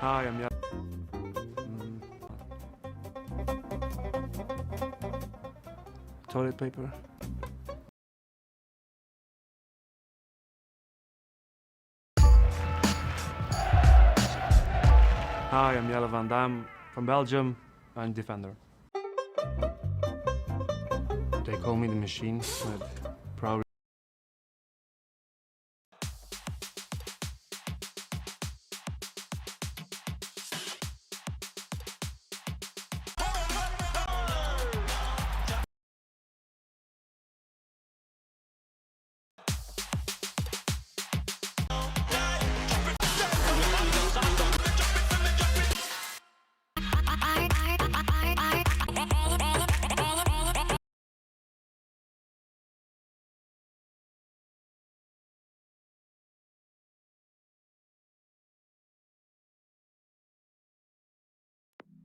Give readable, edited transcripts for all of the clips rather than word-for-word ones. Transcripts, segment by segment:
Hi, I'm Jan. Toilet paper. Hi, I'm Jelle van Dam from Belgium. I'm defender. They call me the machine. Probably.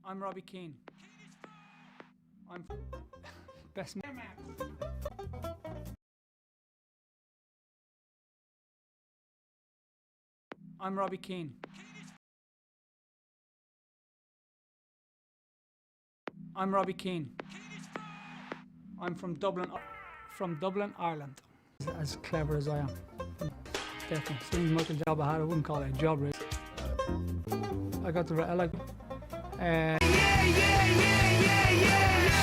I'm Robbie Keane. I'm best man. I'm Robbie Keane. I'm Robbie Keane. I'm from Dublin, Ireland. As clever as I am. Definitely. Seeing much a job I had, I wouldn't call it a job really. I got the, I like, yeah, yeah, yeah, yeah, yeah, yeah.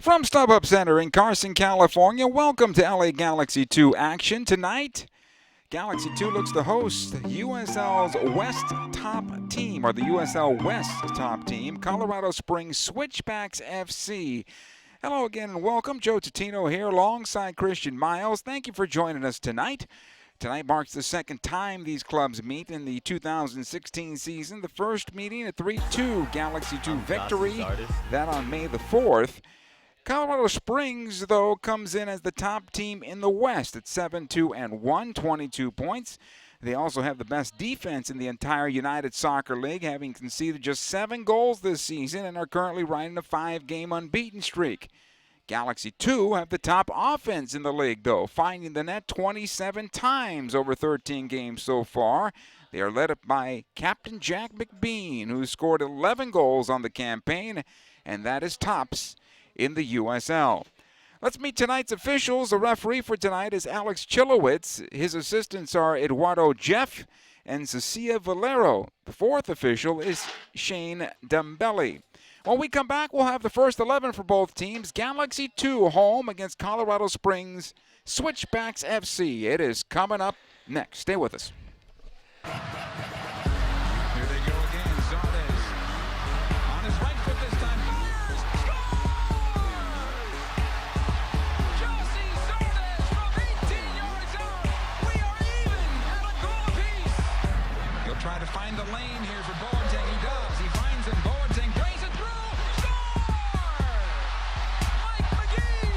From StubHub Center in Carson, California, welcome to LA Galaxy 2 action. Tonight, Galaxy 2 looks to host USL's West top team, or the USL West top team, Colorado Springs Switchbacks FC. Hello again and welcome. Joe Totino here alongside Christian Miles. Thank you for joining us tonight. Tonight marks the second time these clubs meet in the 2016 season. The first meeting, a 3-2 Galaxy 2 victory, that on May the 4th. Colorado Springs, though, comes in as the top team in the West at 7-2-1, 22 points. They also have the best defense in the entire United Soccer League, having conceded just 7 goals this season and are currently riding a 5-game unbeaten streak. Galaxy 2 have the top offense in the league, though, finding the net 27 times over 13 games so far. They are led by Captain Jack McBean, who scored 11 goals on the campaign, and that is tops in the USL. Let's meet tonight's officials. The referee for tonight is Alex Chilowitz. His assistants are Eduardo Jeff and Cecilia Valero. The fourth official is Shane Dembelli. When we come back, we'll have the first 11 for both teams. Galaxy 2 home against Colorado Springs Switchbacks FC. It is coming up next. Stay with us. Here they go again. Zardes on his right foot this time. Fires! Score! Josie Zardes from 18 yards out. We are even at a goal apiece. He'll try to find the lane here for Boateng. He does. He finds him. Boateng brings it through. Score! Mike McGee.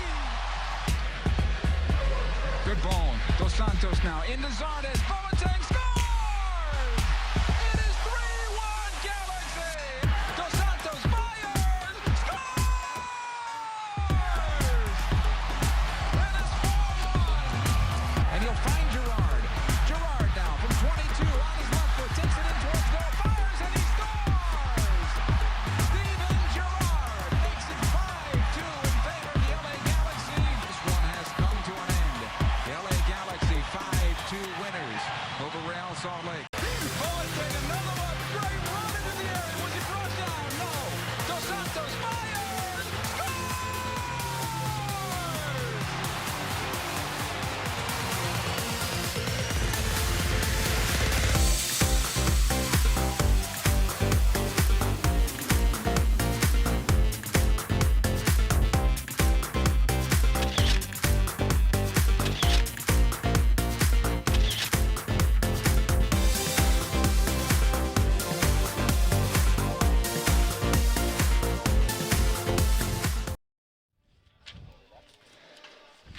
Good ball. Dos Santos now into Zardes. Boateng scores! It is 3-1 Galaxy! Dos Santos fires! Scores! And it's 4-1! And he'll find Gerard. Gerard now from 22 on his left foot, takes it in towards goal, fires, and he scores! Steven Gerard makes it 5-2 in favor of the LA Galaxy. This one has come to an end. The LA Galaxy 5-2 winners over Real Salt Lake. Boateng, another one, great run into the area. Was he brought down? No. Dos Santos fires! Scores!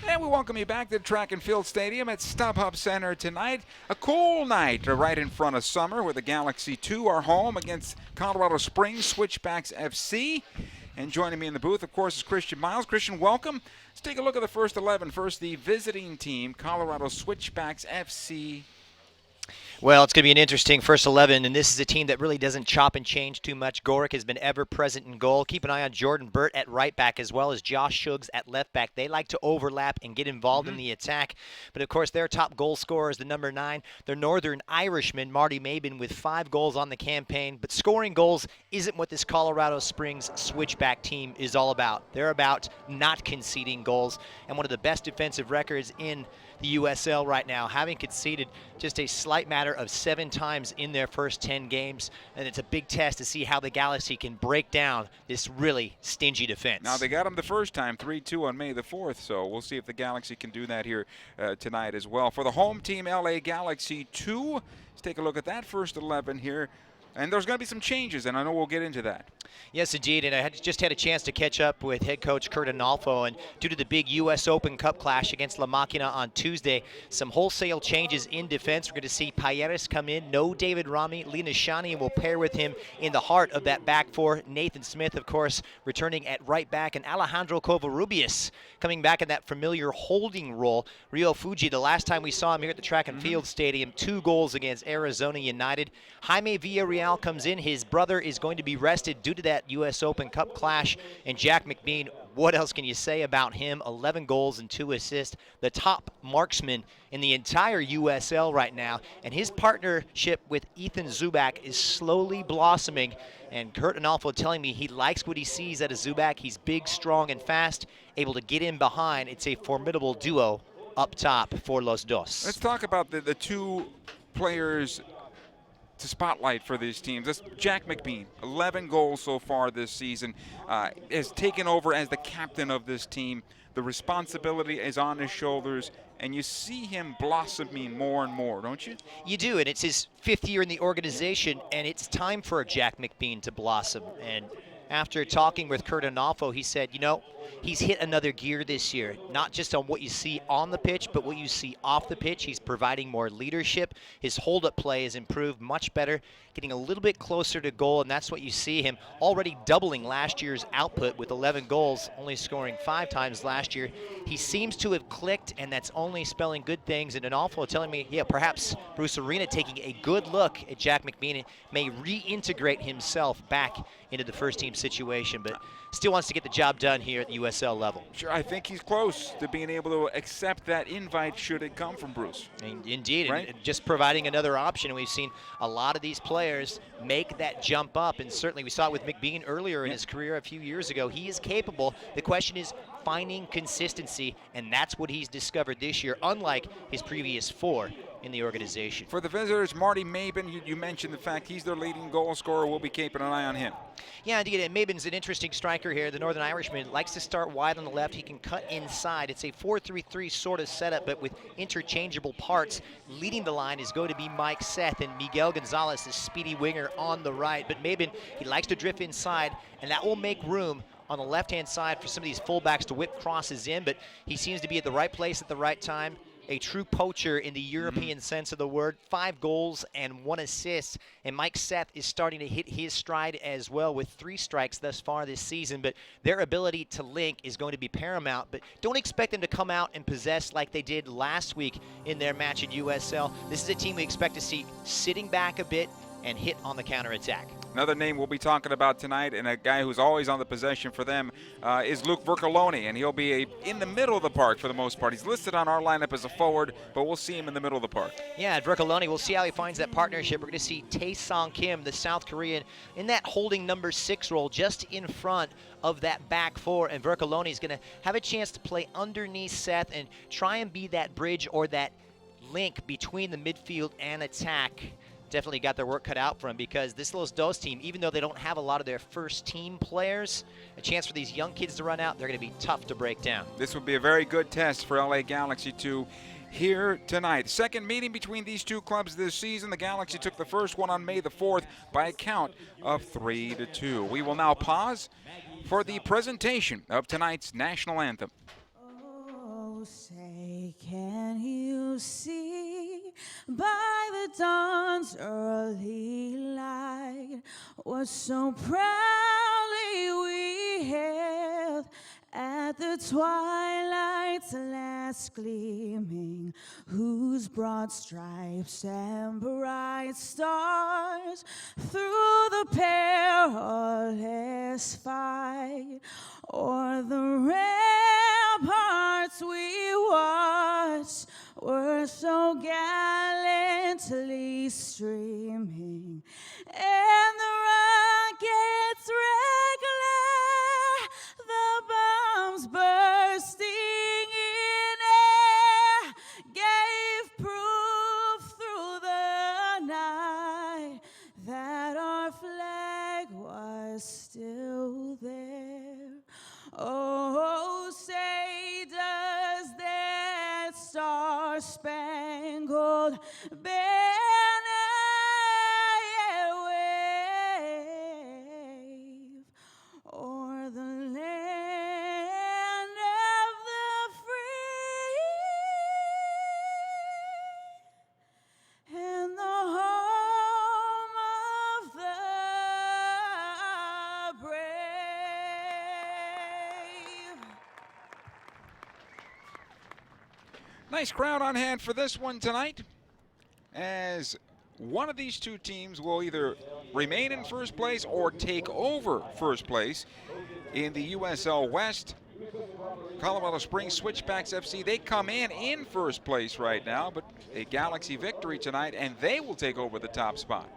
And we welcome you back to the Track and Field Stadium at StubHub Center tonight. A cool night right in front of summer where the Galaxy 2 are home against Colorado Springs Switchbacks FC. And joining me in the booth, of course, is Christian Miles. Christian, welcome. Let's take a look at the first 11. First, the visiting team, Colorado Switchbacks FC. Well, it's going to be an interesting first 11, and this is a team that really doesn't chop and change too much. Gorick has been ever present in goal. Keep an eye on Jordan Burt at right back as well as Josh Suggs at left back. They like to overlap and get involved in the attack. But, of course, their top goal scorer is the number 9. Their Northern Irishman, Marty Mabin, with 5 goals on the campaign. But scoring goals isn't what this Colorado Springs Switchback team is all about. They're about not conceding goals, and one of the best defensive records in the USL right now, having conceded just a slight matter of 7 times in their first 10 games. And it's a big test to see how the Galaxy can break down this really stingy defense. Now, they got them the first time, 3-2 on May the 4th, so we'll see if the Galaxy can do that here tonight as well. For the home team, LA Galaxy 2, let's take a look at that first 11 here. And there's going to be some changes, and I know we'll get into that. Yes, indeed, and I just had a chance to catch up with head coach Kurt Analfo, and due to the big U.S. Open Cup clash against La Máquina on Tuesday, some wholesale changes in defense. We're going to see Payeras come in, no David Rami, Lina Shani will pair with him in the heart of that back four. Nathan Smith, of course, returning at right back, and Alejandro Covarrubias coming back in that familiar holding role. Rio Fuji, the last time we saw him here at the Track and Field Stadium, 2 goals against Arizona United. Jaime Villarreal comes in. His brother is going to be rested due to that U.S. Open Cup clash, and Jack McBean what else can you say about him? 11 goals and 2 assists, the top marksman in the entire USL right now. And his partnership with Ethan Zubak is slowly blossoming. And Kurt Analfo telling me he likes what he sees out of Zubak. He's big, strong, and fast, able to get in behind. It's a formidable duo up top for Los Dos. Let's talk about the two players to spotlight for these teams. That's Jack McBean, 11 goals so far this season, has taken over as the captain of this team. The responsibility is on his shoulders, and you see him blossoming more and more, don't you? You do, and it's his 5th year in the organization, and it's time for Jack McBean to blossom. And after talking with Kurt Analfo, he said, you know, he's hit another gear this year, not just on what you see on the pitch, but what you see off the pitch. He's providing more leadership. His hold-up play has improved much better, getting a little bit closer to goal, and that's what you see him already doubling last year's output with 11 goals, only scoring 5 times last year. He seems to have clicked, and that's only spelling good things. And Analfo telling me, yeah, perhaps Bruce Arena taking a good look at Jack McBean and may reintegrate himself back into the first-team situation, but still wants to get the job done here at the USL level. Sure, I think he's close to being able to accept that invite should it come from Bruce. Indeed, right? And just providing another option. We've seen a lot of these players make that jump up, and certainly we saw it with McBean earlier in his career a few years ago. He is capable. The question is finding consistency, and that's what he's discovered this year, unlike his previous 4 in the organization. For the visitors, Marty Mabin, you mentioned the fact he's their leading goal scorer. We'll be keeping an eye on him. Yeah, indeed, and Mabin's an interesting striker here. The Northern Irishman likes to start wide on the left. He can cut inside. It's a 4-3-3 sort of setup, but with interchangeable parts. Leading the line is going to be Mike Seth, and Miguel Gonzalez, the speedy winger, on the right. But Mabin, he likes to drift inside, and that will make room on the left-hand side for some of these fullbacks to whip crosses in, but he seems to be at the right place at the right time. A true poacher in the European sense of the word. 5 goals and 1 assist. And Mike Seth is starting to hit his stride as well with 3 strikes thus far this season. But their ability to link is going to be paramount. But don't expect them to come out and possess like they did last week in their match at USL. This is a team we expect to see sitting back a bit and hit on the counterattack. Another name we'll be talking about tonight, and a guy who's always on the possession for them, is Luke Vercoloni, and he'll be in the middle of the park for the most part. He's listed on our lineup as a forward, but we'll see him in the middle of the park. Yeah, Vercoloni, we'll see how he finds that partnership. We're going to see Tae-Song Kim, the South Korean, in that holding number 6 role, just in front of that back 4, and Vercoloni is going to have a chance to play underneath Seth and try and be that bridge or that link between the midfield and attack. Definitely got their work cut out for him, because this Los Dos team, even though they don't have a lot of their first team players, a chance for these young kids to run out, they're going to be tough to break down. This would be a very good test for LA Galaxy 2 here tonight. Second meeting between these two clubs this season. The Galaxy took the first one on May the 4th by a count of 3-2. We will now pause for the presentation of tonight's national anthem. Oh, say, can you see by the dawn's early light what so proudly we hailed at the twilight's last gleaming, whose broad stripes and bright stars through the perilous fight o'er the ramparts we watched were so gallantly streaming, and the rockets regular, the bombs bursting in air, gave proof through the night that our flag was still there. Oh, say, does that star-spangled banner yet wave o'er the land of the free and the home of the brave? Nice crowd on hand for this one tonight, as one of these two teams will either remain in first place or take over first place in the USL West. Colorado Springs Switchbacks FC, they come in first place right now, but a Galaxy victory tonight, and they will take over the top spot.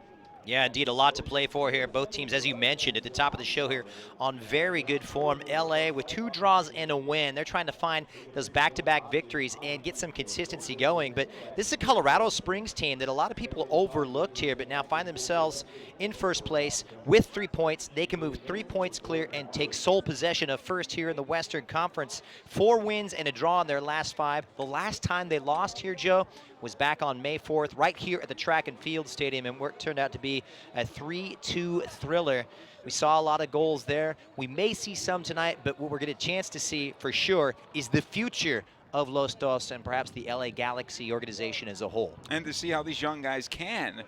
Yeah, indeed, a lot to play for here. Both teams, as you mentioned at the top of the show here, on very good form. LA with 2 draws and a win. They're trying to find those back-to-back victories and get some consistency going. But this is a Colorado Springs team that a lot of people overlooked here, but now find themselves in first place with 3 points. They can move 3 points clear and take sole possession of first here in the Western Conference. 4 wins and a draw in their last 5. The last time they lost here, Joe, was back on May 4th, right here at the Track and Field Stadium, and what turned out to be a 3-2 thriller. We saw a lot of goals there. We may see some tonight, but what we're going to chance to see for sure is the future of Los Dos and perhaps the LA Galaxy organization as a whole. And to see how these young guys can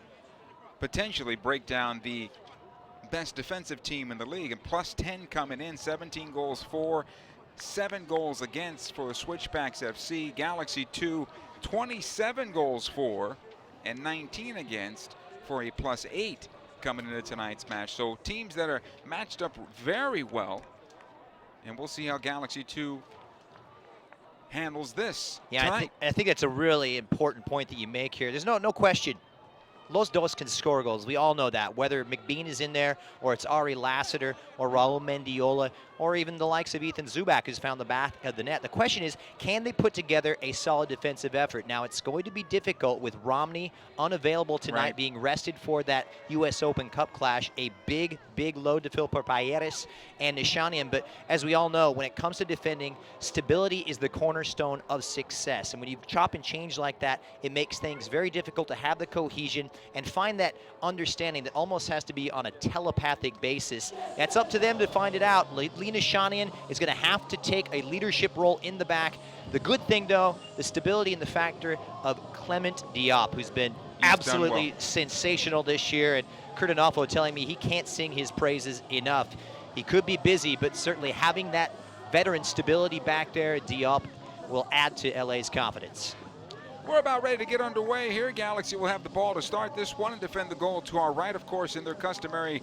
potentially break down the best defensive team in the league. And plus 10 coming in, 17 goals for, 7 goals against for the Switchbacks FC. Galaxy 2, 27 goals for, and 19 against for a plus 8 coming into tonight's match. So teams that are matched up very well, and we'll see how Galaxy 2 handles this tonight. I think that's a really important point that you make here. There's no question. Los Dos can score goals. We all know that. Whether McBean is in there, or it's Ari Lassiter, or Raul Mendiola, or even the likes of Ethan Zubak, who's found the back of the net. The question is, can they put together a solid defensive effort? Now, it's going to be difficult with Romney unavailable tonight, being rested for that U.S. Open Cup clash. A big load to fill for Payeres and Nishanian. But as we all know, when it comes to defending, stability is the cornerstone of success. And when you chop and change like that, it makes things very difficult to have the cohesion and find that understanding that almost has to be on a telepathic basis. That's up to them to find it out. Lena Shanian is going to have to take a leadership role in the back. The good thing, though, the stability and the factor of Clement Diop, who's been absolutely sensational this year. And Kurt Anolfo telling me he can't sing his praises enough. He could be busy, but certainly having that veteran stability back there, Diop, will add to LA's confidence. We're about ready to get underway here. Galaxy will have the ball to start this one and defend the goal to our right, of course, in their customary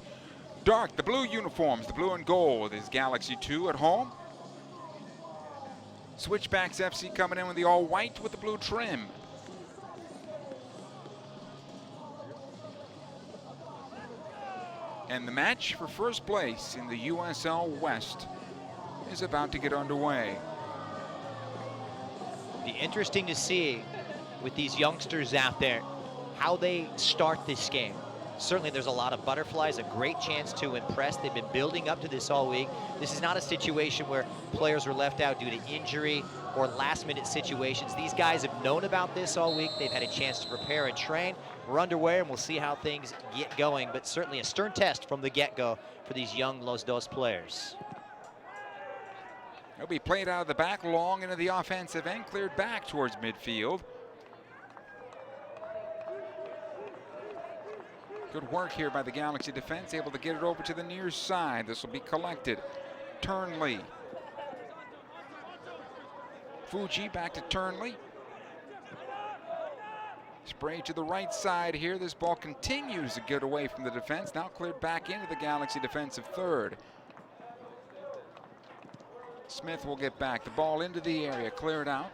dark, the blue uniforms, the blue and gold is Galaxy 2 at home. Switchbacks FC coming in with the all-white with the blue trim. And the match for first place in the USL West is about to get underway. Be interesting to see with these youngsters out there how they start this game. Certainly there's a lot of butterflies, a great chance to impress. They've been building up to this all week. This is not a situation where players were left out due to injury or last-minute situations. These guys have known about this all week. They've had a chance to prepare and train. We're underway, and we'll see how things get going, but certainly a stern test from the get-go for these young Los Dos players. It'll be played out of the back, long into the offensive end, cleared back towards midfield. Good work here by the Galaxy defense, able to get it over to the near side. This will be collected. Turnley. Fuji back to Turnley. Spray to the right side here. This ball continues to get away from the defense. Now cleared back into the Galaxy defensive third. Smith will get back. The ball into the area, cleared out.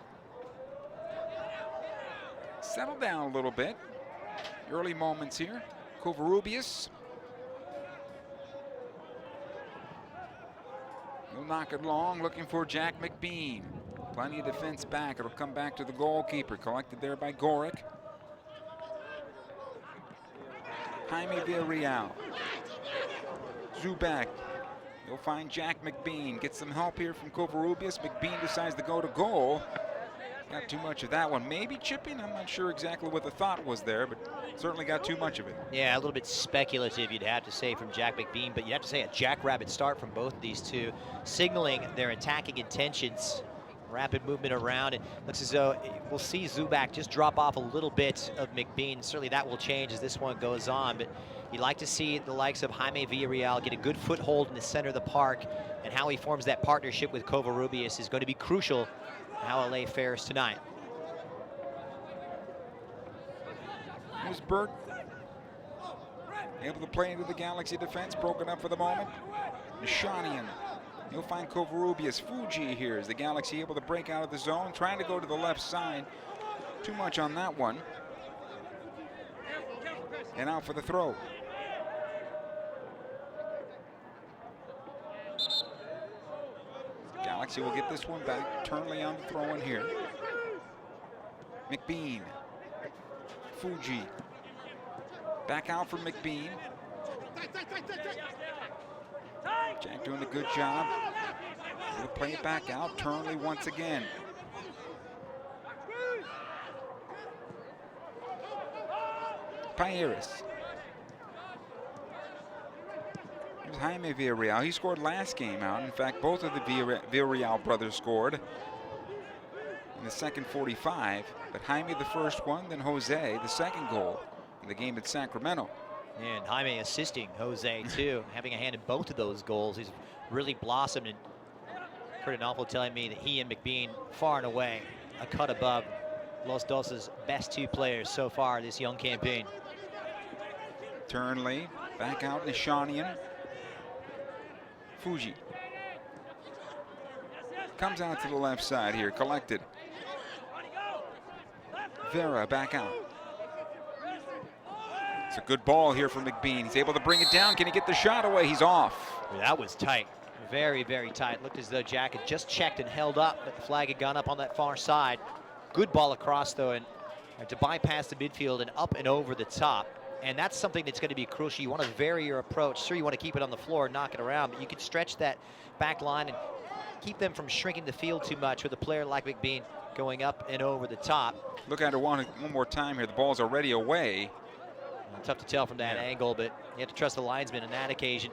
Settle down a little bit. Early moments here. Covarrubias. He'll knock it long, looking for Jack McBean. Plenty of defense back. It'll come back to the goalkeeper. Collected there by Gorick. Jaime Villarreal. Zubak. You'll find Jack McBean. Get some help here from Covarrubias. McBean decides to go to goal. Got too much of that one. Maybe chipping. I'm not sure exactly what the thought was there, but certainly got too much of it. Yeah, a little bit speculative, you'd have to say, from Jack McBean, but you'd have to say a jackrabbit start from both of these two, signaling their attacking intentions. Rapid movement around. It looks as though we'll see Zubak just drop off a little bit of McBean. Certainly that will change as this one goes on, but you'd like to see the likes of Jaime Villarreal get a good foothold in the center of the park, and how he forms that partnership with Covarrubias is going to be crucial in how LA fares tonight. Here's Burt. Able to play into the Galaxy defense, broken up for the moment. Nishanian. You'll find Covarrubias. Fuji here is the Galaxy able to break out of the zone, trying to go to the left side. Too much on that one. And out for the throw. Galaxy will get this one back. Turnley on the throw in here. McBean. Fuji. Back out for McBean. Jack doing a good job. We'll play it back out. Turnley once again. Payeras. Here's Jaime Villarreal. He scored last game out. In fact, both of the Villarreal brothers scored in the second 45. But Jaime the first one, then Jose the second goal in the game at Sacramento. And Jaime assisting Jose too, having a hand in both of those goals. He's really blossomed, and Kurt Adolfo telling me that he and McBean far and away a cut above Los Dos' best two players so far this young campaign. Turnley back out, Nishanian. Fuji comes out to the left side here, collected. Vera back out. It's a good ball here from McBean. He's able to bring it down. Can he get the shot away? He's off. That was tight. Very, very tight. Looked as though Jack had just checked and held up, but the flag had gone up on that far side. Good ball across, though, and to bypass the midfield and up and over the top. And that's something that's going to be crucial. You want to vary your approach. Sure, you want to keep it on the floor and knock it around, but you can stretch that back line and keep them from shrinking the field too much with a player like McBean going up and over the top. Look at it one more time here. The ball's already away. Tough to tell from that angle, but you have to trust the linesman on that occasion.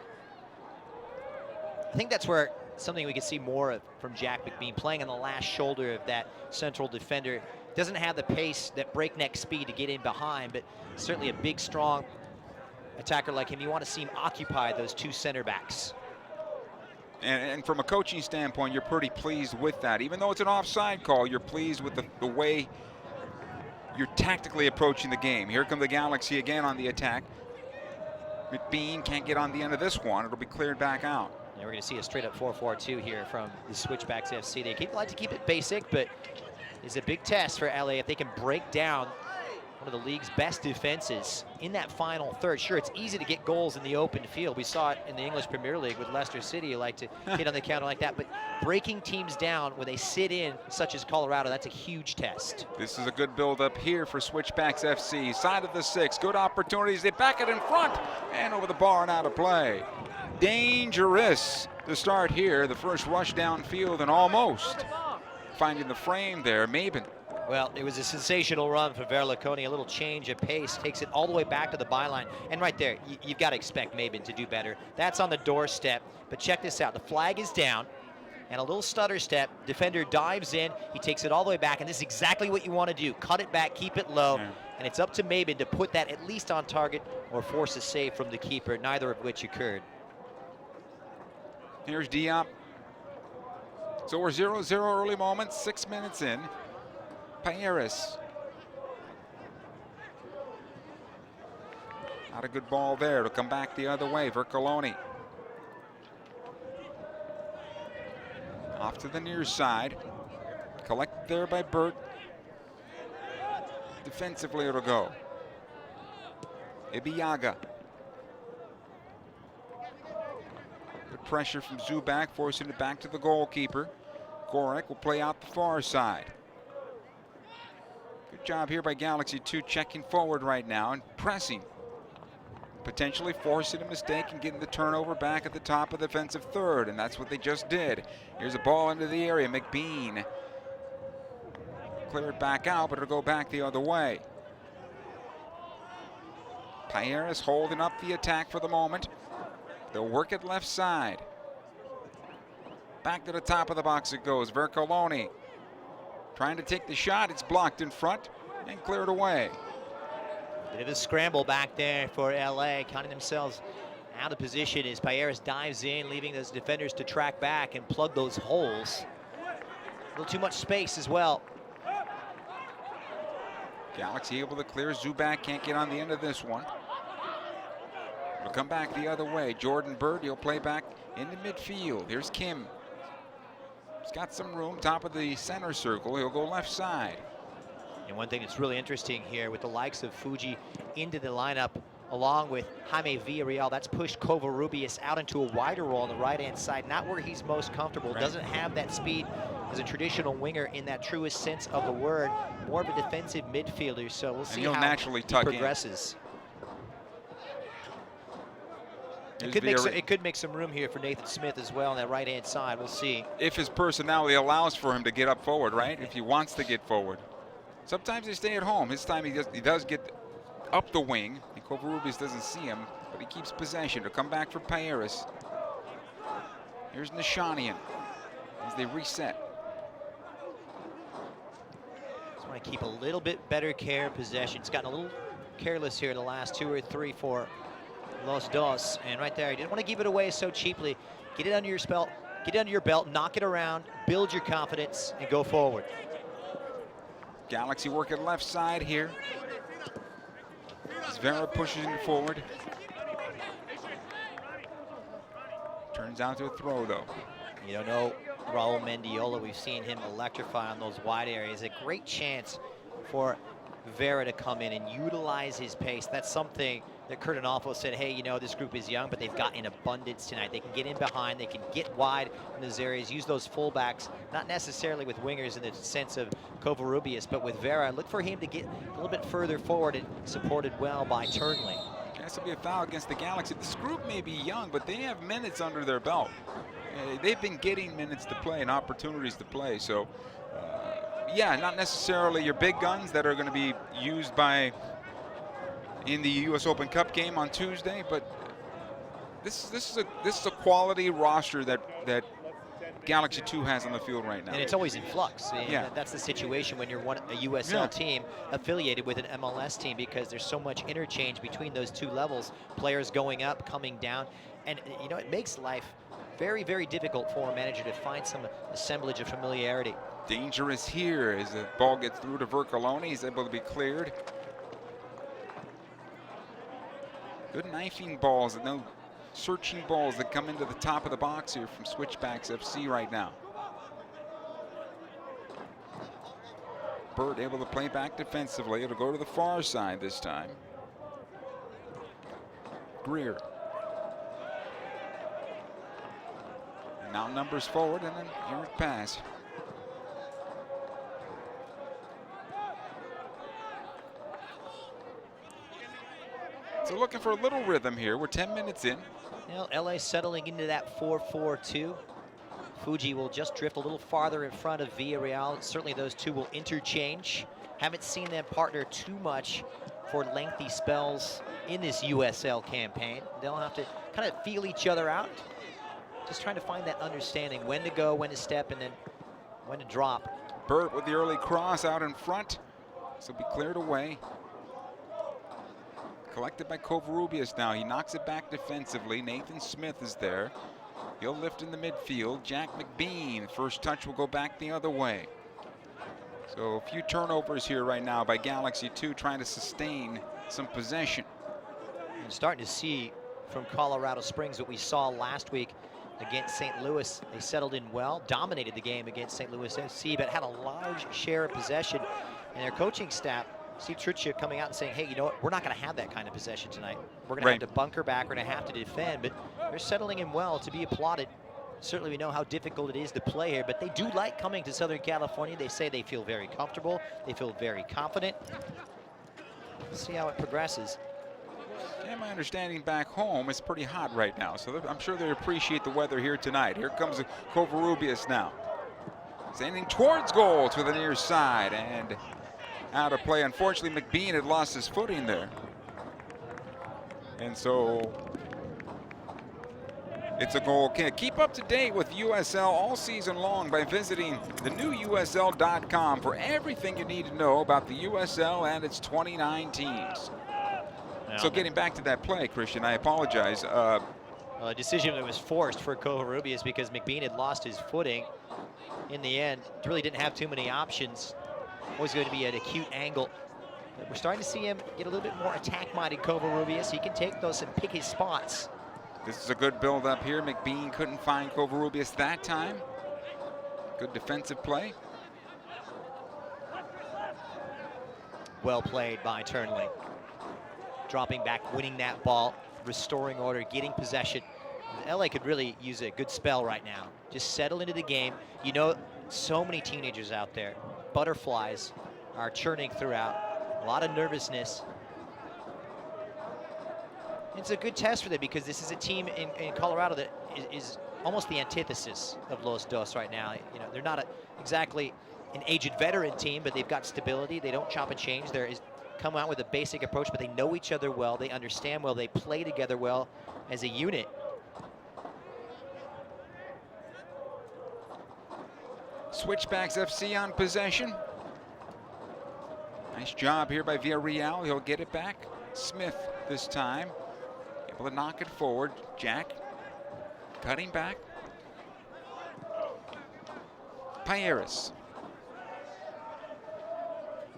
I think that's where something we could see more of from Jack McBean, playing on the last shoulder of that central defender. Doesn't have the pace, that breakneck speed to get in behind, but certainly a big, strong attacker like him. You want to see him occupy those two center backs. And from a coaching standpoint, you're pretty pleased with that. Even though it's an offside call, you're pleased with the way you're tactically approaching the game. Here come the Galaxy again on the attack. McBean can't get on the end of this one. It'll be cleared back out. And we're going to see a straight up 4-4-2 here from the Switchbacks FC. They like to keep it basic, but it's a big test for LA if they can break down one of the league's best defenses in that final third. Sure, it's easy to get goals in the open field. We saw it in the English Premier League with Leicester City, who like to hit on the counter like that. But breaking teams down when they sit in, such as Colorado, that's a huge test. This is a good build-up here for Switchbacks FC. Side of the 6, good opportunities. They back it in front and over the bar and out of play. Dangerous to start here. The first rush downfield and almost finding the frame there. Maben. Well, it was a sensational run for Verlaconi. A little change of pace, takes it all the way back to the byline. And right there, you've got to expect Maben to do better. That's on the doorstep. But check this out. The flag is down. And a little stutter step. Defender dives in. He takes it all the way back. And this is exactly what you want to do. Cut it back, keep it low. Yeah. And it's up to Maben to put that at least on target or force a save from the keeper, neither of which occurred. Here's Diop. So we're 0-0 early moments, 6 minutes in. Payeras. Not a good ball there. It'll come back the other way. Vercoloni. Off to the near side. Collected there by Burt. Defensively it'll go. Ibiaga. Good pressure from Zubak, forcing it back to the goalkeeper. Gorek will play out the far side. Good job here by Galaxy 2, checking forward right now and pressing. Potentially forcing a mistake and getting the turnover back at the top of the defensive third, and that's what they just did. Here's a ball into the area. McBean clear it back out, but it'll go back the other way. Payeras holding up the attack for the moment. They'll work it left side. Back to the top of the box it goes. Vercoloni trying to take the shot. It's blocked in front and cleared away. Bit of a scramble back there for LA, counting themselves out of position as Payeras dives in, leaving those defenders to track back and plug those holes. A little too much space as well. Galaxy able to clear. Zubak can't get on the end of this one. It'll come back the other way. Jordan Bird, he'll play back in the midfield. Here's Kim. He's got some room, top of the center circle. He'll go left side. And one thing that's really interesting here with the likes of Fuji into the lineup, along with Jaime Villarreal, that's pushed Covarrubias out into a wider role on the right-hand side, not where he's most comfortable. Right. Doesn't have that speed as a traditional winger in that truest sense of the word. More of a defensive midfielder, so we'll see he'll how naturally he tuck in. progresses. Here's It could make some room here for Nathan Smith as well on that right-hand side. We'll see. If his personality allows for him to get up forward, right? If he wants to get forward. Sometimes they stay at home. This time he does get up the wing. Covarrubias doesn't see him, but he keeps possession. To come back for Payeras. Here's Nishanian as they reset. Just want to keep a little bit better care of possession. It's gotten a little careless here in the last 2 or 3 for Los Dos. And right there, you didn't want to give it away so cheaply. Get it under your belt, knock it around, build your confidence, and go forward. Galaxy working left side here. Vera pushes it forward. Turns out to a throw, though. You don't know Raul Mendiola. We've seen him electrify on those wide areas. A great chance for Vera to come in and utilize his pace. That's something that Kurt Onalfo said, hey, you know, this group is young, but they've got in abundance tonight. They can get in behind, they can get wide in those areas, use those fullbacks, not necessarily with wingers in the sense of Covarrubias, but with Vera. Look for him to get a little bit further forward and supported well by Turnley. Has to be a foul against the Galaxy. This group may be young, but they have minutes under their belt. They've been getting minutes to play and opportunities to play. So, yeah, not necessarily your big guns that are going to be used in the U.S. Open Cup game on Tuesday, but this is a quality roster that Galaxy 2 has on the field right now. And it's always in flux. Yeah. That's the situation when you're a USL team affiliated with an MLS team, because there's so much interchange between those two levels, players going up, coming down, and you know, it makes life very, very difficult for a manager to find some assemblage of familiarity. Dangerous here as the ball gets through to Vercoloni. He's able to be cleared. Good knifing balls and no searching balls that come into the top of the box here from Switchbacks FC right now. Bird able to play back defensively. It'll go to the far side this time. Greer. And now numbers forward and then errant pass. So looking for a little rhythm here. We're 10 minutes in. You know, LA settling into that 4-4-2. Fuji will just drift a little farther in front of Villarreal. Certainly those two will interchange. Haven't seen them partner too much for lengthy spells in this USL campaign. They'll have to kind of feel each other out. Just trying to find that understanding, when to go, when to step, and then when to drop. Burt with the early cross out in front. This will be cleared away. Collected by Covarrubias now. He knocks it back defensively. Nathan Smith is there. He'll lift in the midfield. Jack McBean. First touch will go back the other way. So a few turnovers here right now by Galaxy 2, trying to sustain some possession. I'm starting to see from Colorado Springs what we saw last week against St. Louis. They settled in well, dominated the game against St. Louis FC, but had a large share of possession. And their coaching staff, Steve Truccia, coming out and saying, hey, you know what, we're not going to have that kind of possession tonight. We're going to have to bunker back, we're going to have to defend, but they're settling in well, to be applauded. Certainly we know how difficult it is to play here, but they do like coming to Southern California. They say they feel very comfortable, they feel very confident. We'll see how it progresses. And my understanding back home is pretty hot right now, so I'm sure they appreciate the weather here tonight. Here comes Covarrubias now. Sending towards goal to the near side, and out of play. Unfortunately, McBean had lost his footing there. And so it's a goal. Keep up to date with USL all season long by visiting the new USL.com for everything you need to know about the USL and its 29 teams. So getting back to that play, Christian, I apologize. A decision that was forced for Covarrubias because McBean had lost his footing. In the end, really didn't have too many options. Always going to be an acute angle We're starting to see him get a little bit more attack-minded, Covarrubias. He can take those and pick his spots. This is a good build-up here. McBean couldn't find Covarrubias that time. Good defensive play. Well played by Turnley. Dropping back, winning that ball, restoring order, getting possession. LA could really use a good spell right now. Just settle into the game. You know, so many teenagers out there. Butterflies are churning throughout. A lot of nervousness. It's a good test for them because this is a team in Colorado that is almost the antithesis of Los Dos right now. You know, they're not exactly an aged veteran team, but they've got stability. They don't chop and change. Come out with a basic approach, but they know each other well. They understand well. They play together well as a unit. Switchbacks FC on possession. Nice job here by Villarreal. He'll get it back. Smith this time. Able to knock it forward. Jack cutting back. Payeras.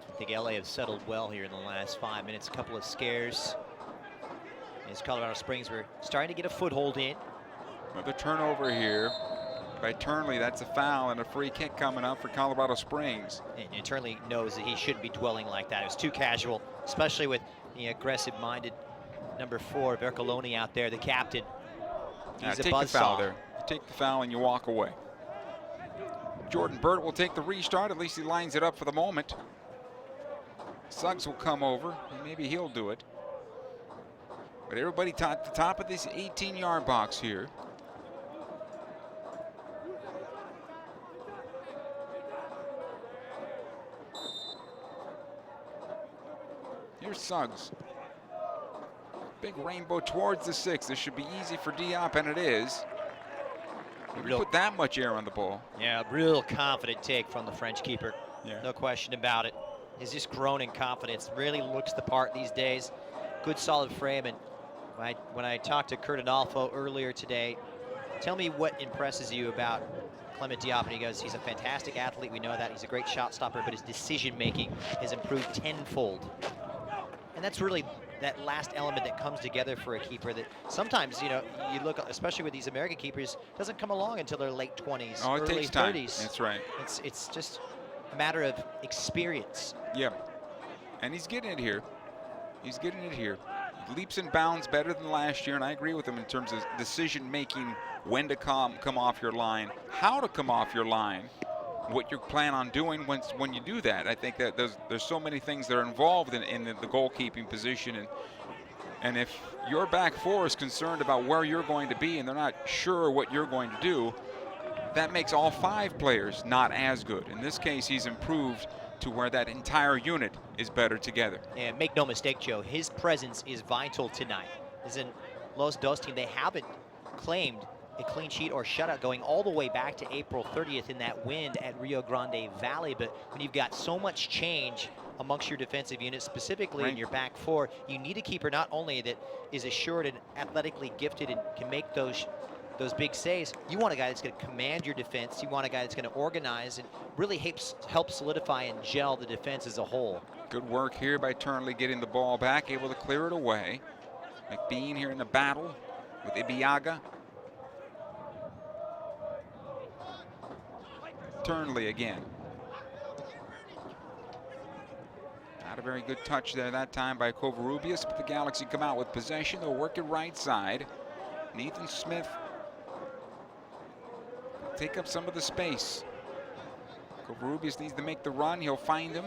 I think LA have settled well here in the last 5 minutes. A couple of scares as Colorado Springs were starting to get a foothold in. Another turnover here by Turnley. That's a foul and a free kick coming up for Colorado Springs. And Turnley knows that he shouldn't be dwelling like that. It was too casual, especially with the aggressive-minded number 4, Vercoloni, out there, the captain. He's a take the foul buzzsaw. there. You take the foul and you walk away. Jordan Burt will take the restart. At least he lines it up for the moment. Suggs will come over, and maybe he'll do it. But everybody at the top of this 18-yard box here. Here's Suggs. Big rainbow towards the 6. This should be easy for Diop, and it is. You put that much air on the ball. Yeah, real confident take from the French keeper. Yeah. No question about it. He's just grown in confidence, really looks the part these days. Good solid frame. And when I talked to Kurt Adolfo earlier today, tell me what impresses you about Clement Diop. And he goes, he's a fantastic athlete, we know that. He's a great shot stopper, but his decision making has improved tenfold. And that's really that last element that comes together for a keeper that sometimes, you know, you look, especially with these American keepers, doesn't come along until their late 20s, Oh, it early takes time. 30s. That's right. It's just a matter of experience. Yeah, and he's getting it here. He's getting it here. Leaps and bounds better than last year, and I agree with him in terms of decision making, when to come off your line, how to come off your line, what you plan on doing when you do that. I think that there's so many things that are involved in the goalkeeping position, and if your back 4 is concerned about where you're going to be and they're not sure what you're going to do, that makes all 5 players not as good. In this case, he's improved to where that entire unit is better together. And make no mistake, Joe, his presence is vital tonight. As in Los Dos team, they haven't claimed a clean sheet or shutout going all the way back to April 30th in that win at Rio Grande Valley. But when you've got so much change amongst your defensive units, specifically in your back 4, you need a keeper not only that is assured and athletically gifted and can make those big saves. You want a guy that's going to command your defense. You want a guy that's going to organize and really help solidify and gel the defense as a whole. Good work here by Turnley getting the ball back, able to clear it away. McBean here in the battle with Ibiaga. Turnley again. Not a very good touch there that time by Covarrubias, but the Galaxy come out with possession. They'll work it right side. Nathan Smith take up some of the space. Covarrubias needs to make the run. He'll find him.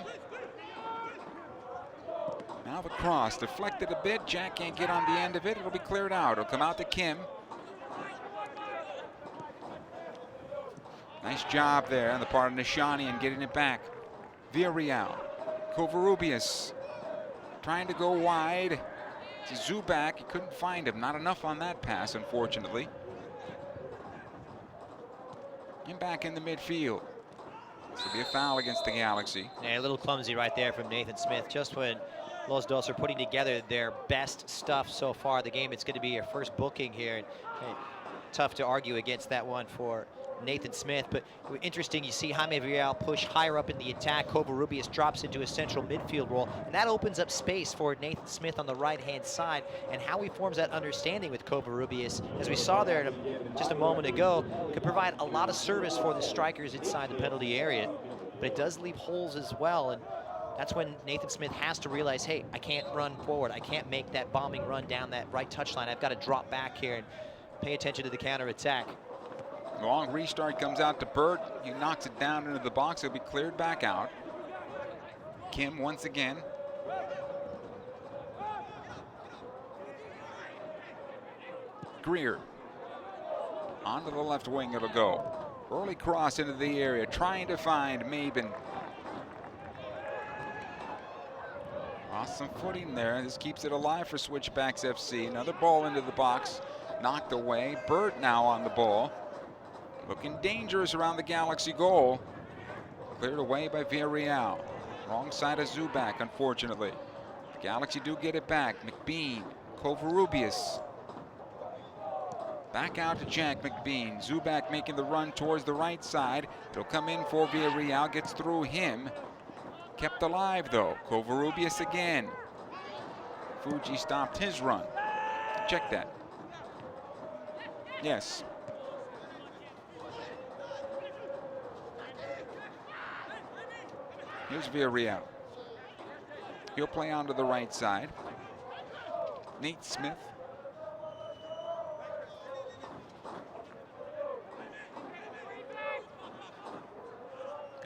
Now the cross, deflected a bit. Jack can't get on the end of it. It'll be cleared out. It'll come out to Kim. Nice job there on the part of Nishani in getting it back. Villarreal. Covarrubias trying to go wide to Zubak. He couldn't find him. Not enough on that pass, unfortunately. And back in the midfield. This will be a foul against the Galaxy. Yeah, a little clumsy right there from Nathan Smith. Just when Los Dos are putting together their best stuff so far the game, it's going to be your first booking here. And, hey, tough to argue against that one for Nathan Smith. But interesting, you see Jaime Villarreal push higher up in the attack. Covarrubias drops into a central midfield role, and that opens up space for Nathan Smith on the right-hand side. And how he forms that understanding with Covarrubias, as we saw there just a moment ago, could provide a lot of service for the strikers inside the penalty area. But it does leave holes as well, and that's when Nathan Smith has to realize, hey, I can't run forward. I can't make that bombing run down that right touchline. I've got to drop back here and pay attention to the counter-attack. Long restart comes out to Burt. He knocks it down into the box. It'll be cleared back out. Kim once again. Greer. Onto the left wing it'll go. Early cross into the area, trying to find Maben. Lost some footing there. This keeps it alive for Switchbacks FC. Another ball into the box, knocked away. Burt now on the ball. Looking dangerous around the Galaxy goal. Cleared away by Villarreal. Wrong side of Zubak, unfortunately. The Galaxy do get it back. McBean, Covarrubias. Back out to Jack McBean. Zubak making the run towards the right side. It'll come in for Villarreal, gets through him. Kept alive though. Covarrubias again. Fuji stopped his run. Check that. Yes. Here's Villarreal. He'll play onto the right side. Nate Smith.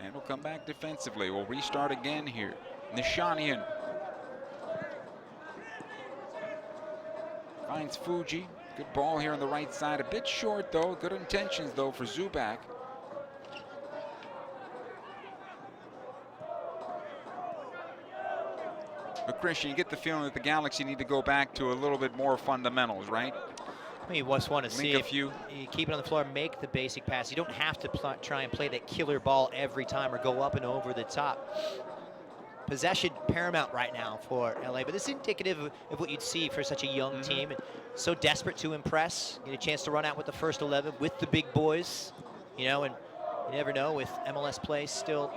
And we'll come back defensively. We'll restart again here. Nishanian finds Fuji. Good ball here on the right side. A bit short though. Good intentions though for Zubak. But Christian, you get the feeling that the Galaxy need to go back to a little bit more fundamentals, right? I mean, you just want to see if you keep it on the floor, make the basic pass. You don't have to try and play that killer ball every time or go up and over the top. Possession paramount right now for LA, but this is indicative of what you'd see for such a young team. And so desperate to impress, get a chance to run out with the first 11 with the big boys, you know, and you never know with MLS play still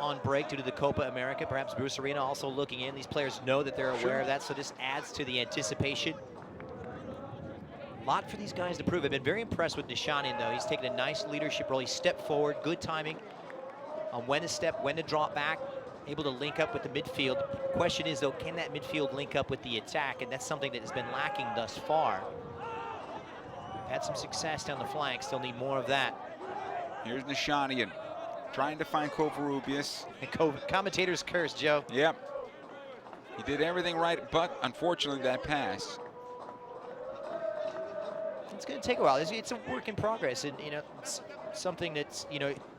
on break due to the Copa America. Perhaps Bruce Arena also looking in. These players know that they're aware of that, so this adds to the anticipation. A lot for these guys to prove. I've been very impressed with Nishanian, though. He's taken a nice leadership role. He stepped forward, good timing on when to step, when to drop back, able to link up with the midfield. Question is, though, can that midfield link up with the attack? And that's something that has been lacking thus far. Had some success down the flank, still need more of that. Here's Nishanian trying to find Covarrubias. And commentator's curse, Joe. Yep. He did everything right, but unfortunately that pass. It's going to take a while. It's a work in progress, and you know, it's something that's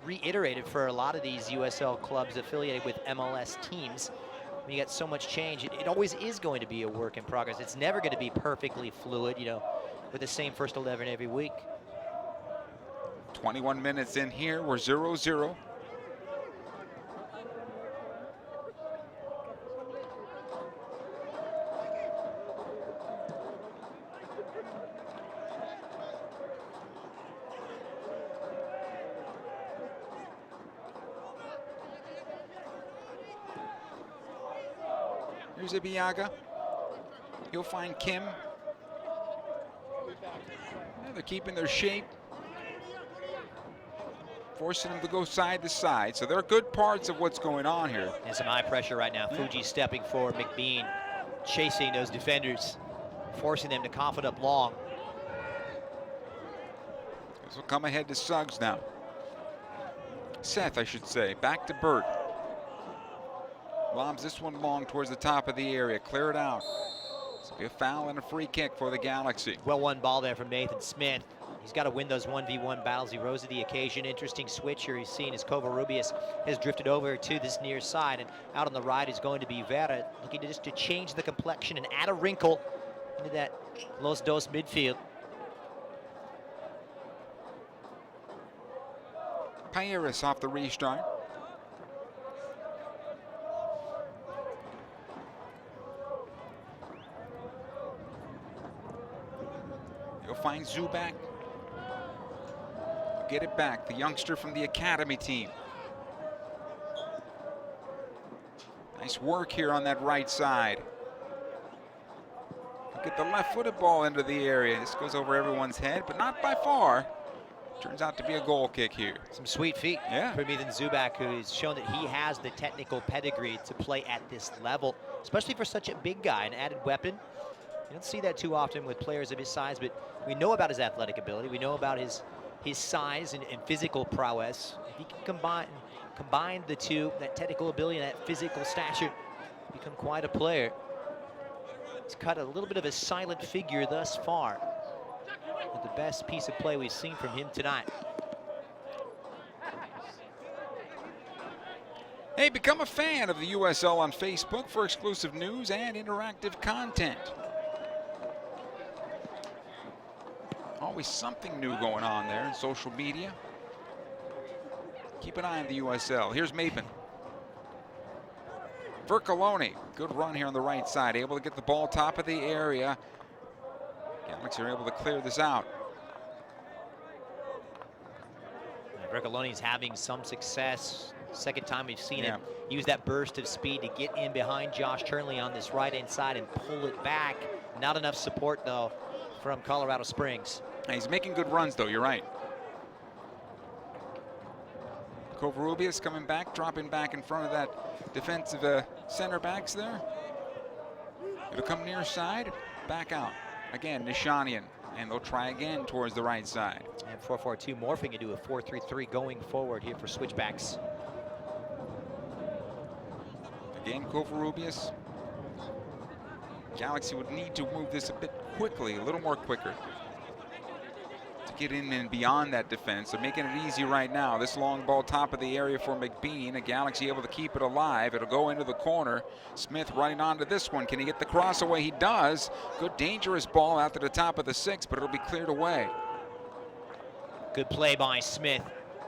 reiterated for a lot of these USL clubs affiliated with MLS teams. When you got so much change, it always is going to be a work in progress. It's never going to be perfectly fluid, with the same first 11 every week. 21 minutes in here, we're 0-0. Here's Ibiaga. He'll find Kim. Yeah, they're keeping their shape, forcing them to go side to side. So they're good parts of what's going on here. And some high pressure right now. Fuji stepping forward, McBean chasing those defenders, forcing them to cough it up long. This will come ahead to Suggs now. Seth, I should say. Back to Burt. Lobs this one long towards the top of the area. Clear it out. This will be a foul and a free kick for the Galaxy. Well won ball there from Nathan Smith. He's got to win those 1v1 battles. He rose to the occasion. Interesting switch here he's seen as Covarrubias has drifted over to this near side, and out on the right is going to be Vera, looking to change the complexion and add a wrinkle into that Los Dos midfield. Payeras off the restart. He'll find Zubak. get it back. The youngster from the academy team. Nice work here on that right side. Get the left-footed ball into the area. This goes over everyone's head, but not by far. Turns out to be a goal kick here. Some sweet feet for Ethan Zubak, who has shown that he has the technical pedigree to play at this level, especially for such a big guy, an added weapon. You don't see that too often with players of his size, but we know about his athletic ability. We know about his size and physical prowess. If he can combine the two, that technical ability and that physical stature, become quite a player. He's cut a little bit of a silent figure thus far. But the best piece of play we've seen from him tonight. Hey, become a fan of the USL on Facebook for exclusive news and interactive content. Always something new going on there in social media. Keep an eye on the USL. Here's Mapen. Vercoloni, good run here on the right side, able to get the ball top of the area. Galaxy are able to clear this out. Vercoloni's having some success. Second time we've seen him use that burst of speed to get in behind Josh Turnley on this right-hand side and pull it back. Not enough support, though, from Colorado Springs. He's making good runs, though, you're right. Covarrubias coming back, dropping back in front of that defensive center backs there. It'll come near side, back out. Again, Nishanian, and they'll try again towards the right side. And 4-4-2 morphing into a 4-3-3 going forward here for switchbacks. Again, Covarrubias. Galaxy would need to move this a bit quickly, a little more quicker, to get in and beyond that defense. They're making it easy right now. This long ball top of the area for McBean. A Galaxy able to keep it alive. It'll go into the corner. Smith running onto this one. Can he get the cross away? He does. Good dangerous ball out to the top of the 6, but it'll be cleared away. Good play by Smith.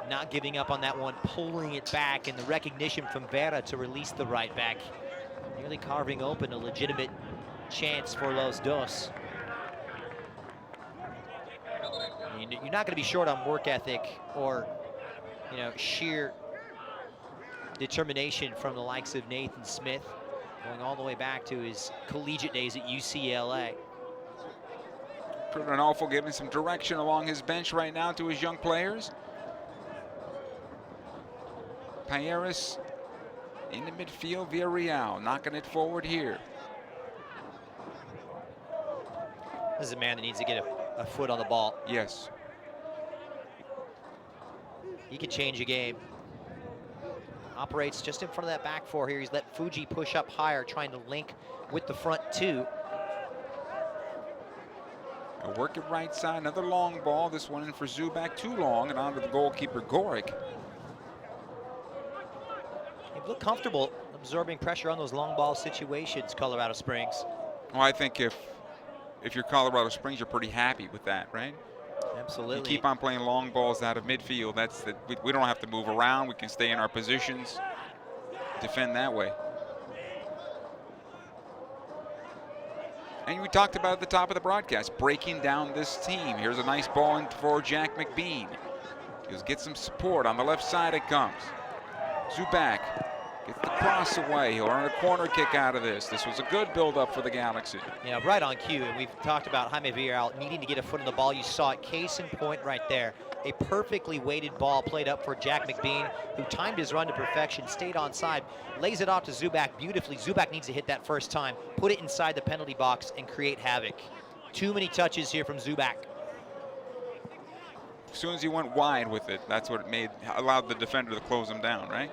Not giving up on that one, pulling it back, and the recognition from Vera to release the right back. Nearly carving open a legitimate chance for Los Dos. You're not going to be short on work ethic or, sheer determination from the likes of Nathan Smith, going all the way back to his collegiate days at UCLA. Rodolfo giving some direction along his bench right now to his young players. Payeras in the midfield, Villarreal knocking it forward here. This is a man that needs to get a foot on the ball. Yes. He could change a game. Operates just in front of that back four here. He's let Fuji push up higher, trying to link with the front two. A work it right side, another long ball. This one in for Zubak, too long, and onto the goalkeeper, Gorick. They look comfortable absorbing pressure on those long ball situations, Colorado Springs. Well, I think if you're Colorado Springs, you're pretty happy with that, right? Absolutely. You keep on playing long balls out of midfield. We don't have to move around. We can stay in our positions, defend that way. And we talked about at the top of the broadcast, breaking down this team. Here's a nice ball in for Jack McBean. He'll get some support. On the left side it comes. Zubak gets the cross away. He'll earn a corner kick out of this. This was a good build-up for the Galaxy. Yeah, right on cue. And we've talked about Jaime Villarreal needing to get a foot on the ball. You saw it, case in point right there. A perfectly weighted ball played up for Jack McBean, who timed his run to perfection, stayed onside, lays it off to Zubak beautifully. Zubak needs to hit that first time, put it inside the penalty box, and create havoc. Too many touches here from Zubak. As soon as he went wide with it, that's what allowed the defender to close him down, right?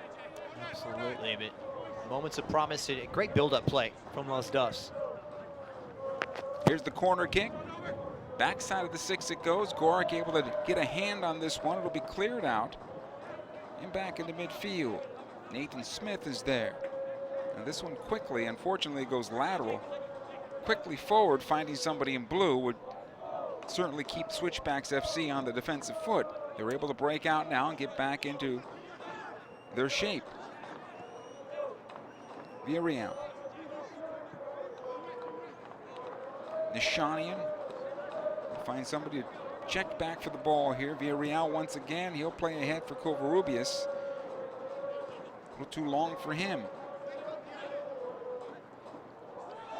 Absolutely, but moments of promise, a great build-up play from Los Dos. Here's the corner kick. Backside of the 6 it goes. Gorick able to get a hand on this one. It'll be cleared out. And back into midfield. Nathan Smith is there. And this one quickly, unfortunately, goes lateral. Quickly forward, finding somebody in blue would certainly keep Switchbacks FC on the defensive foot. They're able to break out now and get back into their shape. Villarreal. Nishanian. Find somebody to checked back for the ball here. Villarreal once again. He'll play ahead for Covarrubias. A little too long for him.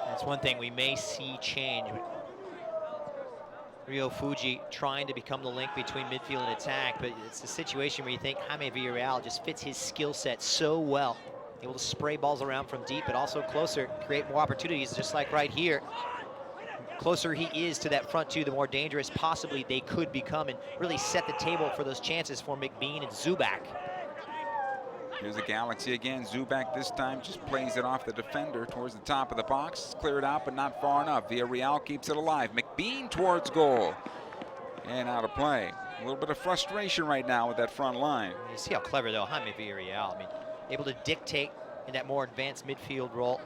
That's one thing we may see change. Rio Fuji trying to become the link between midfield and attack, but it's a situation where you think Jaime Villarreal just fits his skill set so well. Able to spray balls around from deep, but also closer, create more opportunities, just like right here. Closer he is to that front two, the more dangerous possibly they could become, and really set the table for those chances for McBean and Zubak. Here's the Galaxy again. Zubak this time just plays it off the defender towards the top of the box. It's cleared out, but not far enough. Villarreal keeps it alive. McBean towards goal. And out of play. A little bit of frustration right now with that front line. You see how clever, though, Jaime Villarreal. I mean, able to dictate in that more advanced midfield role.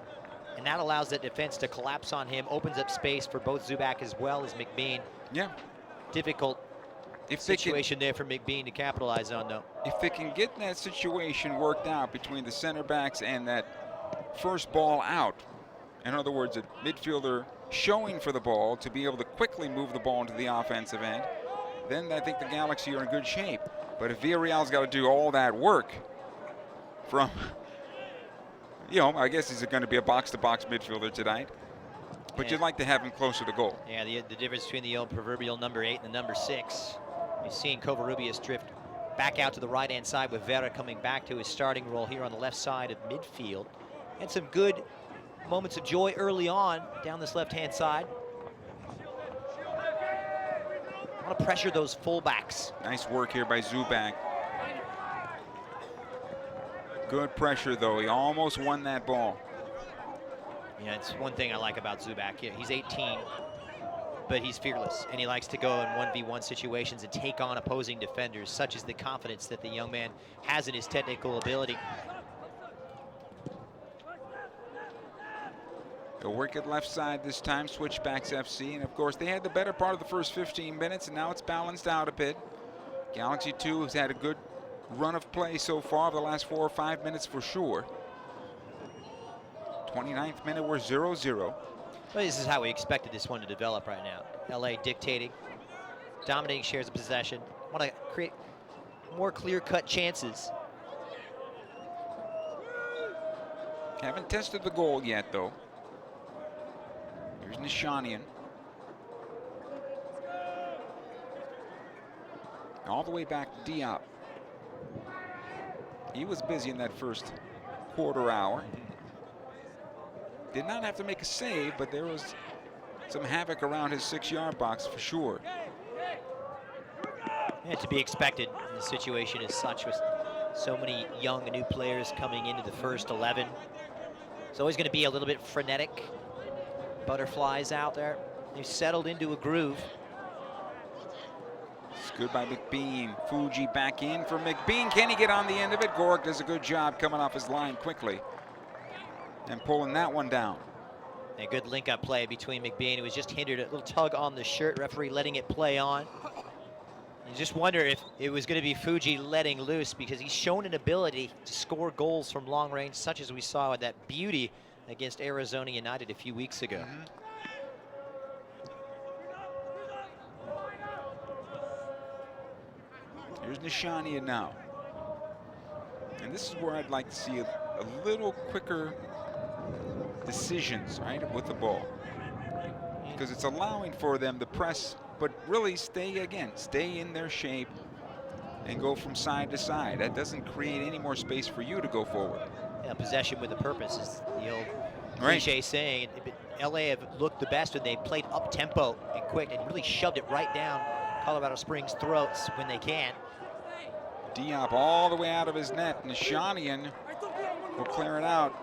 And that allows that defense to collapse on him, opens up space for both Zubak as well as McBean. Yeah. Difficult situation there for McBean to capitalize on, though. If they can get that situation worked out between the center backs and that first ball out, in other words, a midfielder showing for the ball to be able to quickly move the ball into the offensive end, then I think the Galaxy are in good shape. But if Villarreal's got to do all that work from, you know, I guess he's going to be a box-to-box midfielder tonight. But Yeah. you'd like to have him closer to goal. Yeah, the difference between the old proverbial number 8 and the number 6. You've seen Covarrubias drift back out to the right-hand side with Vera coming back to his starting role here on the left side of midfield. And some good moments of joy early on down this left-hand side. Want to pressure those fullbacks. Nice work here by Zubak. Good pressure, though. He almost won that ball. Yeah, it's one thing I like about Zubak. Yeah, he's 18, but he's fearless, and he likes to go in 1v1 situations and take on opposing defenders. Such is the confidence that the young man has in his technical ability. They'll work it left side this time, switchbacks FC, and of course they had the better part of the first 15 minutes, and now it's balanced out a bit. Galaxy 2 has had a good run of play so far the last 4 or 5 minutes for sure. 29th minute, we're 0-0. Well, this is how we expected this one to develop right now. LA dictating, dominating shares of possession. Want to create more clear-cut chances. Haven't tested the goal yet, though. Here's Nishanian. All the way back to Diop. He was busy in that first quarter hour. Did not have to make a save, but there was some havoc around his 6-yard box for sure. Yeah, to be expected in the situation as such, with so many young new players coming into the first 11. It's always going to be a little bit frenetic. Butterflies out there. They've settled into a groove. It's good by McBean. Fuji back in for McBean. Can he get on the end of it? Gork does a good job coming off his line quickly and pulling that one down. A good link-up play between McBean, who was just hindered, a little tug on the shirt, referee letting it play on. You just wonder if it was going to be Fuji letting loose, because he's shown an ability to score goals from long range, such as we saw with that beauty against Arizona United a few weeks ago. Here's Nishanian now. And this is where I'd like to see a little quicker decisions, right, with the ball. Because it's allowing for them to press, but really stay in their shape and go from side to side. That doesn't create any more space for you to go forward. Yeah, possession with a purpose is the old cliche saying. LA have looked the best when they played up-tempo and quick and really shoved it right down Colorado Springs' throats when they can. Diop all the way out of his net. Nishanian will clear it out.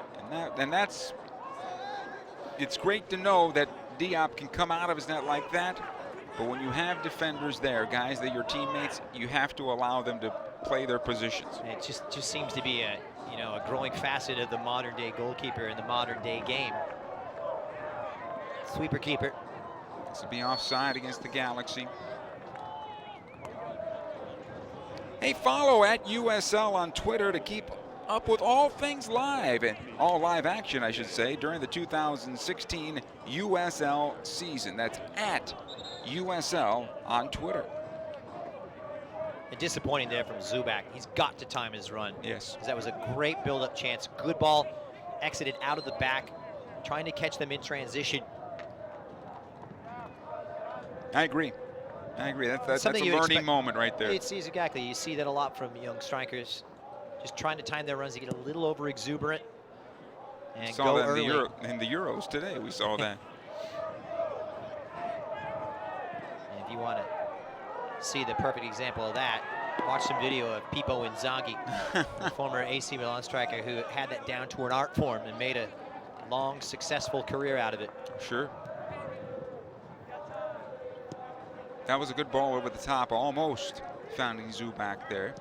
And that's, it's great to know that Diop can come out of his net like that. But when you have defenders there, guys, that your teammates, you have to allow them to play their positions. It just seems to be a growing facet of the modern day goalkeeper in the modern day game. Sweeper keeper. This will be offside against the Galaxy. Hey, follow at USL on Twitter to keep up with all things live, and all live action, I should say, during the 2016 USL season. That's at USL on Twitter. And disappointing there from Zubak. He's got to time his run. Yes. 'Cause that was a great build-up chance. Good ball, exited out of the back, trying to catch them in transition. I agree. I agree. That's a Something you learning expect- moment right there. It's exactly. You see that a lot from young strikers, just trying to time their runs to get a little over exuberant and Saw go that early. in the Euros today. We saw that. And if you want to see the perfect example of that, watch some video of Pippo Inzaghi, the former AC Milan striker who had that down to an art form and made a long, successful career out of it. Sure. That was a good ball over the top, almost finding Zubak there.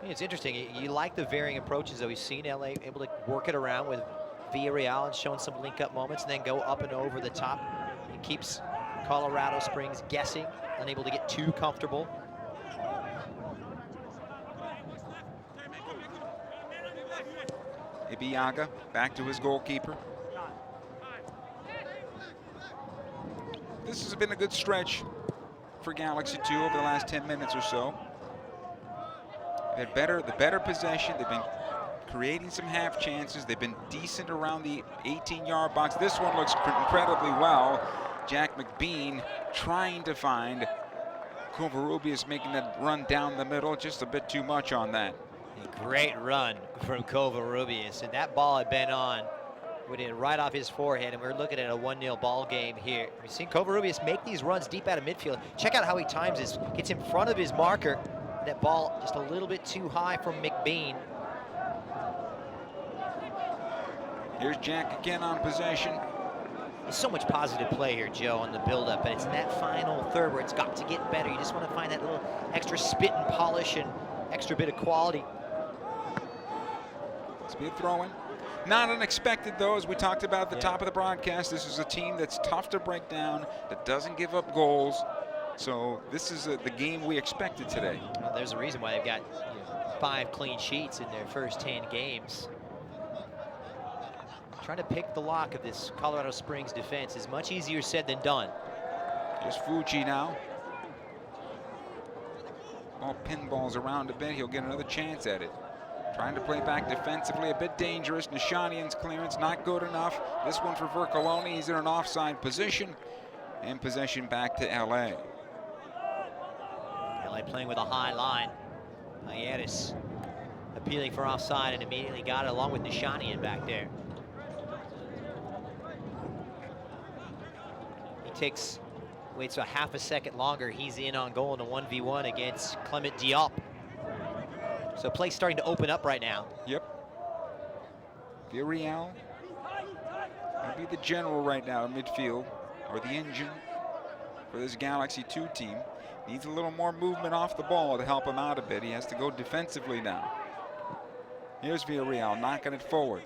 It's interesting. You like the varying approaches that we've seen LA able to work it around with Villarreal and showing some link-up moments and then go up and over the top. It keeps Colorado Springs guessing, unable to get too comfortable. Ibiaga back to his goalkeeper. This has been a good stretch for Galaxy 2 over the last 10 minutes or so. They've had the better possession. They've been creating some half chances. They've been decent around the 18-yard box. This one looks incredibly well. Jack McBean trying to find Covarrubias, making that run down the middle. Just a bit too much on that. A great run from Covarrubias, and that ball had been on. Went in right off his forehead, and we're looking at a 1-0 ball game here. We've seen Covarrubias make these runs deep out of midfield. Check out how he times this. Gets in front of his marker. That ball just a little bit too high from McBean. Here's Jack again on possession. There's so much positive play here, Joe, on the build-up, but it's in that final third where it's got to get better. You just want to find that little extra spit and polish and extra bit of quality. It's be a throw-in. Not unexpected, though, as we talked about at the top of the broadcast. This is a team that's tough to break down, that doesn't give up goals. So this is the game we expected today. Well, there's a reason why they've got 5 clean sheets in their first 10 games. Trying to pick the lock of this Colorado Springs defense is much easier said than done. Here's Fuji now. Ball pinballs around a bit. He'll get another chance at it. Trying to play back defensively, a bit dangerous. Nishanian's clearance not good enough. This one for Vercoloni. He's in an offside position. And possession back to LA. LA playing with a high line. Payeras appealing for offside and immediately got it along with Nishanian back there. He waits a half a second longer. He's in on goal in a 1v1 against Clement Diop. So play starting to open up right now. Yep. Villarreal will be the general right now in midfield, or the engine for this Galaxy 2 team. Needs a little more movement off the ball to help him out a bit. He has to go defensively now. Here's Villarreal knocking it forward.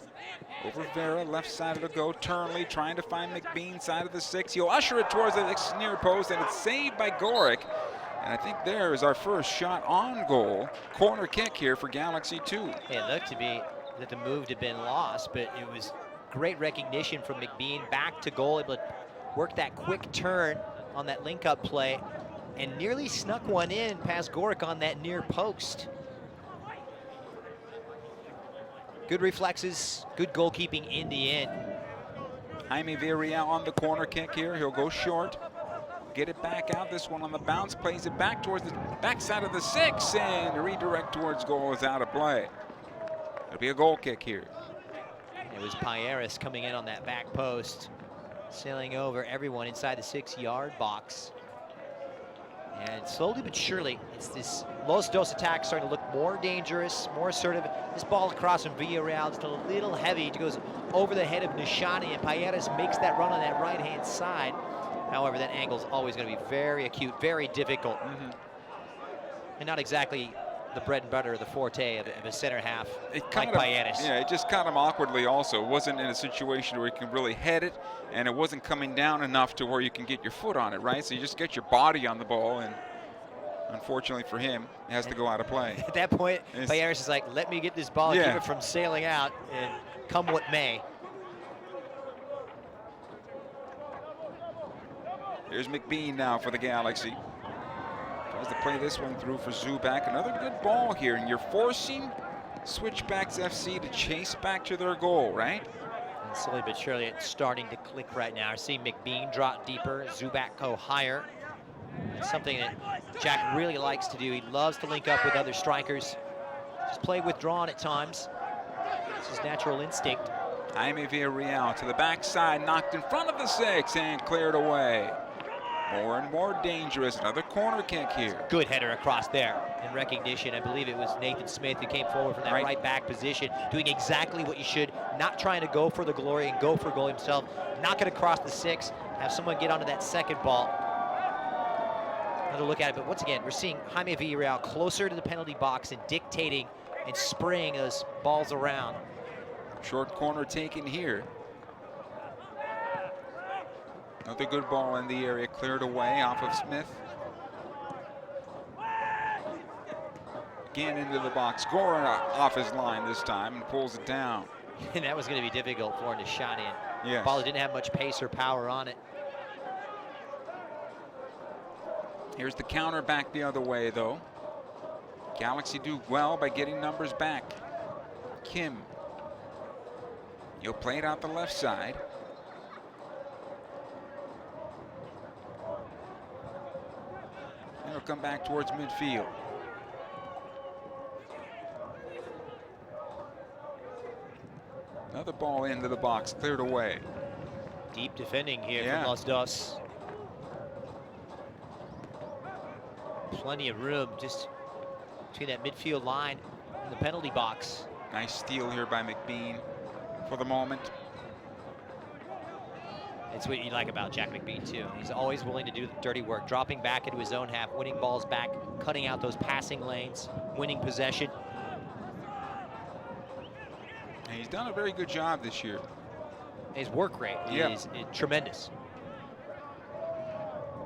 Over Vera, left side of the go. Turnley trying to find McBean, side of the 6. He'll usher it towards the near post, and it's saved by Gorick. And I think there is our first shot on goal. Corner kick here for Galaxy 2. It looked to be that the move had been lost, but it was great recognition from McBean. Back to goal, able to work that quick turn on that link-up play, and nearly snuck one in past Gorick on that near post. Good reflexes, good goalkeeping in the end. Jaime Villarreal on the corner kick here. He'll go short. Get it back out. This one on the bounce, plays it back towards the backside of the 6, and redirect towards goal is out of play. It'll be a goal kick here. It was Payeras coming in on that back post, sailing over everyone inside the 6-yard box. And slowly but surely, it's this Los Dos attack starting to look more dangerous, more assertive. This ball across from Villarreal just a little heavy. It goes over the head of Nishani, and Payeras makes that run on that right-hand side. However, that angle is always going to be very acute, very difficult. And not exactly the bread and butter, the forte of a center half like Payeras. Yeah, it just caught him awkwardly also. It wasn't in a situation where you can really head it, and it wasn't coming down enough to where you can get your foot on it, right? So you just get your body on the ball, and unfortunately for him, it has to go out of play. At that point, Payeras is like, let me get this ball and keep it from sailing out, and come what may. Here's McBean now for the Galaxy. Tries to play this one through for Zubak. Another good ball here, and you're forcing Switchbacks FC to chase back to their goal, right? And slowly but surely it's starting to click right now. I see McBean drop deeper, Zubak go higher. It's something that Jack really likes to do. He loves to link up with other strikers. Just play withdrawn at times. It's his natural instinct. Jaime Villarreal to the backside, knocked in front of the 6 and cleared away. More and more dangerous. Another corner kick here. Good header across there in recognition. I believe it was Nathan Smith who came forward from that right back position, doing exactly what you should, not trying to go for the glory and go for goal himself. Knock it across the 6, have someone get onto that second ball. Another look at it, but once again, we're seeing Jaime Villarreal closer to the penalty box and dictating and spraying those balls around. Short corner taken here. Another good ball in the area, cleared away off of Smith. Again into the box, Goran off his line this time and pulls it down. And that was going to be difficult for him to shot in. Yes. Ball didn't have much pace or power on it. Here's the counter back the other way though. Galaxy do well by getting numbers back. Kim. He'll play it out the left side. He'll come back towards midfield. Another ball into the box, cleared away. Deep defending here from Los Dos. Plenty of room just between that midfield line and the penalty box. Nice steal here by McBean for the moment. It's what you like about Jack McBean too. He's always willing to do the dirty work, dropping back into his own half, winning balls back, cutting out those passing lanes, winning possession. And he's done a very good job this year. His work rate is tremendous.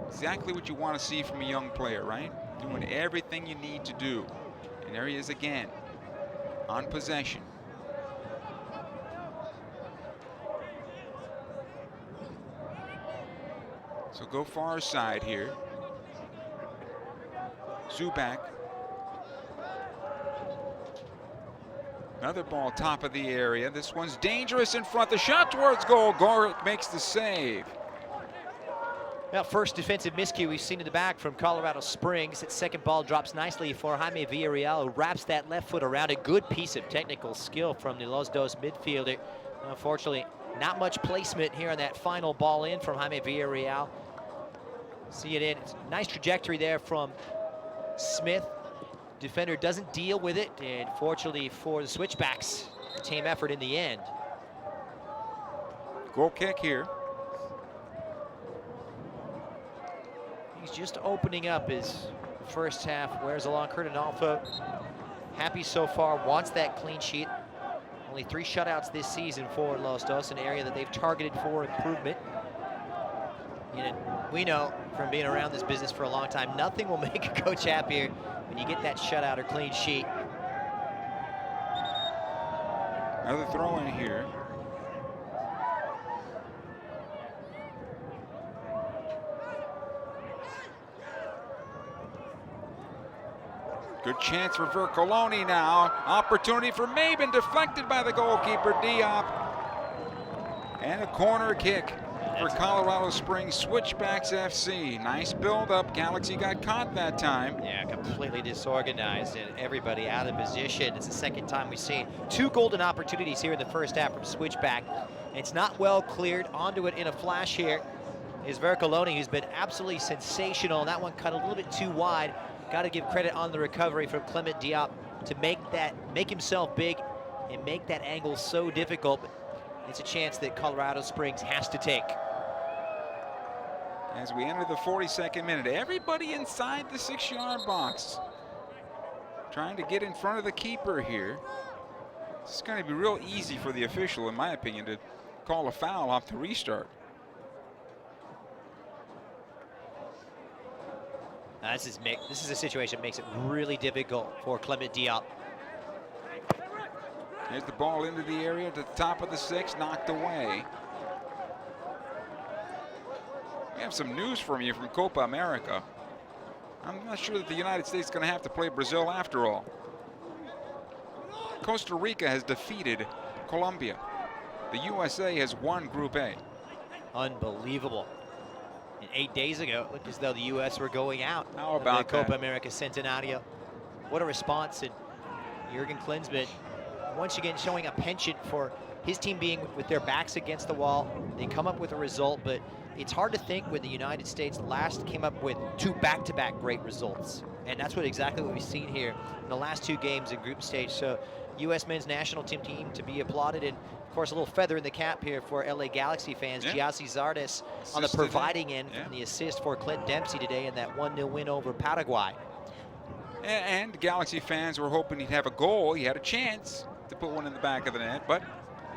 Exactly what you want to see from a young player, right? Doing everything you need to do. And there he is again, on possession. So go far side here. Zubak. Another ball top of the area. This one's dangerous in front. The shot towards goal. Gorick makes the save. Well, first defensive miscue we've seen in the back from Colorado Springs. That second ball drops nicely for Jaime Villarreal, who wraps that left foot around. A good piece of technical skill from the Los Dos midfielder. Unfortunately, not much placement here on that final ball in from Jaime Villarreal. See it in. It's a nice trajectory there from Smith. Defender doesn't deal with it, and fortunately for the Switchbacks, team effort in the end. Goal kick here. He's just opening up his first half. Wears along Curtin Alpha. Happy so far, wants that clean sheet. Only 3 shutouts this season for Los Dos, an area that they've targeted for improvement. We know from being around this business for a long time, nothing will make a coach happier when you get that shutout or clean sheet. Another throw in here. Good chance for Vercoloni now. Opportunity for Maben, deflected by the goalkeeper, Diop. And a corner kick for Colorado Springs Switchbacks FC. Nice build-up. Galaxy got caught that time. Yeah, completely disorganized and everybody out of position. It's the second time we've seen 2 golden opportunities here in the first half from Switchback. It's not well cleared. Onto it in a flash here is Vercoloni, who's been absolutely sensational. That one cut a little bit too wide. Got to give credit on the recovery from Clement Diop to make himself big and make that angle so difficult. It's a chance that Colorado Springs has to take. As we enter the 42nd minute, everybody inside the 6-yard box trying to get in front of the keeper here. It's going to be real easy for the official, in my opinion, to call a foul off the restart. This is a situation that makes it really difficult for Clement Diop. Here's the ball into the area to the top of the 6, knocked away. We have some news from you from Copa America. I'm not sure that the United States is going to have to play Brazil after all. Costa Rica has defeated Colombia. The USA has won Group A. Unbelievable. And 8 days ago, it looked as though the U.S. were going out How of about the Copa that? America Centenario. What a response. And Jurgen Klinsmann, once again, showing a penchant for his team being with their backs against the wall. They come up with a result, but it's hard to think when the United States last came up with 2 back-to-back great results. And that's exactly what we've seen here in the last 2 games in group stage. So U.S. men's national team to be applauded. And of course, a little feather in the cap here for LA Galaxy fans. Yeah. Giassi Zardes on the Assisted providing it. end Yeah. from the assist for Clint Dempsey today in that 1-0 win over Paraguay. And Galaxy fans were hoping he'd have a goal. He had a chance to put one in the back of the net, but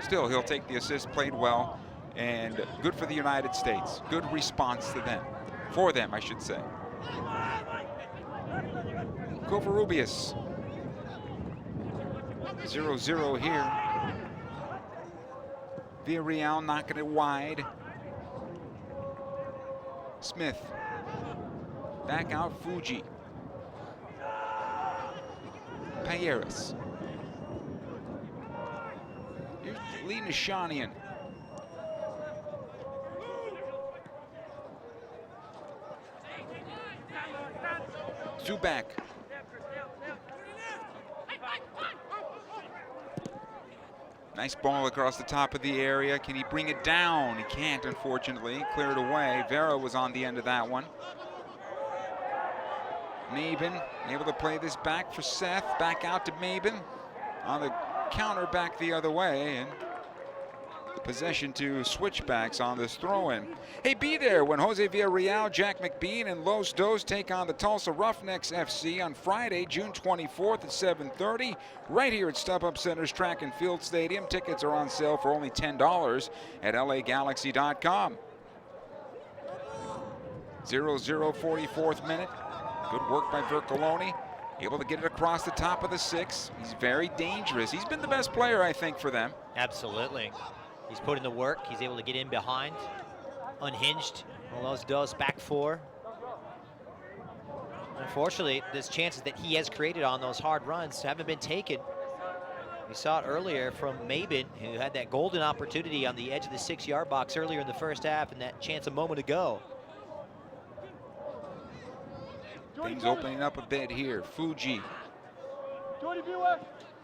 still, he'll take the assist. Played well, and good for the United States. Good response to them. For them, I should say. Covarrubias. 0-0 here. Villarreal knocking it wide. Smith. Back out Fuji. Payeras. Here's Lee Nishanian. Zubak. Nice ball across the top of the area. Can he bring it down? He can't, unfortunately. Cleared away. Vera was on the end of that one. Mabin able to play this back for Seth. Back out to Mabin. On the counter back the other way. And the possession to switchbacks on this throw-in. Hey, be there when Jose Villarreal, Jack McBean, and Los Dos take on the Tulsa Roughnecks FC on Friday, June 24th at 7:30, right here at StubHub Center's Track and Field Stadium. Tickets are on sale for only $10 at lagalaxy.com. 0-0, 44th minute. Good work by Vercoloni. Able to get it across the top of the 6. He's very dangerous. He's been the best player, I think, for them. Absolutely. He's put in the work. He's able to get in behind. Unhinged. Well, those does back 4. Unfortunately, there's chances that he has created on those hard runs haven't been taken. We saw it earlier from Mabin, who had that golden opportunity on the edge of the 6-yard box earlier in the first half, and that chance a moment ago. Things opening up a bit here. Fuji.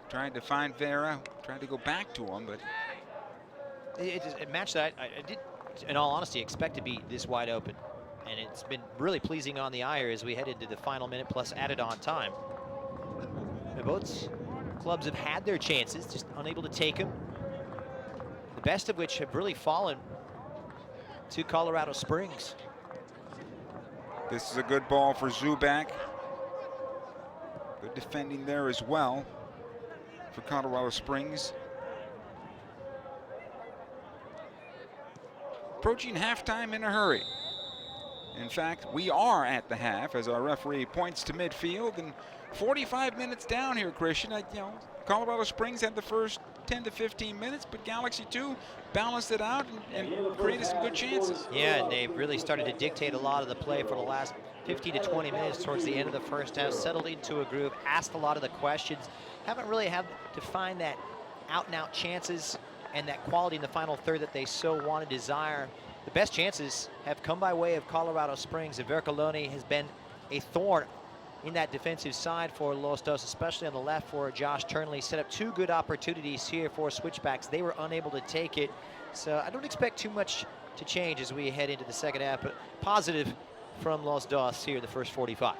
Trying to find Vera. Trying to go back to him, but It's a match that I did, in all honesty, expect to be this wide open. And it's been really pleasing on the eye as we head into the final minute plus added on time. Both clubs have had their chances, just unable to take them. The best of which have really fallen to Colorado Springs. this is a good ball for Zubak. Good defending there as well for Colorado Springs. Approaching halftime in a hurry. In fact, we are at the half as our referee points to midfield, and 45 minutes down here, Christian. Colorado Springs had the first 10 to 15 minutes, but Galaxy 2 balanced it out and created some good chances. Yeah, and they really started to dictate a lot of the play for the last 15 to 20 minutes towards the end of the first half, settled into a groove, asked a lot of the questions, haven't really had to find that out-and-out chances and that quality in the final third that they so want and desire. The best chances have come by way of Colorado Springs, and Vercoloni has been a thorn in that defensive side for Los Dos, especially on the left for Josh Turnley. Set up 2 good opportunities here for switchbacks. They were unable to take it. So I don't expect too much to change as we head into the second half, but positive from Los Dos here in the first 45.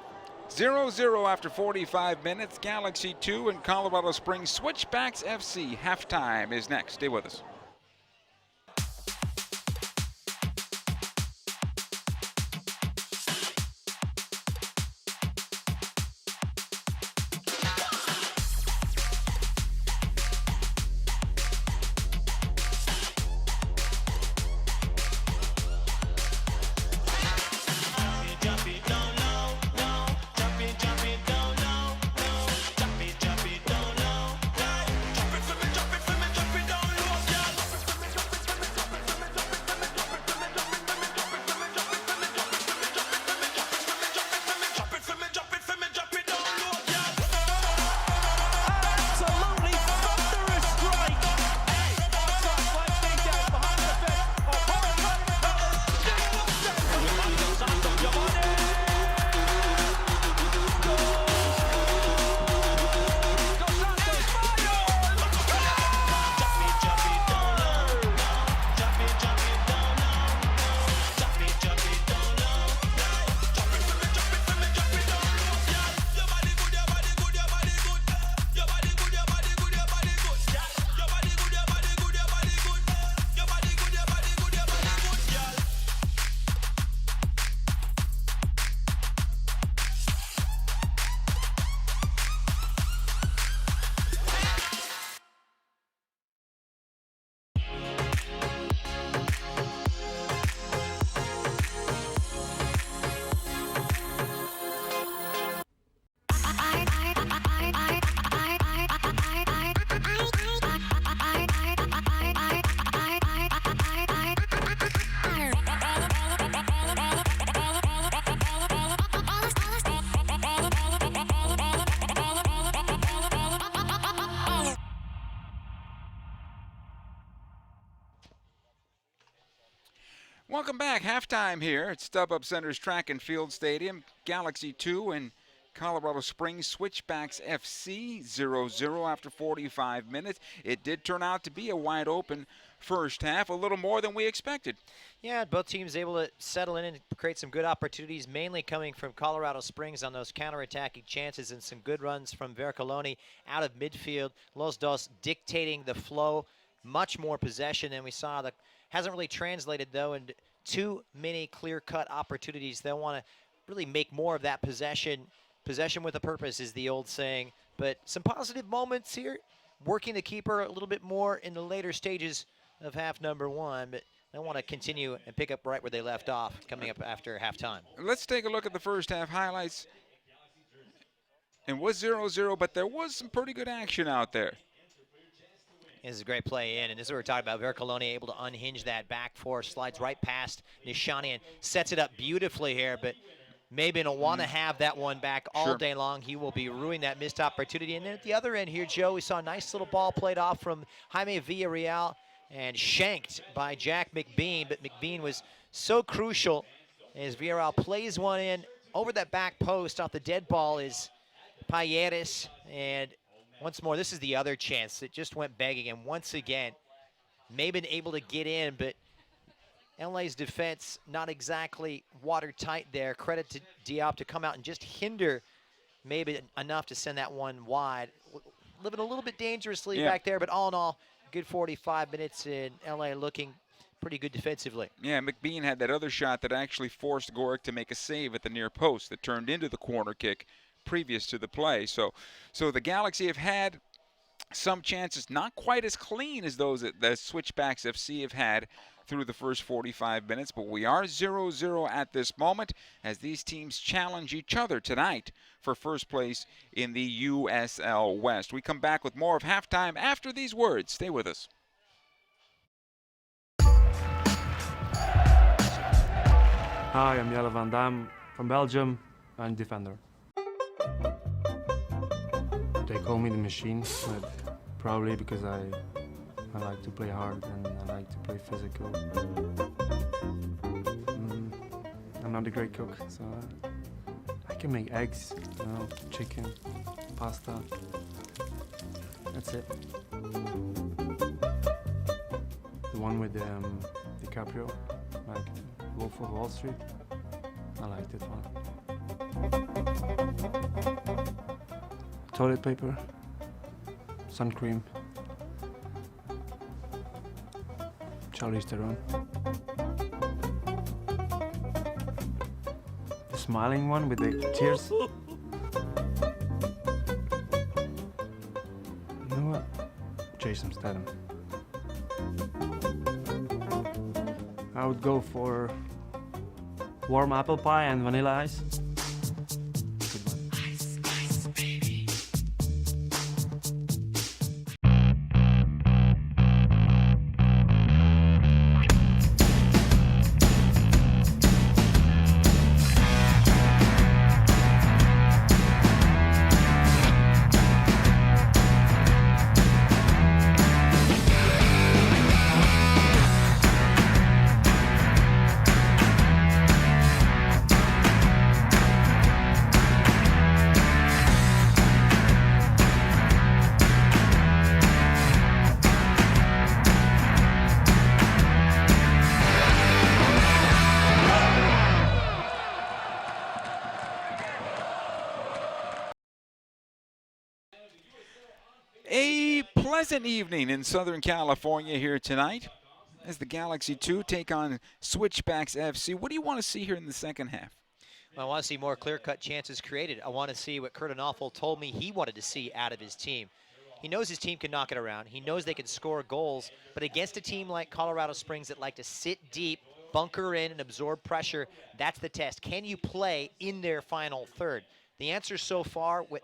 0-0 after 45 minutes. Galaxy 2 and Colorado Springs Switchbacks FC. Halftime is next. Stay with us. Welcome back. Halftime here at StubHub Center's Track and Field Stadium. Galaxy 2 and Colorado Springs Switchbacks FC 0-0 after 45 minutes. It did turn out to be a wide open first half, a little more than we expected. Yeah, both teams able to settle in and create some good opportunities, mainly coming from Colorado Springs on those counterattacking chances and some good runs from Vercoloni out of midfield. Los Dos dictating the flow, much more possession than we saw. That hasn't really translated, though, into too many clear-cut opportunities. They'll want to really make more of that possession. Possession with a purpose is the old saying. But some positive moments here, working the keeper a little bit more in the later stages of half number one, but they want to continue and pick up right where they left off coming up after halftime. Let's take a look at the first half highlights. It was 0-0, but there was some pretty good action out there. This is a great play in, and this is what we're talking about. Vercoloni able to unhinge that back four, slides right past Nishani and sets it up beautifully here, but maybe will want to have that one back all day long. He will be ruining that missed opportunity. And then at the other end here, Joe, we saw a nice little ball played off from Jaime Villarreal and shanked by Jack McBean, but McBean was so crucial as Villarreal plays one in over that back post. Off the dead ball is Payeres, and once more, this is the other chance that just went begging, and once again, may have been able to get in, but LA's defense not exactly watertight there. Credit to Diop to come out and just hinder maybe enough to send that one wide. Living a little bit dangerously back there, but all in all, good 45 minutes in LA looking pretty good defensively. Yeah, McBean had that other shot that actually forced Gorick to make a save at the near post that turned into the corner kick previous to the play. So the Galaxy have had some chances, not quite as clean as those that the Switchbacks FC have had through the first 45 minutes, but we are 0-0 at this moment as these teams challenge each other tonight for first place in the USL West. We come back with more of halftime after these words. Stay with us. Hi, I'm Jelle van Dam from Belgium. I'm defender. They call me the machine, but probably because I like to play hard and I like to play physical. I'm not a great cook, so I can make eggs, chicken, pasta. That's it. The one with DiCaprio, like Wolf of Wall Street. I like that one. Toilet paper, sun cream, Charlize Theron. The smiling one with the tears. You know what? Jason Statham. I would go for warm apple pie and vanilla ice. A pleasant evening in Southern California here tonight as the Galaxy 2 take on Switchbacks FC. What do you want to see here in the second half? Well, I want to see more clear-cut chances created. I want to see what Kurt Anoffel told me he wanted to see out of his team. He knows his team can knock it around. He knows they can score goals, but against a team like Colorado Springs that like to sit deep, bunker in, and absorb pressure, that's the test. Can you play in their final third? The answer so far with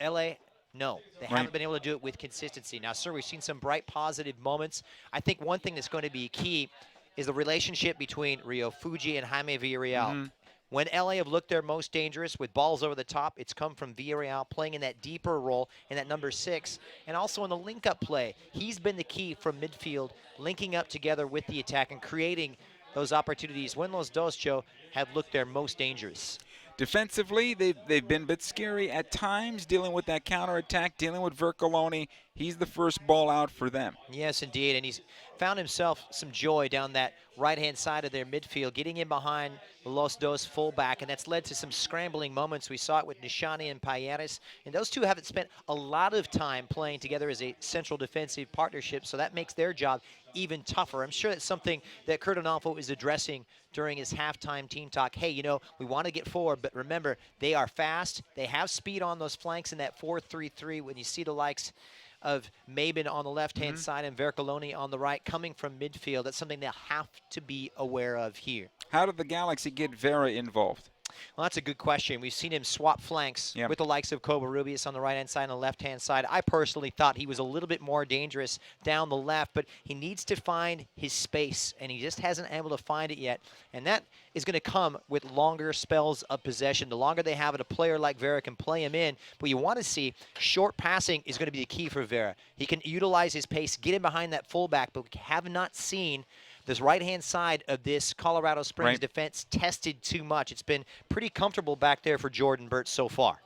LA, no. They haven't been able to do it with consistency. Now, sir, we've seen some bright, positive moments. I think one thing that's going to be key is the relationship between Rio Fuji and Jaime Villarreal. When LA have looked their most dangerous with balls over the top, it's come from Villarreal playing in that deeper role in that number 6, and also in the link-up play. He's been the key from midfield, linking up together with the attack and creating those opportunities when Los Dos, Joe, have looked their most dangerous. Defensively, they've been a bit scary at times, dealing with that counterattack, dealing with Vercoloni. He's the first ball out for them. Yes, indeed, and he's found himself some joy down that right-hand side of their midfield, getting in behind the Los Dos fullback, and that's led to some scrambling moments. We saw it with Nishani and Payeras, and those two haven't spent a lot of time playing together as a central defensive partnership, so that makes their job even tougher. I'm sure that's something that Kurt Onalfo is addressing during his halftime team talk. Hey, you know, we want to get forward, but remember, they are fast. They have speed on those flanks in that 4-3-3 when you see the likes of Mabin on the left-hand side and Vercoloni on the right coming from midfield. That's something they'll have to be aware of here. How did the Galaxy get Vera involved? Well, that's a good question. We've seen him swap flanks with the likes of Covarrubias on the right-hand side and the left-hand side. I personally thought he was a little bit more dangerous down the left, but he needs to find his space, and he just hasn't been able to find it yet. And that is going to come with longer spells of possession. The longer they have it, a player like Vera can play him in. But you want to see short passing is going to be the key for Vera. He can utilize his pace, get in behind that fullback, but we have not seen this right-hand side of this Colorado Springs defense tested too much. It's been pretty comfortable back there for Jordan Burt so far.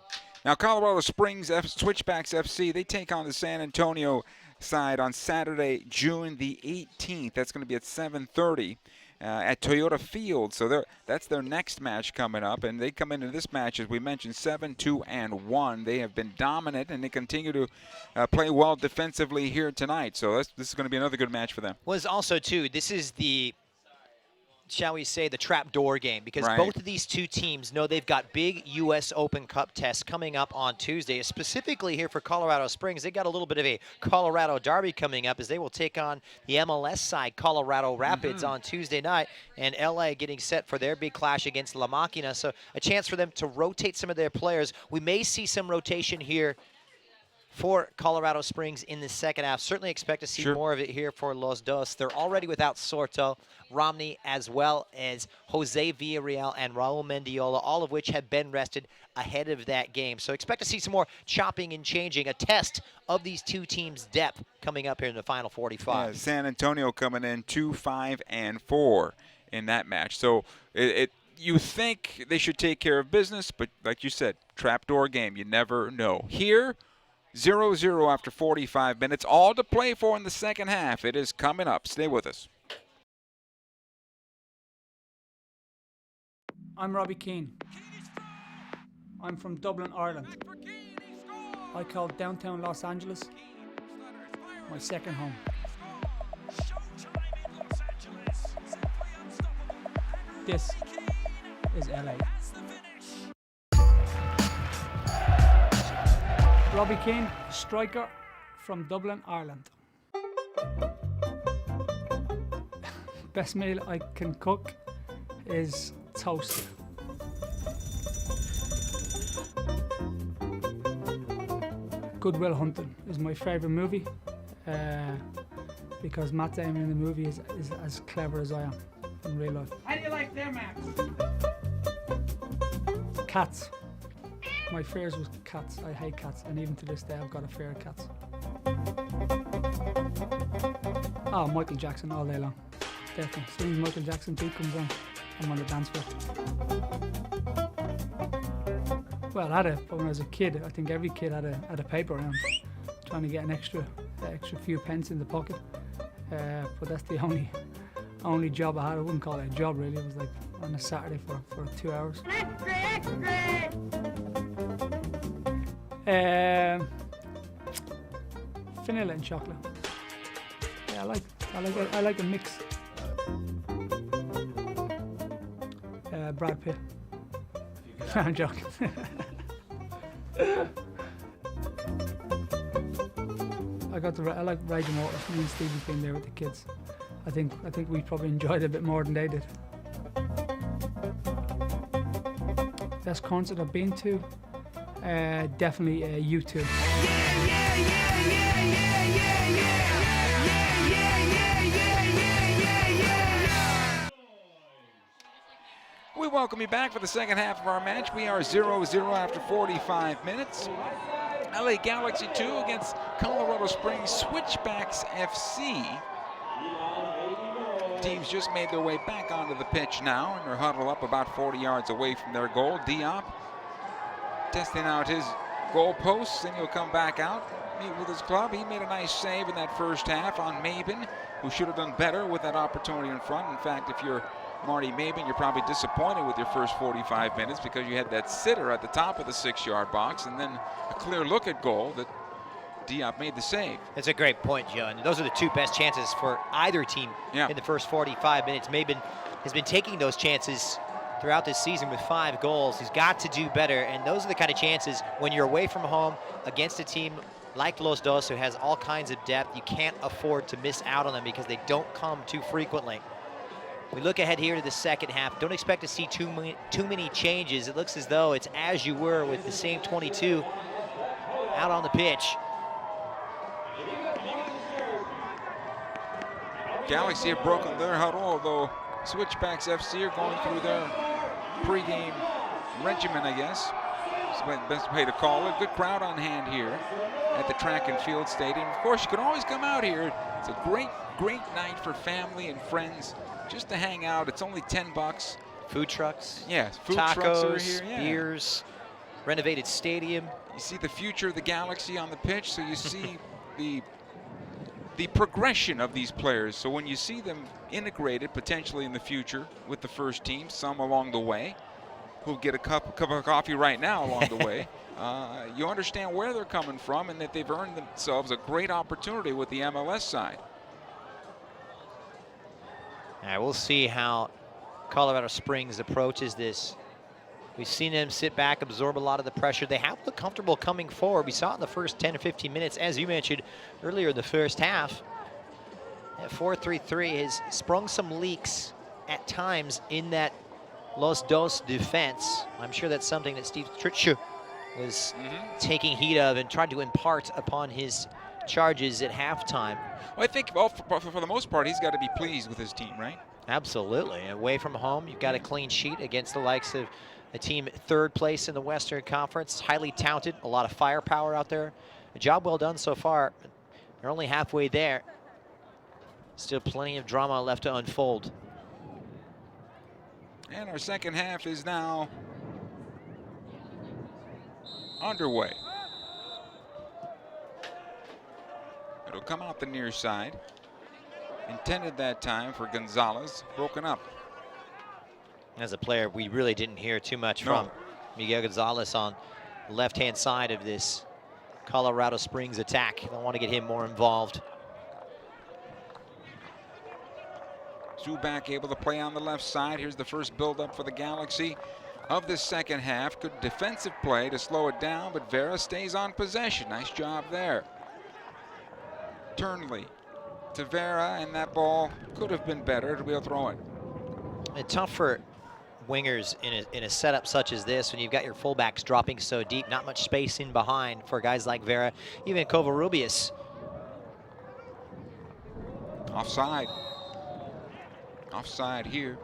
Now, Colorado Springs Switchbacks FC, they take on the San Antonio side on Saturday, June the 18th. That's going to be at 7:30 at Toyota Field. So that's their next match coming up, and they come into this match, as we mentioned, 7-2-1. They have been dominant, and they continue to play well defensively here tonight. So this is going to be another good match for them. Was also, too, this is the, shall we say, the trapdoor game, because both of these two teams know they've got big U.S. Open Cup tests coming up on Tuesday. Specifically here for Colorado Springs, they got a little bit of a Colorado derby coming up as they will take on the MLS side, Colorado Rapids, on Tuesday night, and L.A. getting set for their big clash against La Máquina. So a chance for them to rotate some of their players. We may see some rotation here for Colorado Springs in the second half. Certainly expect to see more of it here for Los Dos. They're already without Sorto, Romney, as well as Jose Villarreal and Raul Mendiola, all of which have been rested ahead of that game. So expect to see some more chopping and changing, a test of these two teams' depth coming up here in the final 45. Yeah, San Antonio coming in 2-5-4 in that match. So you think they should take care of business, but like you said, trapdoor game. You never know. Here, 0-0 after 45 minutes. All to play for in the second half. It is coming up. Stay with us. I'm Robbie Keane. I'm from Dublin, Ireland. I call downtown Los Angeles my second home. This is LA. Robbie Keane, striker from Dublin, Ireland. Best meal I can cook is toast. Good Will Hunting is my favourite movie because Matt Damon in the movie is as clever as I am in real life. How do you like them, Matt? Cats. My fears was cats. I hate cats, and even to this day I've got a fear of cats. Oh, Michael Jackson all day long. Definitely. As soon as Michael Jackson 2 comes on, I'm on the dance floor. Well, when I was a kid, I think every kid had a paper round, trying to get an extra few pence in the pocket. But that's the only job I had. I wouldn't call it a job really. It was like on a Saturday for 2 hours. Vanilla and chocolate. Yeah, I like a mix. Brad Pitt. I'm joking. I like Raging Waters. Me and Stevie's been there with the kids. I think we probably enjoyed it a bit more than they did. Best concert I've been to, definitely U2. We welcome you back for the second half of our match. We are 0-0 after 45 minutes. LA Galaxy 2 against Colorado Springs Switchbacks FC. teams just made their way back onto the pitch now, and they're huddled up about 40 yards away from their goal. Diop testing out his goal posts, and he'll come back out, meet with his club. He made a nice save in that first half on Mabin, who should have done better with that opportunity in front. In fact, if you're Marty Mabin, you're probably disappointed with your first 45 minutes because you had that sitter at the top of the 6-yard box and then a clear look at goal that Diop made the save. That's a great point, Joe. And those are the two best chances for either team in the first 45 minutes. Mabin has been taking those chances throughout this season with 5 goals. He's got to do better, and those are the kind of chances when you're away from home against a team like Los Dos, who has all kinds of depth. You can't afford to miss out on them because they don't come too frequently. We look ahead here to the second half. Don't expect to see too many changes. It looks as though it's as you were with the same 22 out on the pitch. Galaxy have broken their huddle, although Switchbacks FC are going through their pregame regimen, I guess. It's the best way to call it. Good crowd on hand here at the Track and Field Stadium. Of course, you can always come out here. It's a great night for family and friends just to hang out. It's only $10. Food trucks. Yes, food tacos, trucks are here. Yeah. Beers, renovated stadium. You see the future of the Galaxy on the pitch, so you see the progression of these players. So when you see them integrated potentially in the future with the first team, some along the way, who'll get a cup of coffee right now along the way, you understand where they're coming from and that they've earned themselves a great opportunity with the MLS side. Now we'll see how Colorado Springs approaches this. We've seen them sit back, absorb a lot of the pressure. They have looked comfortable coming forward. We saw it in the first 10 or 15 minutes, as you mentioned earlier in the first half. That 4-3-3 has sprung some leaks at times in that Los Dos defense. I'm sure that's something that Steve Tritsch was taking heed of and tried to impart upon his charges at halftime. Well, I think for the most part, he's got to be pleased with his team, right? Absolutely. Away from home, you've got a clean sheet against the likes of a team 3rd place in the Western Conference. Highly talented, a lot of firepower out there. A job well done so far. They're only halfway there. Still plenty of drama left to unfold. And our second half is now underway. It'll come out the near side. Intended that time for Gonzalez, broken up. As a player, we really didn't hear too much from Miguel Gonzalez on the left-hand side of this Colorado Springs attack. They want to get him more involved. Zuback able to play on the left side. Here's the first build-up for the Galaxy of the second half. Good defensive play to slow it down, but Vera stays on possession. Nice job there. Turnley to Vera, and that ball could have been better to be able to throw it. It's tough for wingers in a setup such as this when you've got your fullbacks dropping so deep, not much space in behind for guys like Vera, even Covarrubias. Offside. Offside here.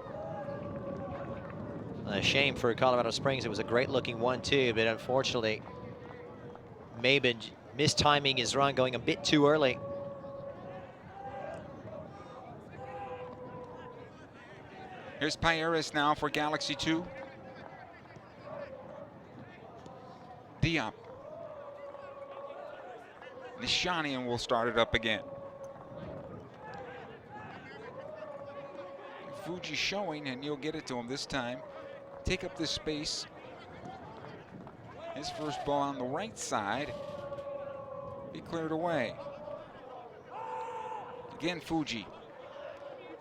A shame for Colorado Springs. It was a great looking 1-2, but unfortunately, Mabin mistiming his run, going a bit too early. Here's Payeras now for Galaxy 2. Diop. Nishanian will start it up again. Fuji showing, and you'll get it to him this time. Take up this space. His first ball on the right side. Be cleared away. Again, Fuji.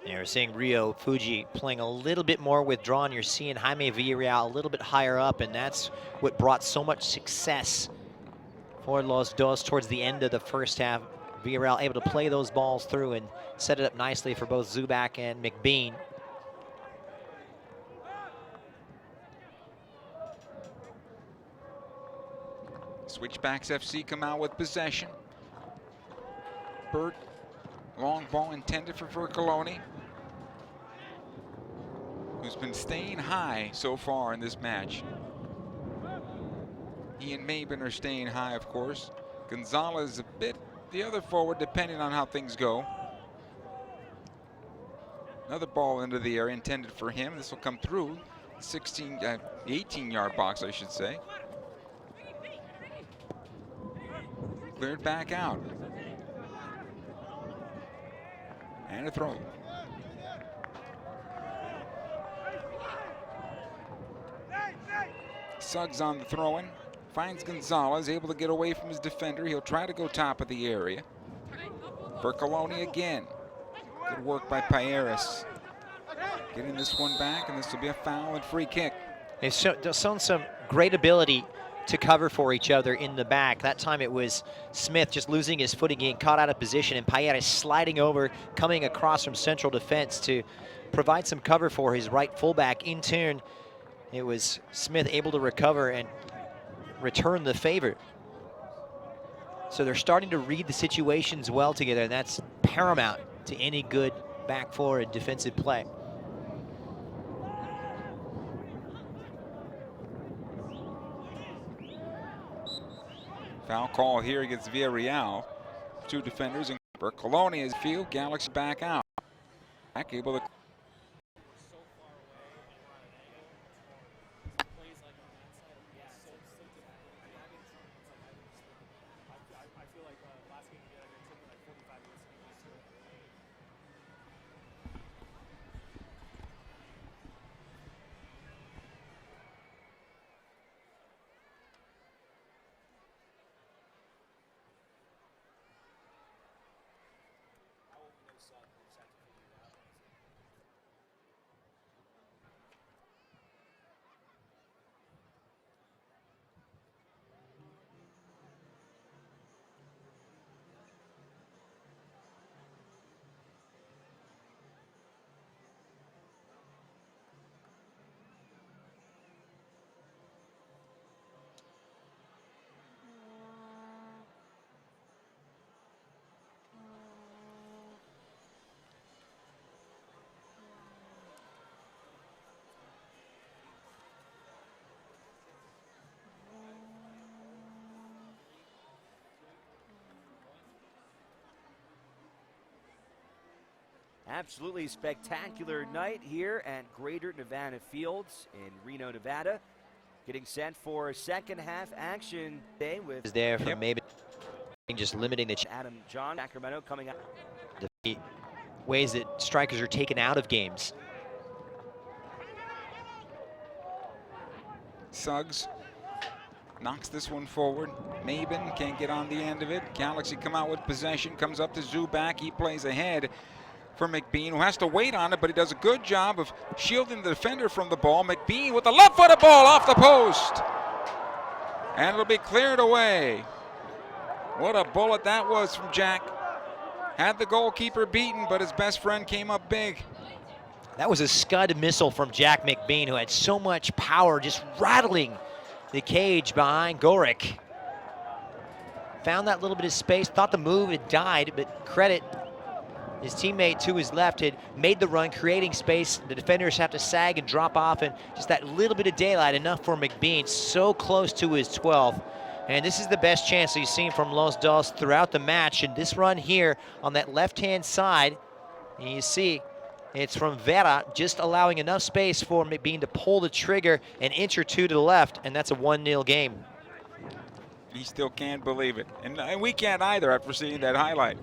You're seeing Rio Fuji playing a little bit more withdrawn. You're seeing Jaime Villarreal a little bit higher up, and that's what brought so much success for Los Dos towards the end of the first half. Villarreal able to play those balls through and set it up nicely for both Zuback and McBean. Switchbacks FC come out with possession. Burt, long ball intended for Vercoloni, who's been staying high so far in this match. He and Mabin are staying high, of course. Gonzalez a bit the other forward, depending on how things go. Another ball into the area intended for him. This will come through the 18-yard box, I should say. Cleared back out. And a throw. Suggs on the throw-in. Finds Gonzalez, able to get away from his defender. He'll try to go top of the area. For Coloni again. Good work by Payeras. Getting this one back, and this will be a foul and free kick. They've shown some great ability to cover for each other in the back. That time it was Smith just losing his footing, getting caught out of position, and Payeras sliding over, coming across from central defense to provide some cover for his right fullback. In turn, it was Smith able to recover and return the favor. So they're starting to read the situations well together, and that's paramount to any good back four and defensive play. Foul call here against Villarreal. Two defenders in for Colonia's field. Galaxy back out. Back able to. Absolutely spectacular night here at Greater Nevada Fields in Reno, Nevada. Getting set for second half action today with Is there from maybe just limiting the Adam John, Sacramento coming out. the ways that strikers are taken out of games. Suggs knocks this one forward. Maben can't get on the end of it. Galaxy come out with possession. Comes up to Zuback. He plays ahead for McBean, who has to wait on it, but he does a good job of shielding the defender from the ball. McBean with a left-footed ball off the post. And it'll be cleared away. What a bullet that was from Jack. Had the goalkeeper beaten, but his best friend came up big. That was a scud missile from Jack McBean, who had so much power, just rattling the cage behind Gorick. Found that little bit of space, thought the move had died, but credit his teammate to his left had made the run, creating space. The defenders have to sag and drop off, and just that little bit of daylight, enough for McBean, so close to his 12th. And this is the best chance he's seen from Los Dos throughout the match. And this run here on that left-hand side, and you see it's from Vera, just allowing enough space for McBean to pull the trigger an inch or two to the left, and that's a 1-0 game. He still can't believe it. And we can't either after seeing that highlight.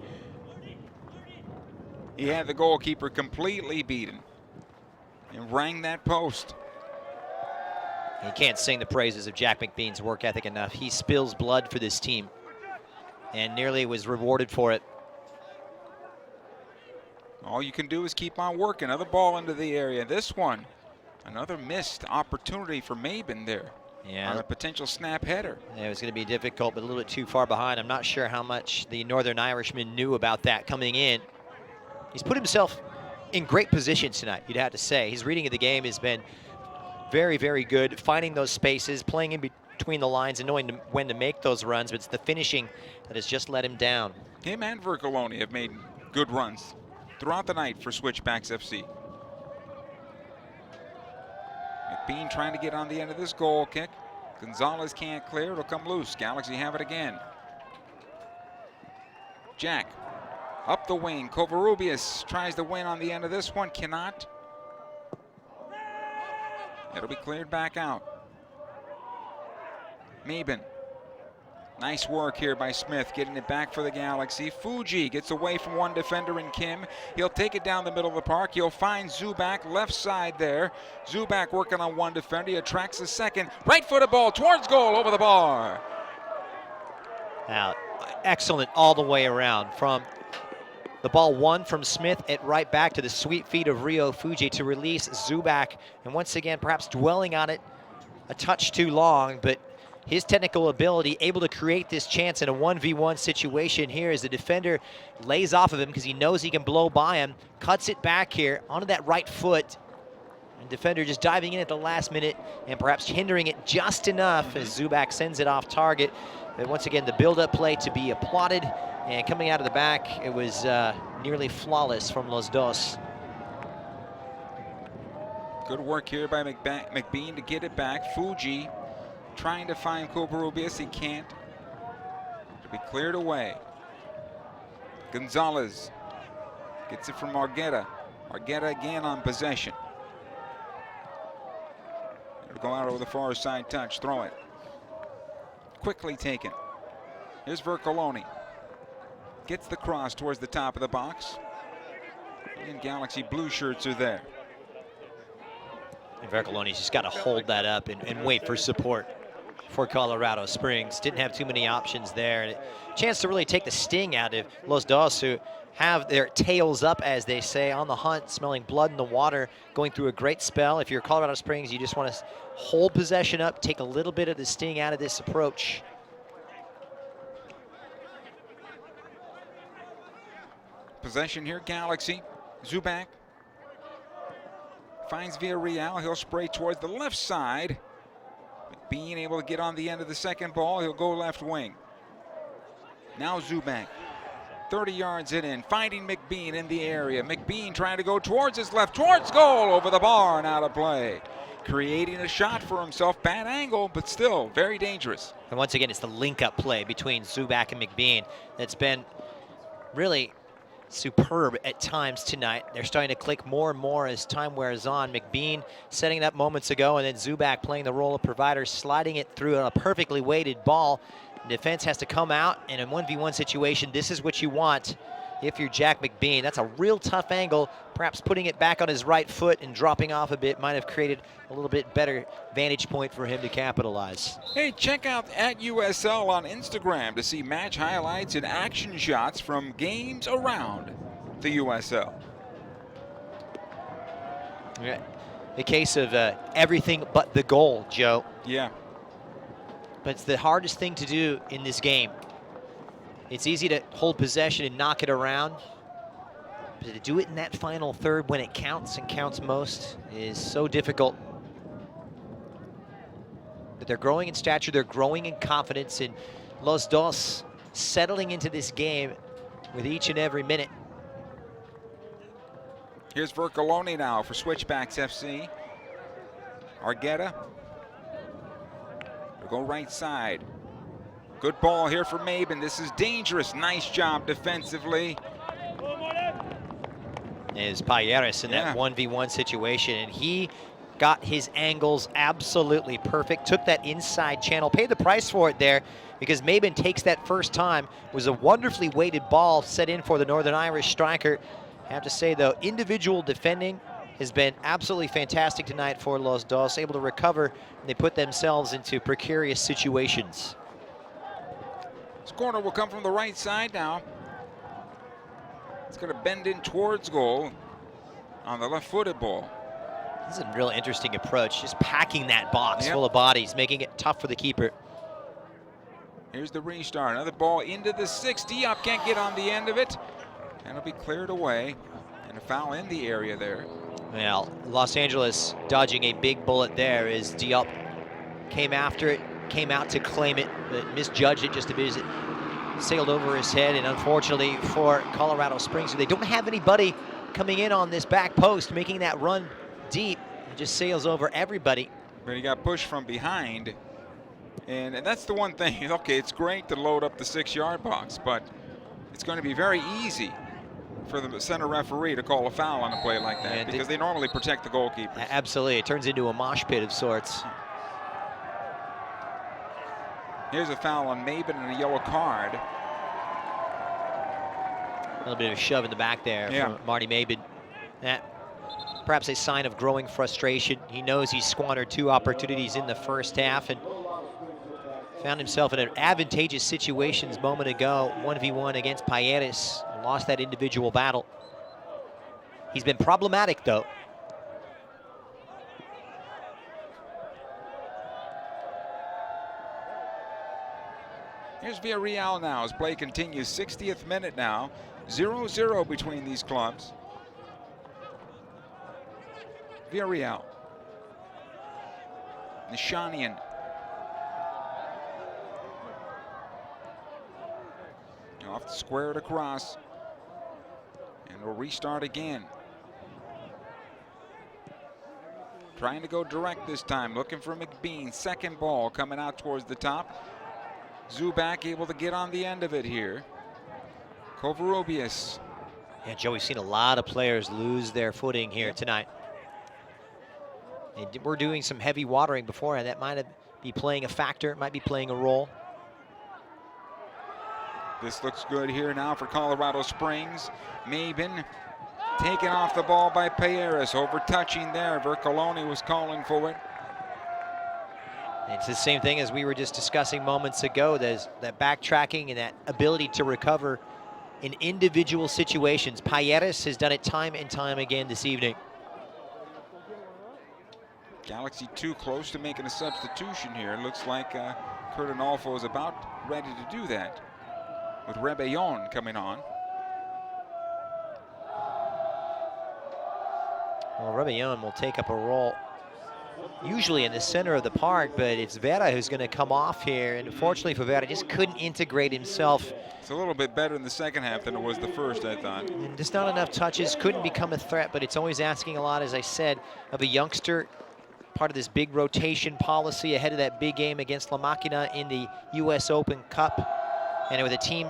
He had the goalkeeper completely beaten and rang that post. You can't sing the praises of Jack McBean's work ethic enough. He spills blood for this team and nearly was rewarded for it. All you can do is keep on working. Another ball into the area. This one, another missed opportunity for Maben there. Yeah. On a potential snap header. It was going to be difficult, but a little bit too far behind. I'm not sure how much the Northern Irishman knew about that coming in. He's put himself in great positions tonight, you'd have to say. His reading of the game has been very, very good, finding those spaces, playing in between the lines and knowing when to make those runs, but it's the finishing that has just let him down. Him and Vercoloni have made good runs throughout the night for Switchbacks FC. McBean trying to get on the end of this goal kick. Gonzalez can't clear, it'll come loose. Galaxy have it again. Jack Up the wing, Covarrubias tries to win on the end of this one, cannot. It'll be cleared back out. Mabin. Nice work here by Smith, getting it back for the Galaxy. Fuji gets away from one defender in Kim. He'll take it down the middle of the park. He'll find Zubak left side there. Zubak working on one defender. He attracts a second. Right-footed ball towards goal over the bar. Now, excellent all the way around. From the ball won from Smith at right back to the sweet feet of Rio Fuji to release Zubak. And once again, perhaps dwelling on it a touch too long, but his technical ability able to create this chance in a 1v1 situation here as the defender lays off of him because he knows he can blow by him, cuts it back here onto that right foot. And defender just diving in at the last minute and perhaps hindering it just enough as Zubak sends it off target. But once again, the build-up play to be applauded, and coming out of the back, it was nearly flawless from Los Dos. Good work here by McBean to get it back. Fuji trying to find Covarrubias, he can't. To be cleared away. Gonzalez gets it from Argueta. Argueta again on possession. It'll go out over the far side touch, throw it. Quickly taken. Here's Vercoloni. Gets the cross towards the top of the box. And Galaxy blue shirts are there. And Vercoloni's just got to hold that up and wait for support for Colorado Springs. Didn't have too many options there. And a chance to really take the sting out of Los Dos, who have their tails up, as they say, on the hunt, smelling blood in the water, going through a great spell. If you're Colorado Springs, you just want to hold possession up, take a little bit of the sting out of this approach. Possession here, Galaxy. Zubak finds Villarreal. He'll spray towards the left side. Being able to get on the end of the second ball, he'll go left wing. Now Zubak, 30 yards in, finding McBean in the area. McBean trying to go towards his left, towards goal, over the bar and out of play. Creating a shot for himself, bad angle, but still very dangerous. And once again, it's the link-up play between Zubak and McBean that's been really superb at times tonight. They're starting to click more and more as time wears on. McBean setting it up moments ago, and then Zubak playing the role of provider, sliding it through a perfectly weighted ball. Defense has to come out, and in a 1v1 situation, this is what you want if you're Jack McBean. That's a real tough angle. Perhaps putting it back on his right foot and dropping off a bit might have created a little bit better vantage point for him to capitalize. Hey, check out @USL on Instagram to see match highlights and action shots from games around the USL. Yeah. The case of everything but the goal, Joe. Yeah. But it's the hardest thing to do in this game. It's easy to hold possession and knock it around, but to do it in that final third when it counts and counts most is so difficult. But they're growing in stature, they're growing in confidence, and Los Dos settling into this game with each and every minute. Here's Vercoloni now for Switchbacks FC. Argueta. They'll go right side. Good ball here for Mabin. This is dangerous. Nice job defensively. Is Payeras in that 1v1 situation, and he got his angles absolutely perfect. Took that inside channel, paid the price for it there because Mabin takes that first time. It was a wonderfully weighted ball set in for the Northern Irish striker. I have to say, though, individual defending has been absolutely fantastic tonight for Los Dos, able to recover, and they put themselves into precarious situations. This corner will come from the right side now. It's going to bend in towards goal on the left-footed ball. This is a real interesting approach, just packing that box full of bodies, making it tough for the keeper. Here's the restart. Another ball into the 60. Up can't get on the end of it. And it'll be cleared away. And a foul in the area there. Well, Los Angeles dodging a big bullet there as Diop came after it, came out to claim it, but misjudged it just a bit as it sailed over his head. And unfortunately for Colorado Springs, they don't have anybody coming in on this back post, making that run deep. It just sails over everybody. But he got pushed from behind. And that's the one thing. Okay, it's great to load up the 6-yard box, but it's going to be very easy for the center referee to call a foul on a play like that, Yeah, because they normally protect the goalkeeper. Absolutely, it turns into a mosh pit of sorts. Here's a foul on Maben and a yellow card. A little bit of a shove in the back there Yeah. from Marty Maben. That perhaps a sign of growing frustration. He knows he squandered 2 opportunities in the first half and found himself in an advantageous situations moment ago, 1v1 against Payeres, lost that individual battle. He's been problematic though. Here's Villarreal now as play continues. 60th minute now. 0-0 between these clubs. Villarreal. Nishanian. Off the square to cross. And we'll restart again. Trying to go direct this time, looking for McBean. Second ball coming out towards the top. Zubak able to get on the end of it here. Covarrubias. Yeah, Joe, we've seen a lot of players lose their footing here tonight. And we're doing some heavy watering beforehand. That might be playing a factor, it might be playing a role. This looks good here now for Colorado Springs. Maben taken off the ball by Payeres. Over touching there. Vercoloni was calling for it. It's the same thing as we were just discussing moments ago. There's that backtracking and that ability to recover in individual situations. Payeres has done it time and time again this evening. Galaxy too close to making a substitution here. It looks like Kurt Arnolfo is about ready to do that, with Rebellon coming on. Well, Rebellon will take up a role usually in the center of the park, but it's Vera who's going to come off here. And unfortunately for Vera, just couldn't integrate himself. It's a little bit better in the second half than it was the first, I thought. And just not enough touches, couldn't become a threat, but it's always asking a lot, as I said, of a youngster. Part of this big rotation policy ahead of that big game against La Máquina in the U.S. Open Cup. And with a team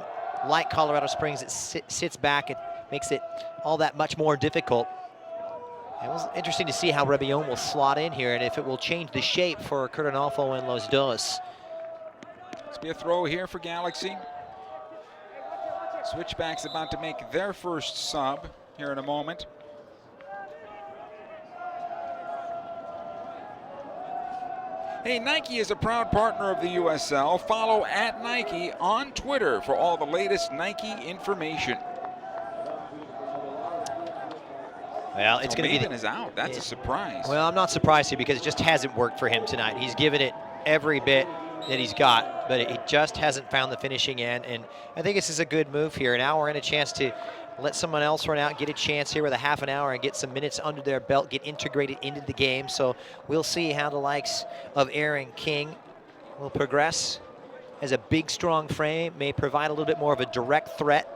like Colorado Springs that sits back, it makes it all that much more difficult. It was interesting to see how Rebellon will slot in here and if it will change the shape for Kurt Arnolfo and Los Dos. This be a throw here for Galaxy. Switchbacks about to make their first sub here in a moment. Hey, Nike is a proud partner of the USL. Follow @Nike on Twitter for all the latest Nike information. Well, it's going to be. Maben is out. That's a surprise. Well, I'm not surprised here because it just hasn't worked for him tonight. He's given it every bit that he's got, but it just hasn't found the finishing end. And I think this is a good move here. Now we're in a chance to let someone else run out, get a chance here with a half an hour and get some minutes under their belt, get integrated into the game. So we'll see how the likes of Aaron King will progress. As a big, strong frame, may provide a little bit more of a direct threat.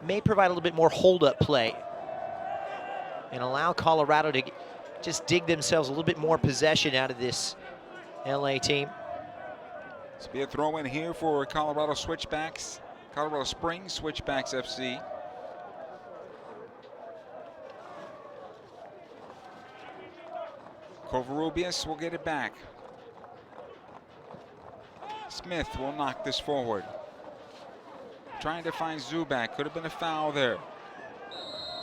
May provide a little bit more hold-up play and allow Colorado to just dig themselves a little bit more possession out of this LA team. This will be a throw in here for Colorado Switchbacks, Colorado Springs Switchbacks FC. Covarrubias will get it back. Smith will knock this forward. Trying to find Zubak. Could have been a foul there.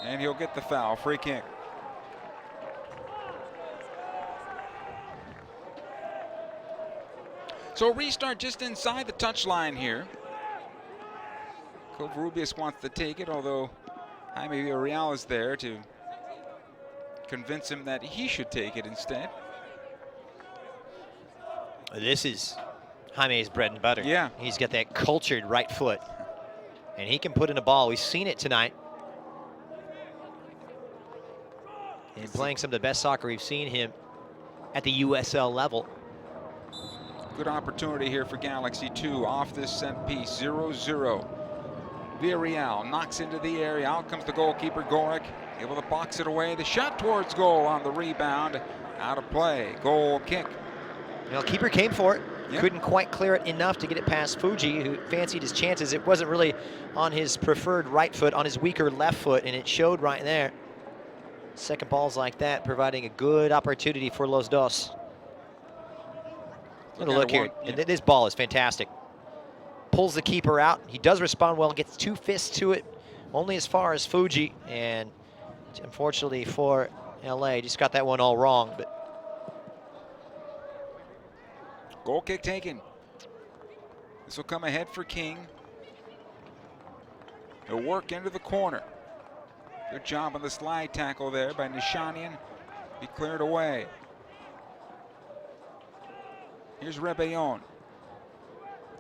And he'll get the foul. Free kick. So restart just inside the touchline here. Covarrubias wants to take it, although Jaime Villarreal is there to convince him that he should take it instead. This is Jaime's bread and butter. Yeah. He's got that cultured right foot. And he can put in a ball. We've seen it tonight. And playing some of the best soccer we've seen him at the USL level. Good opportunity here for Galaxy 2 off this set piece. 0-0. Villarreal knocks into the area. Out comes the goalkeeper, Gorick. Able to box it away. The shot towards goal on the rebound. Out of play. Goal kick. You know, keeper came for it. Yep. Couldn't quite clear it enough to get it past Fuji, who fancied his chances. It wasn't really on his preferred right foot, on his weaker left foot, and it showed right there. Second balls like that, providing a good opportunity for Los Dos. Look here, and this ball is fantastic. Pulls the keeper out. He does respond well and gets 2 fists to it, only as far as Fuji, and unfortunately for LA, just got that one all wrong. But Goal kick taken. This will come ahead for King. He'll work into the corner. Good job on the slide tackle there by Nishanian. He cleared away. Here's Rebellon.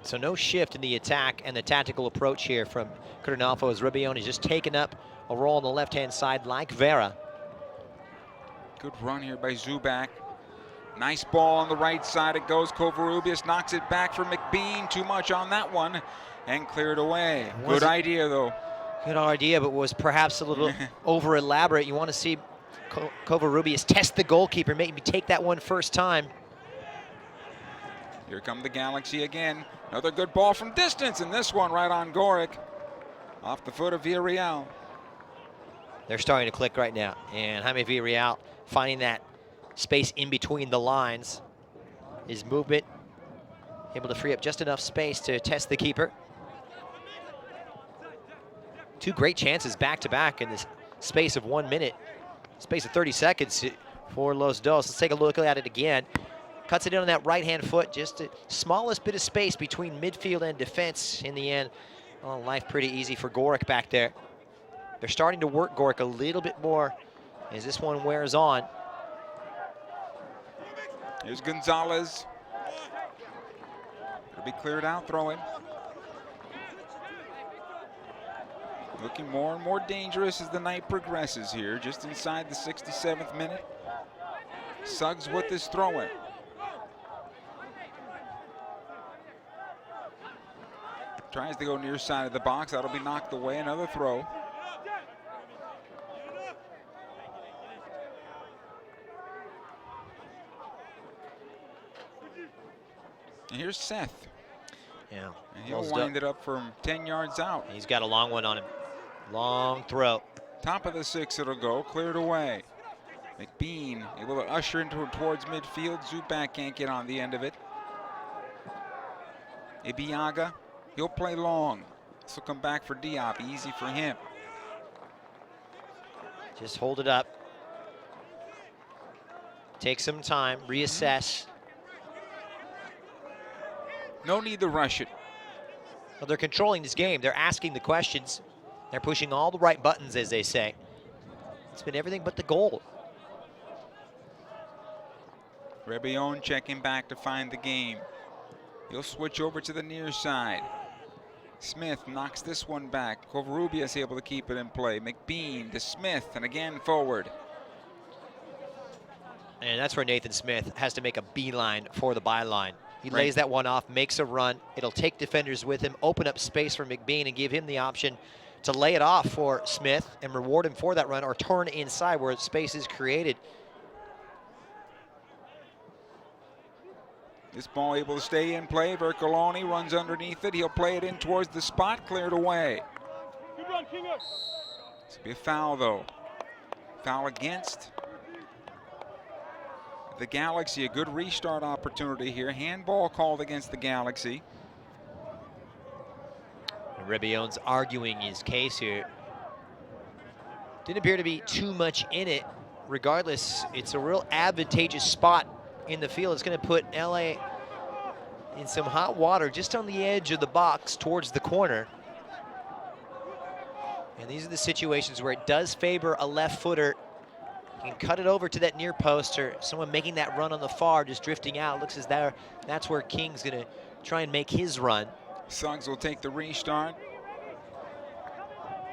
so no shift in the attack and the tactical approach here from Cardinalfo, as Rebellon has just taken up a role on the left-hand side like Vera. Good run here by Zubak. Nice ball on the right side. It goes. Covarrubias knocks it back for McBean. Too much on that one and cleared away. Good idea, though. Good idea, but was perhaps a little over elaborate. You want to see Covarrubias test the goalkeeper, maybe take that one first time. Here come the Galaxy again. Another good ball from distance, and this one right on Goric. Off the foot of Villarreal. They're starting to click right now, and Jaime Villarreal finding that space in between the lines. His movement able to free up just enough space to test the keeper. 2 great chances back-to-back in this space of 1 minute, space of 30 seconds for Los Dos. Let's take a look at it again. Cuts it in on that right-hand foot, just the smallest bit of space between midfield and defense. In the end, oh, life pretty easy for Goric back there. They're starting to work Goric a little bit more as this one wears on. Here's Gonzalez. It'll be cleared out, throw in. Looking more and more dangerous as the night progresses here, just inside the 67th minute. Suggs with this throw in. Tries to go near side of the box. That'll be knocked away. Another throw. And here's Seth. Yeah. And he'll wind it up from 10 yards out. He's got a long one on him. Long throw. Top of the 6 it'll go. Cleared away. McBean able to usher into it towards midfield. Zubak can't get on the end of it. Ibiaga. He'll play long. This will come back for Diop. Easy for him. Just hold it up. Take some time. Reassess. No need to rush it. Well, they're controlling this game. They're asking the questions. They're pushing all the right buttons, as they say. It's been everything but the goal. Rebellon checking back to find the game. He'll switch over to the near side. Smith knocks this one back. Covarrubias able to keep it in play. McBean to Smith, and again forward. And that's where Nathan Smith has to make a beeline for the byline. He lays that one off, makes a run. It'll take defenders with him, open up space for McBean, and give him the option to lay it off for Smith and reward him for that run, or turn inside where space is created. This ball able to stay in play. Vercoloni runs underneath it. He'll play it in towards the spot. Cleared away. This will be a foul, though. Foul against the Galaxy. A good restart opportunity here. Handball called against the Galaxy. Rebellon's arguing his case here. Didn't appear to be too much in it. Regardless, it's a real advantageous spot in the field. It's going to put LA in some hot water just on the edge of the box towards the corner. And these are the situations where it does favor a left footer. You can cut it over to that near post, or someone making that run on the far, just drifting out. Looks as though that's where King's going to try and make his run. Suggs will take the restart.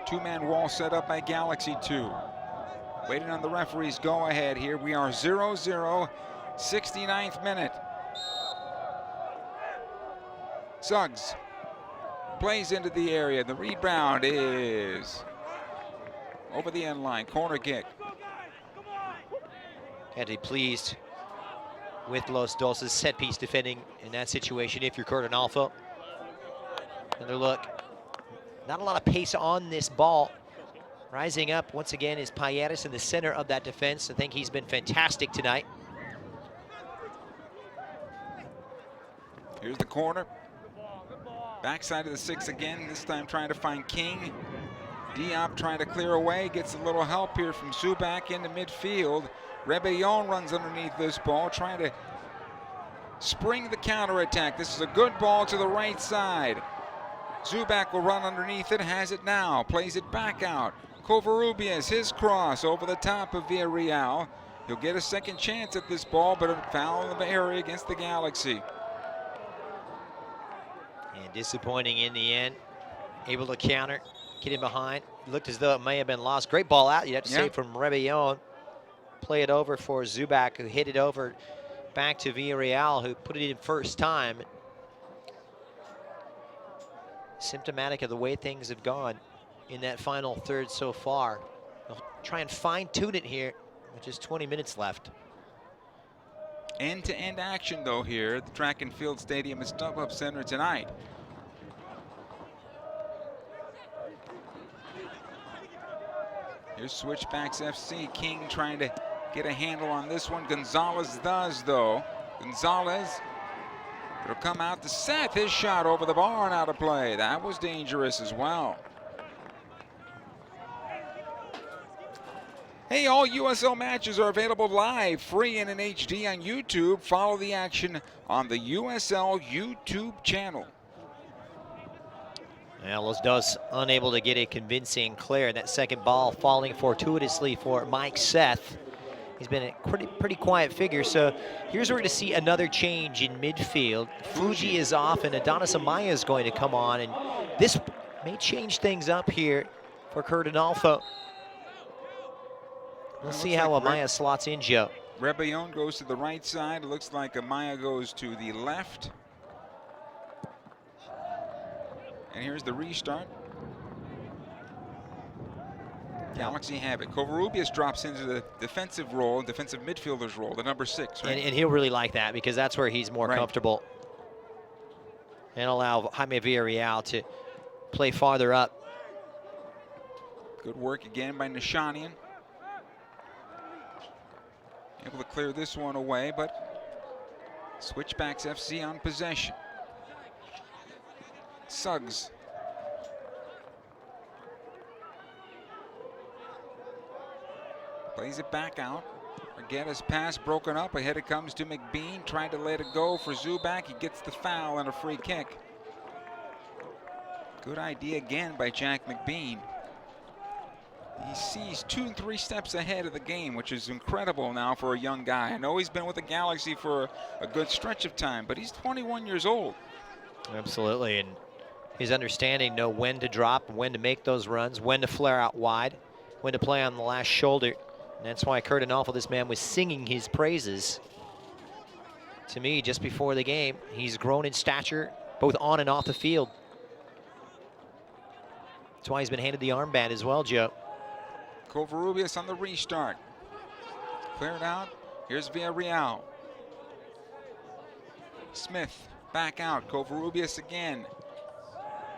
2-man wall set up by Galaxy 2. Waiting on the referee's go ahead here. We are 0-0, 69th minute. Suggs plays into the area. The rebound is over the end line. Corner kick. Had to be pleased with Los Dos' set piece defending in that situation if you're Curtin Alpha. Another look. Not a lot of pace on this ball. Rising up once again is Payeras in the center of that defense. I think he's been fantastic tonight. Here's the corner. Backside of the 6 again, this time trying to find King. Diop trying to clear away, gets a little help here from Zubac into midfield. Rebellon runs underneath this ball, trying to spring the counterattack. This is a good ball to the right side. Zubac will run underneath it, has it now, plays it back out. Covarrubias, his cross over the top of Villarreal. He'll get a second chance at this ball, but a foul in the area against the Galaxy. And disappointing in the end. Able to counter, get in behind. Looked as though it may have been lost. Great ball out, you have to say, from Rebellon. Play it over for Zubac, who hit it over back to Villarreal, who put it in first time. Symptomatic of the way things have gone in that final third so far. They'll try and fine-tune it here with just 20 minutes left. End-to-end action, though, here at the Track and Field Stadium at StubHub Center tonight. Here's Switchbacks FC. King trying to get a handle on this one. Gonzalez does, though. Gonzalez, it'll come out to Seth. His shot over the bar and out of play. That was dangerous as well. Hey, all USL matches are available live, free and in HD on YouTube. Follow the action on the USL YouTube channel. Well, Los Dos unable to get a convincing clear. That second ball falling fortuitously for Mike Seth. He's been a pretty quiet figure. So here's where we're going to see another change in midfield. Fuji is off and Adonis Amaya is going to come on. And this may change things up here for Curtin Alpha. We'll see how Amaya slots in, Joe. Rebellon goes to the right side. It looks like Amaya goes to the left. And here's the restart. Galaxy have it. Covarrubias drops into the defensive role, defensive midfielder's role, the number 6, right? And he'll really like that because that's where he's more comfortable. And allow Jaime Villarreal to play farther up. Good work again by Nishanian. Able to clear this one away, but Switchbacks FC on possession. Suggs. Plays it back out. Argueda's pass broken up. Ahead it comes to McBean. Trying to let it go for Zubac. He gets the foul and a free kick. Good idea again by Jack McBean. He sees 2 and 3 steps ahead of the game, which is incredible now for a young guy. I know he's been with the Galaxy for a good stretch of time, but he's 21 years old. Absolutely, and his understanding, know when to drop, when to make those runs, when to flare out wide, when to play on the last shoulder. And that's why Curtin Alpha, this man, was singing his praises to me just before the game. He's grown in stature, both on and off the field. That's why he's been handed the armband as well, Joe. Covarrubias on the restart. Cleared out. Here's Villarreal. Smith back out. Covarrubias again.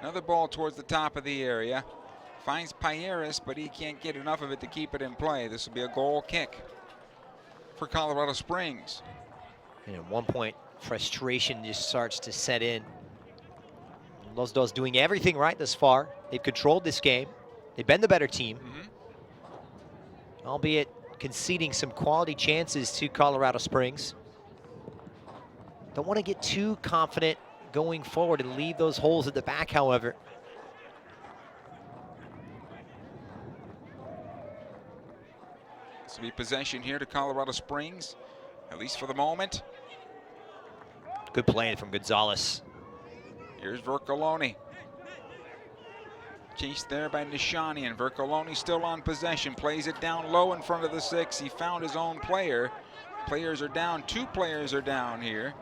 Another ball towards the top of the area. Finds Payeras, but he can't get enough of it to keep it in play. This will be a goal kick for Colorado Springs. And at one point, frustration just starts to set in. Los Dos doing everything right thus far. They've controlled this game. They've been the better team. Albeit conceding some quality chances to Colorado Springs. Don't want to get too confident going forward and leave those holes at the back, however. This will be possession here to Colorado Springs, at least for the moment. Good play from Gonzalez. Here's Vercoloni. Chased there by Nishanian. Vercoloni still on possession. Plays it down low in front of the 6. He found his own player. Players are down. 2 players are down here.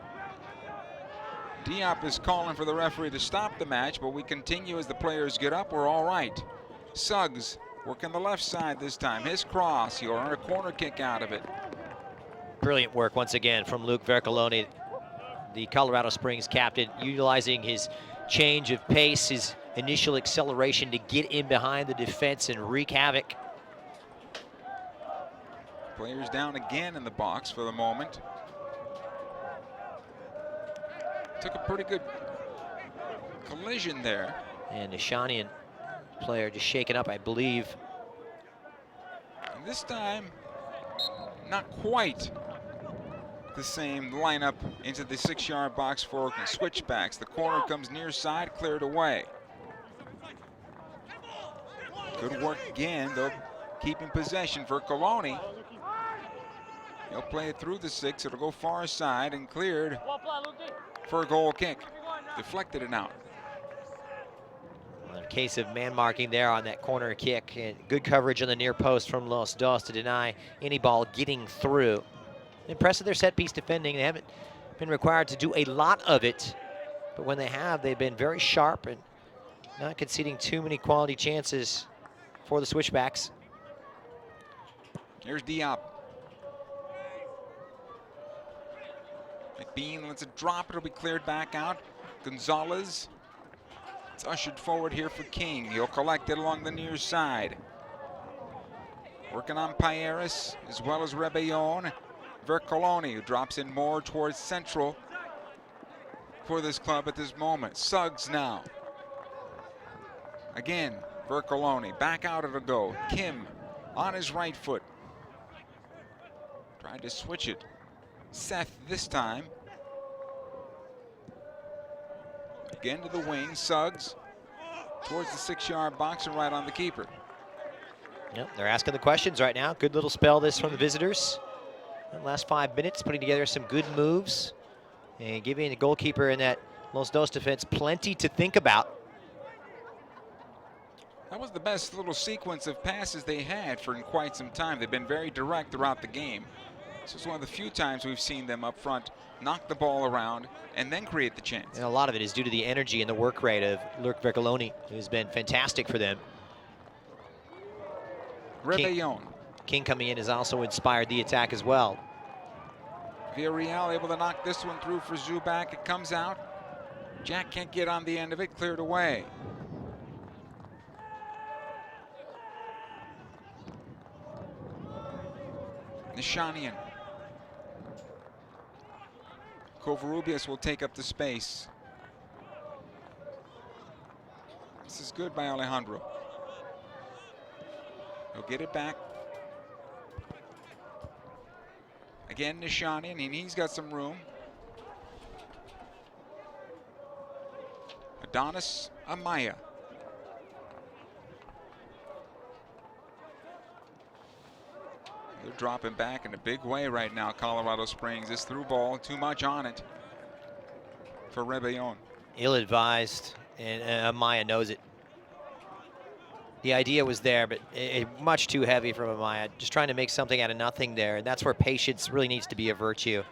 Diop is calling for the referee to stop the match, but we continue as the players get up. We're all right. Suggs working the left side this time. His cross. He'll earn a corner kick out of it. Brilliant work once again from Luke Vercoloni, the Colorado Springs captain, utilizing his change of pace, his initial acceleration to get in behind the defense and wreak havoc. Players down again in the box for the moment. Took a pretty good collision there. And the Shawnian player just shaken up, I believe. And this time, not quite the same lineup into the 6-yard box for switchbacks. The corner comes near side, cleared away. Good work again, though, keeping possession for Coloni. He'll play it through the 6. It'll go far side and cleared for a goal kick. Deflected it out. Well, in case of man marking there on that corner kick, and good coverage on the near post from Los Dos to deny any ball getting through. Impressive their set piece defending. They haven't been required to do a lot of it, but when they have, they've been very sharp and not conceding too many quality chances for the switchbacks. Here's Diop. McBean lets it drop. It'll be cleared back out. Gonzalez. It's ushered forward here for King. He'll collect it along the near side. Working on Payeras as well as Rebellon. Vercoloni, who drops in more towards central for this club at this moment. Suggs now. Again, Vercoloni. Back out it'll go. Kim on his right foot. Tried to switch it. Seth this time. Again to the wing. Suggs towards the 6-yard box and right on the keeper. Yep, they're asking the questions right now. Good little spell this from the visitors. The last 5 minutes, putting together some good moves and giving the goalkeeper in that Los Dos defense plenty to think about. That was the best little sequence of passes they had for quite some time. They've been very direct throughout the game. This is one of the few times we've seen them up front knock the ball around and then create the chance. And a lot of it is due to the energy and the work rate of Luke Vercoloni, who's been fantastic for them. Rebellon. King coming in has also inspired the attack as well. Villarreal able to knock this one through for Zubac. It comes out. Jack can't get on the end of it. Cleared away. Nishanian. Covarrubias will take up the space. This is good by Alejandro. He'll get it back. Again, Nishanian, and he's got some room. Adonis Amaya. They're dropping back in a big way right now, Colorado Springs. This through ball, too much on it for Rebellon. Ill-advised, and Amaya knows it. The idea was there, but much too heavy from Amaya. Just trying to make something out of nothing there, and that's where patience really needs to be a virtue.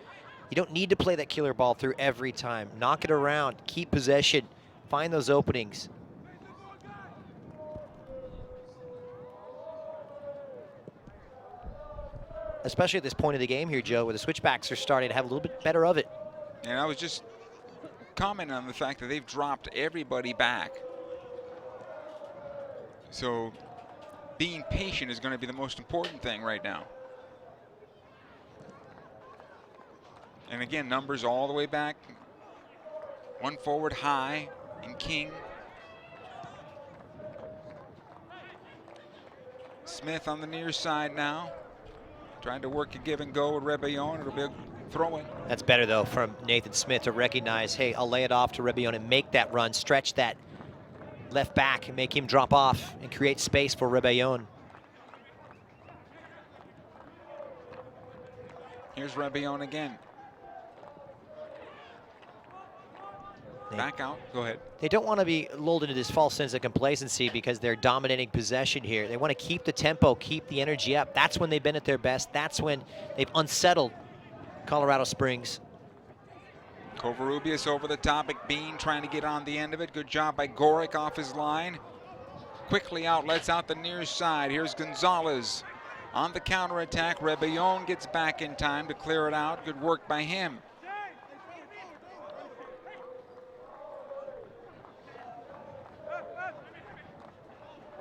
You don't need to play that killer ball through every time. Knock it around, keep possession, find those openings. Especially at this point of the game here, Joe, where the switchbacks are starting to have a little bit better of it. And I was just commenting on the fact that they've dropped everybody back. So being patient is going to be the most important thing right now. And again, numbers all the way back. One forward high in King. Smith on the near side now. Trying to work a give and go with Rebellon. It'll be a throw-in. That's better, though, from Nathan Smith to recognize, hey, I'll lay it off to Rebellon and make that run, stretch that left back and make him drop off and create space for Rebellon. Here's Rebellon again. Back out, go ahead. They don't want to be lulled into this false sense of complacency because they're dominating possession here. They want to keep the tempo, keep the energy up. That's when they've been at their best. That's when they've unsettled Colorado Springs. Covarrubias over the top. McBean trying to get on the end of it. Good job by Gorick off his line. Quickly outlets out the near side. Here's Gonzalez. On the counterattack, Rebellon gets back in time to clear it out. Good work by him.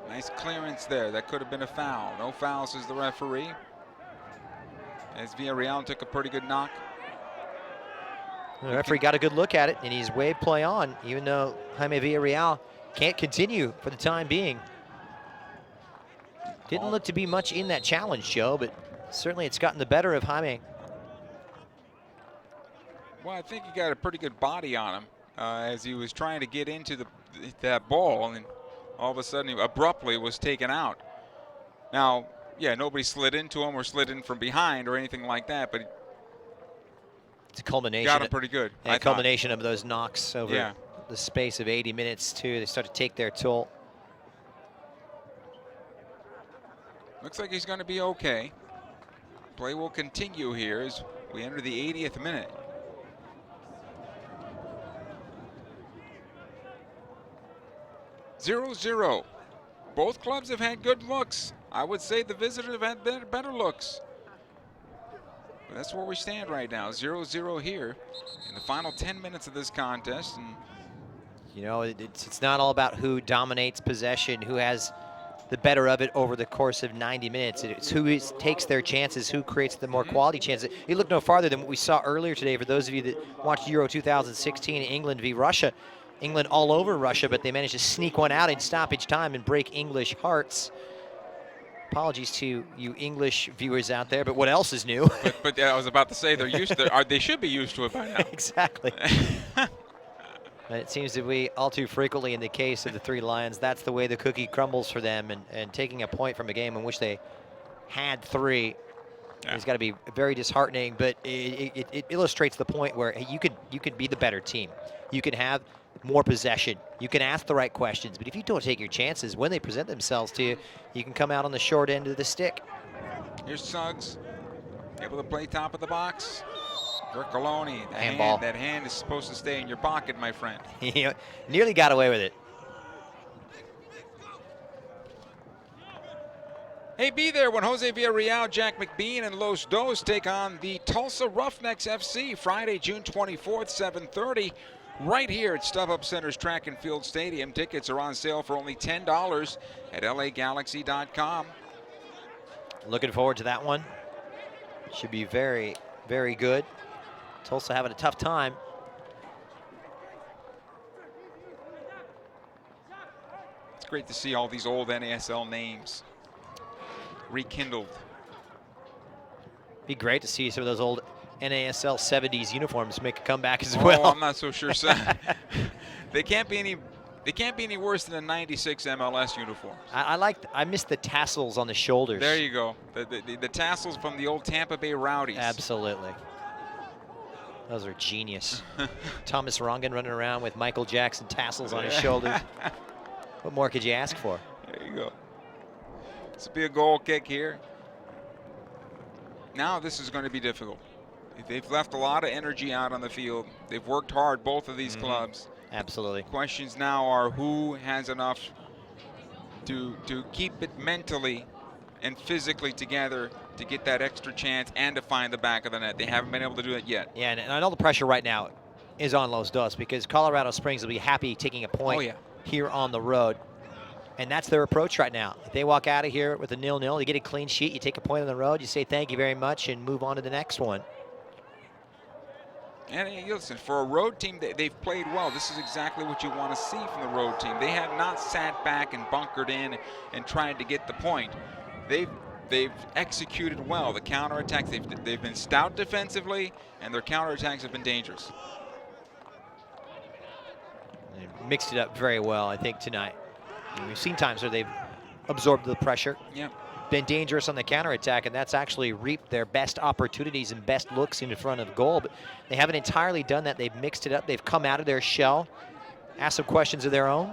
Nice clearance there. That could have been a foul. No foul, says the referee. As Villarreal took a pretty good knock. The referee got a good look at it, and he's waved play on, even though Jaime Villarreal can't continue for the time being. Didn't look to be much in that challenge, Joe, but certainly it's gotten the better of Jaime. Well, I think he got a pretty good body on him as he was trying to get into that ball, and all of a sudden, he abruptly was taken out. Now, yeah, nobody slid into him or slid in from behind or anything like that, but it's a culmination. Got him pretty good. A culmination of those knocks over the space of 80 minutes, too. They start to take their toll. Looks like he's going to be okay. Play will continue here as we enter the 80th minute. Zero. Both clubs have had good looks. I would say the visitors have had better looks. But that's where we stand right now. 0-0 here in the final 10 minutes of this contest. And you know, it's not all about who dominates possession, who has the better of it over the course of 90 minutes. It's who takes their chances, who creates the more quality chances. You look no farther than what we saw earlier today. For those of you that watched Euro 2016, England v. Russia. England all over Russia, but they managed to sneak one out in stoppage time and break English hearts. Apologies to you English viewers out there, but what else is new? but I was about to say they're used to they should be used to it by now. Exactly. It seems to be all too frequently in the case of the Three Lions. That's the way the cookie crumbles for them, and taking a point from a game in which they had three has got to be very disheartening. But it illustrates the point where you could be the better team. You can have more possession. You can ask the right questions, but if you don't take your chances when they present themselves to you, you can come out on the short end of the stick. Here's Suggs, able to play top of the box. Gercoloni, that hand is supposed to stay in your pocket, my friend. He nearly got away with it. Hey, be there when Jose Villarreal, Jack McBean, and Los Dos take on the Tulsa Roughnecks FC Friday, June 24th, 7:30. Right here at StubHub Center's Track and Field Stadium. Tickets are on sale for only $10 at LAGalaxy.com. Looking forward to that one. Should be very, very good. Tulsa having a tough time. It's great to see all these old NASL names rekindled. Be great to see some of those old NASL 70s uniforms make a comeback as well. I'm not so sure. They can't be any worse than the '96 MLS uniforms. I miss the tassels on the shoulders. There you go. The tassels from the old Tampa Bay Rowdies. Absolutely. Those are genius. Thomas Rongen running around with Michael Jackson tassels on his shoulders. What more could you ask for? There you go. This will be a goal kick here. Now this is going to be difficult. They've left a lot of energy out on the field. They've worked hard, both of these clubs. Absolutely. Questions now are who has enough to keep it mentally and physically together to get that extra chance and to find the back of the net. They haven't been able to do it yet. Yeah, and I know the pressure right now is on Los Dos because Colorado Springs will be happy taking a point here on the road. And that's their approach right now. If they walk out of here with a 0-0, you get a clean sheet, you take a point on the road, you say thank you very much and move on to the next one. And listen, for a road team, they've played well. This is exactly what you want to see from the road team. They have not sat back and bunkered in and tried to get the point. They've executed well. The counterattacks, they've been stout defensively, and their counterattacks have been dangerous. They mixed it up very well, I think, tonight. And we've seen times where they've absorbed the pressure. Yeah. Been dangerous on the counterattack, and that's actually reaped their best opportunities and best looks in front of goal. But they haven't entirely done that. They've mixed it up. They've come out of their shell, asked some questions of their own.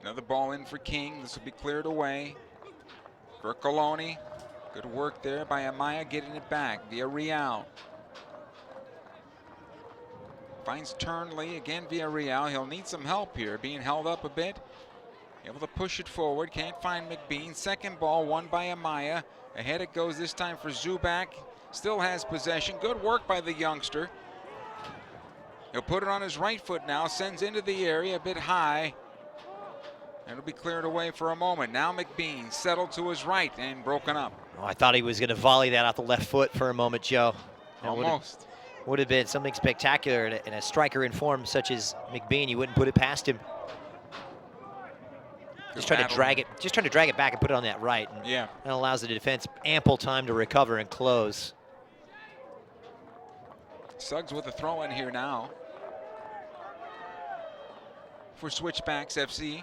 Another ball in for King. This will be cleared away. Gercoloni, good work there by Amaya getting it back. Villarreal. Finds Turnley again. Villarreal. He'll need some help here, being held up a bit. Able to push it forward. Can't find McBean. Second ball won by Amaya. Ahead it goes this time for Zubak. Still has possession. Good work by the youngster. He'll put it on his right foot now. Sends into the area a bit high. It'll be cleared away for a moment. Now McBean settled to his right and broken up. Oh, I thought he was going to volley that off the left foot for a moment, Joe. Almost. Would have been something spectacular in a striker in form such as McBean. You wouldn't put it past him. Just trying to drag it back and put it on that right. And yeah. that allows the defense ample time to recover and close. Suggs with a throw in here now for Switchbacks FC.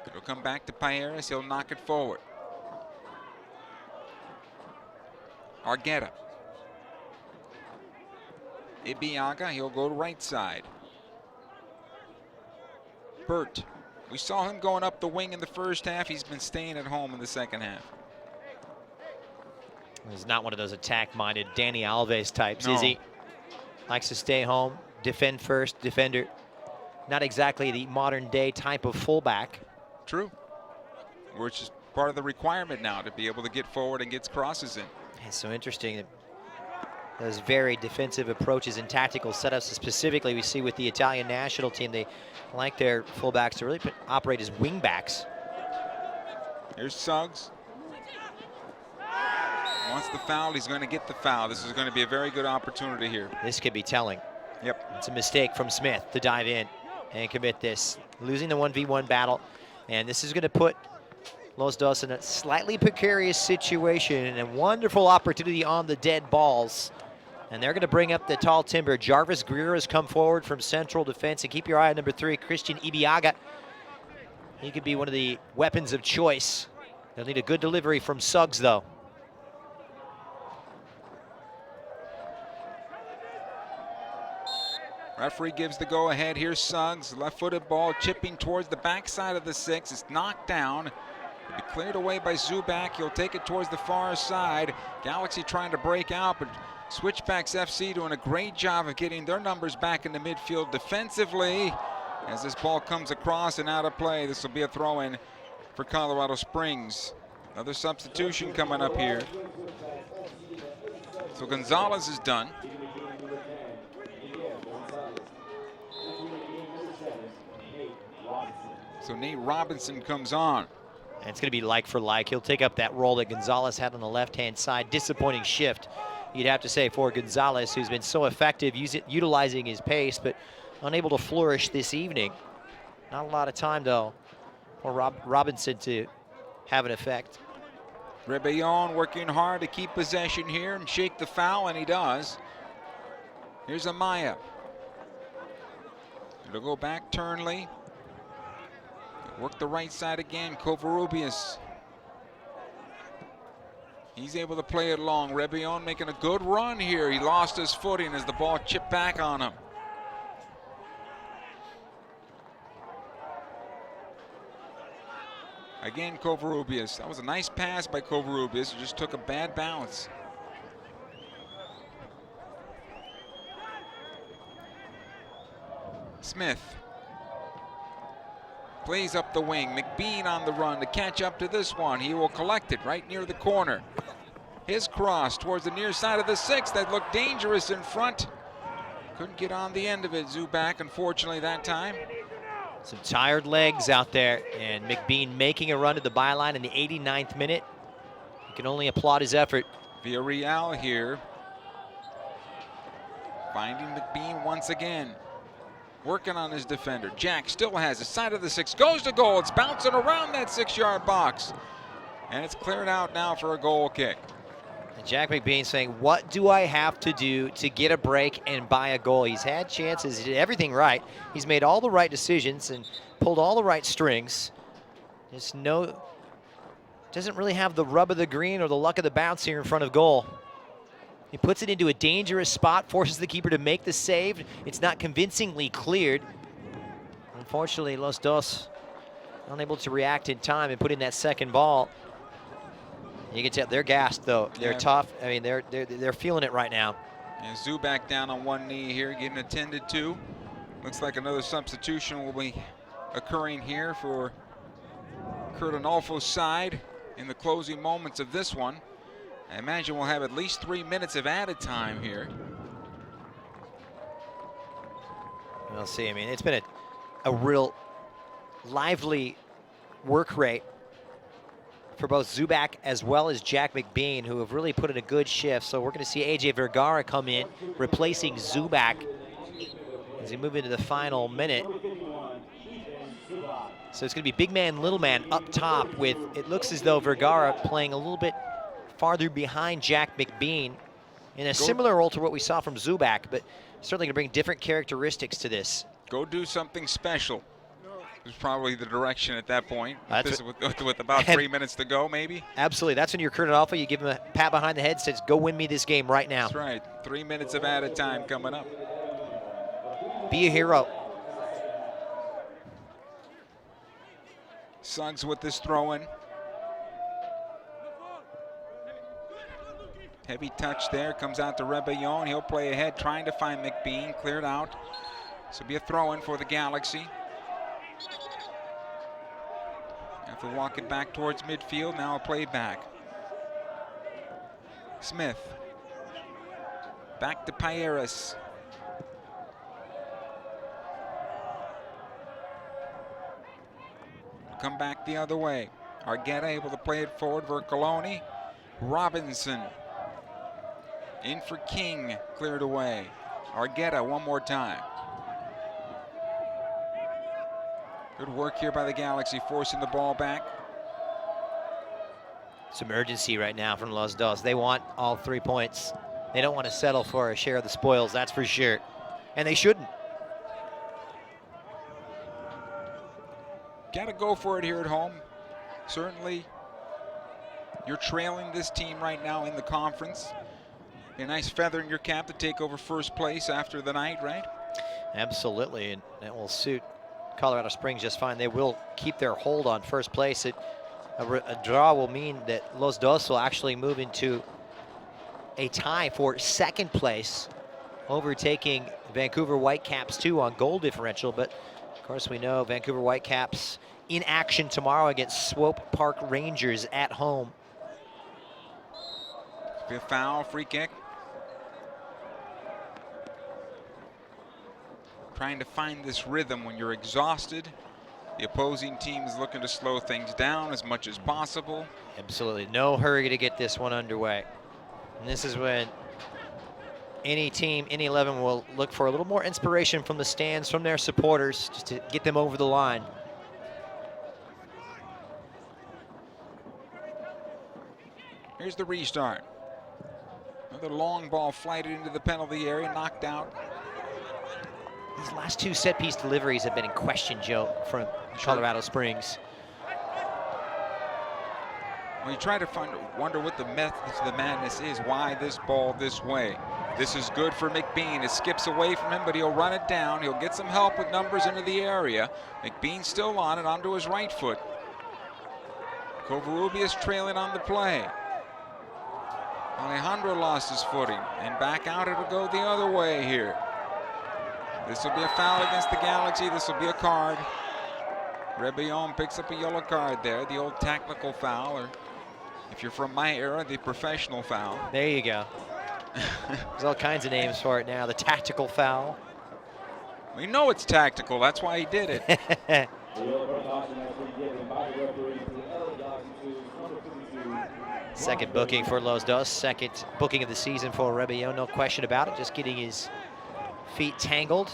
It'll come back to Payeras. He'll knock it forward. Argueta. Ibiaga, he'll go to right side. Burt. We saw him going up the wing in the first half. He's been staying at home in the second half. He's not one of those attack-minded Danny Alves types, No. is he? Likes to stay home, defend first, defender. Not exactly the modern-day type of fullback. True. Which is part of the requirement now to be able to get forward and get crosses in. It's so interesting that those very defensive approaches and tactical setups, specifically we see with the Italian national team, they like their fullbacks to really operate as wingbacks. Here's Suggs. Wants the foul, he's going to get the foul. This is going to be a very good opportunity here. This could be telling. Yep. It's a mistake from Smith to dive in and commit this. Losing the 1v1 battle, and this is going to put Los Dos in a slightly precarious situation and a wonderful opportunity on the dead balls. And they're going to bring up the tall timber. Jarvis Greer has come forward from central defense. And keep your eye on number 3, Christian Ibiaga. He could be one of the weapons of choice. They'll need a good delivery from Suggs, though. Referee gives the go-ahead. Here's Suggs, left-footed ball chipping towards the backside of the 6. It's knocked down. It'll be cleared away by Zubak. He'll take it towards the far side. Galaxy trying to break out, but Switchbacks FC doing a great job of getting their numbers back in the midfield defensively. As this ball comes across and out of play, this will be a throw-in for Colorado Springs. Another substitution coming up here. So Gonzalez is done. So Nate Robinson comes on. And it's going to be like for like. He'll take up that role that Gonzalez had on the left-hand side. Disappointing shift, you'd have to say, for Gonzalez, who's been so effective utilizing his pace, but unable to flourish this evening. Not a lot of time, though, for Robinson to have an effect. Rebellon working hard to keep possession here and shake the foul, and he does. Here's Amaya. It'll go back, Turnley. Work the right side again, Covarrubias. He's able to play it long. Rebellon making a good run here. He lost his footing as the ball chipped back on him. Again, Covarrubias. That was a nice pass by Covarrubias. It just took a bad bounce. Smith plays up the wing. McBean on the run to catch up to this one. He will collect it right near the corner. His cross towards the near side of the 6. That looked dangerous in front. Couldn't get on the end of it. Zubak, unfortunately, that time. Some tired legs out there, and McBean making a run to the byline in the 89th minute. You can only applaud his effort. Villarreal here. Finding McBean once again. Working on his defender. Jack still has the side of the 6. Goes to goal. It's bouncing around that 6-yard box. And it's cleared out now for a goal kick. And Jack McBean saying, what do I have to do to get a break and buy a goal? He's had chances. He did everything right. He's made all the right decisions and pulled all the right strings. Just doesn't really have the rub of the green or the luck of the bounce here in front of goal. He puts it into a dangerous spot, forces the keeper to make the save. It's not convincingly cleared. Unfortunately, Los Dos unable to react in time and put in that second ball. You can tell they're gassed, though. They're tough. I mean, they're feeling it right now. And Zubak down on one knee here, getting attended to. Looks like another substitution will be occurring here for Kurt Onalfo's side in the closing moments of this one. I imagine we'll have at least 3 minutes of added time here. We'll see. I mean, it's been a real lively work rate for both Zubak as well as Jack McBean, who have really put in a good shift. So we're going to see AJ Vergara come in, replacing Zubak as we move into the final minute. So it's going to be big man, little man up top with, it looks as though Vergara playing a little bit farther behind Jack McBean in a similar role to what we saw from Zubak, but certainly going to bring different characteristics to this. Go do something special. Is probably the direction at that point. That's with about 3 minutes to go, maybe. Absolutely. That's when you're Kurt Onalfo. You give him a pat behind the head, says, go win me this game right now. That's right. 3 minutes of added time coming up. Be a hero. Suggs with this throw-in. Heavy touch there. Comes out to Rebellon. He'll play ahead, trying to find McBean. Cleared out. This will be a throw-in for the Galaxy. After walking back towards midfield, now a play back. Smith. Back to Payeras. Come back the other way. Argueta able to play it forward for Coloni. Robinson. In for King. Cleared away. Argueta one more time. Good work here by the Galaxy, forcing the ball back. Some urgency right now from Los Dos. They want all 3 points. They don't want to settle for a share of the spoils, that's for sure. And they shouldn't. Got to go for it here at home. Certainly, you're trailing this team right now in the conference. A nice feather in your cap to take over first place after the night, right? Absolutely, and that will suit Colorado Springs just fine. They will keep their hold on first place. A draw will mean that Los Dos will actually move into a tie for second place, overtaking Vancouver Whitecaps too on goal differential. But of course we know Vancouver Whitecaps in action tomorrow against Swope Park Rangers at home. Be a foul, free kick. Trying to find this rhythm when you're exhausted. The opposing team is looking to slow things down as much as possible. Absolutely, no hurry to get this one underway. And this is when any team, any 11 will look for a little more inspiration from the stands, from their supporters, just to get them over the line. Here's the restart. Another long ball flighted into the penalty area, knocked out. These last 2 set-piece deliveries have been in question, Joe, from Colorado Springs. Well, you try to wonder what the method to the madness is, why this ball this way. This is good for McBean. It skips away from him, but he'll run it down. He'll get some help with numbers into the area. McBean still on it, onto his right foot. Covarrubias trailing on the play. Alejandro lost his footing, and back out it'll go the other way here. This will be a foul against the Galaxy. This will be a card. Rebellon picks up a yellow card there, the old tactical foul, or if you're from my era, the professional foul. There you go. There's all kinds of names for it now. The tactical foul. We know it's tactical. That's why he did it. Second booking for Los Dos. Second booking of the season for Rebellon. No question about it. Just getting his feet tangled.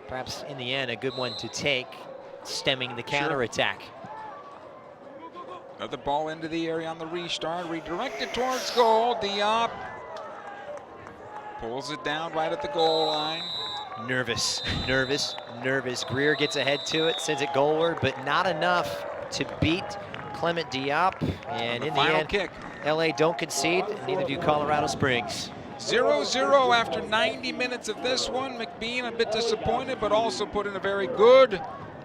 Perhaps in the end, a good one to take, stemming the counterattack. Another ball into the area on the restart, redirected towards goal. Diop pulls it down right at the goal line. Nervous, nervous, nervous. Greer gets ahead to it, sends it goalward, but not enough to beat Clement Diop. And in the end, kick. LA don't concede, and neither do Colorado Springs. 0-0 after 90 minutes of this one. McBean a bit disappointed, but also put in a very good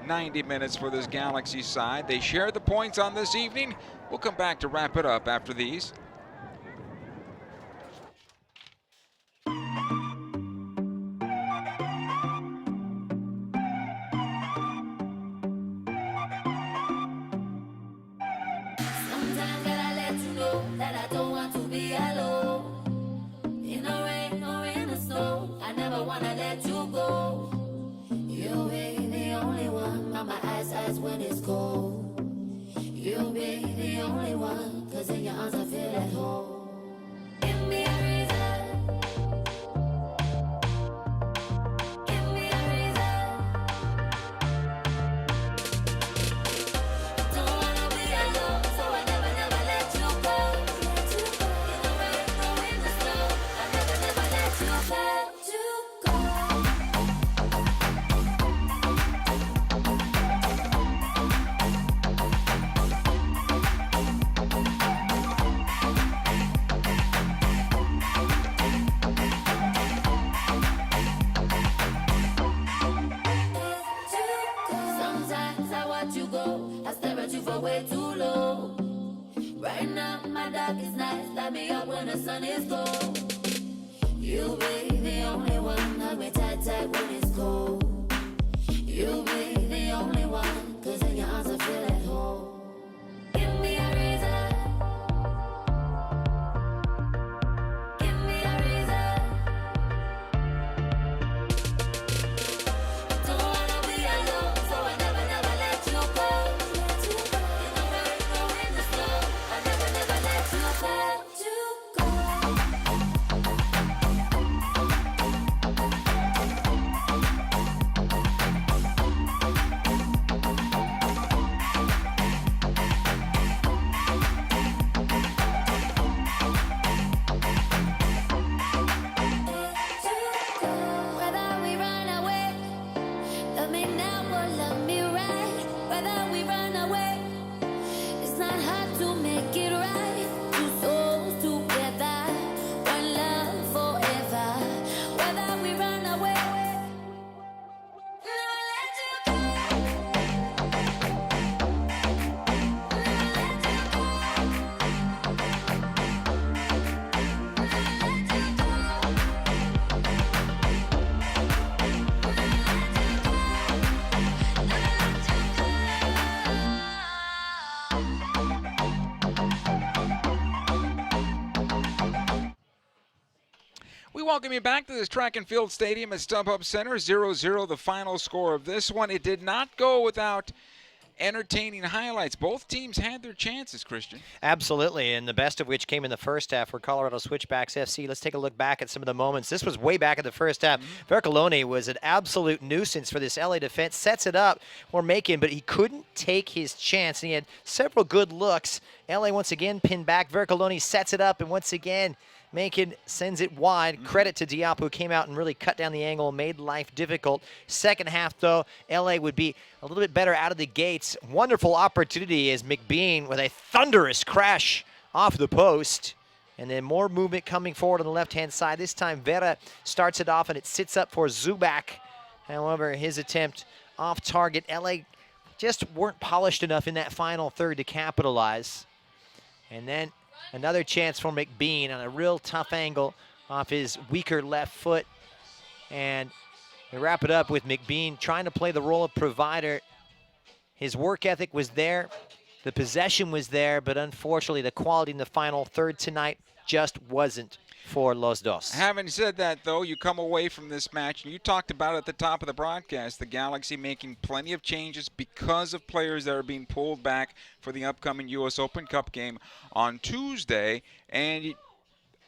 90 minutes for this Galaxy side. They share the points on this evening. We'll come back to wrap it up after these. know that I don't want to be alone. In the rain or in the snow, I never wanna let you go. You'll be the only one on my eyes when it's cold. You'll be the only one, 'cause in your arms I feel at home. Give me a reason. Give me a reason. Don't wanna be alone, so I never let you go. In the rain or in the snow, I never let you go. Sometimes I watch you go, I stare at you for way too long. Right now, my darkest nights light me up when the sun is gone. You'll be the only one, hug me tight when it's cold. You'll be the only one, 'cause in your arms I feel at home. Give me a reason. Give me a reason. Don't wanna be alone, so I never let you go. In the rain or in the snow, I never let you go. Whether we run away, love me now or love me right. Whether we run away, it's not hard to make it right. Two souls together, one love forever. Whether we run away, never let you go. We welcome you back to this track and field stadium at StubHub Center. 0-0 the final score of this one. It did not go without entertaining highlights. Both teams had their chances, Christian. Absolutely, and the best of which came in the first half for Colorado Switchbacks FC. Let's take a look back at some of the moments. This was way back in the first half. Vercoloni was an absolute nuisance for this LA defense. Sets it up for Macon, but he couldn't take his chance, and he had several good looks. LA once again pinned back. Vercoloni sets it up, and once again, Macon sends it wide. Credit to Diop, who came out and really cut down the angle, made life difficult. Second half, though, LA would be a little bit better out of the gates. Wonderful opportunity as McBean with a thunderous crash off the post. And then more movement coming forward on the left-hand side. This time, Vera starts it off, and it sits up for Zubak. However, his attempt off target. LA just weren't polished enough in that final third to capitalize. And then another chance for McBean on a real tough angle off his weaker left foot. And we wrap it up with McBean trying to play the role of provider. His work ethic was there. The possession was there, but unfortunately the quality in the final third tonight just wasn't for Los Dos. Having said that, though, you come away from this match, and you talked about it at the top of the broadcast, the Galaxy making plenty of changes because of players that are being pulled back for the upcoming U.S. Open Cup game on Tuesday. And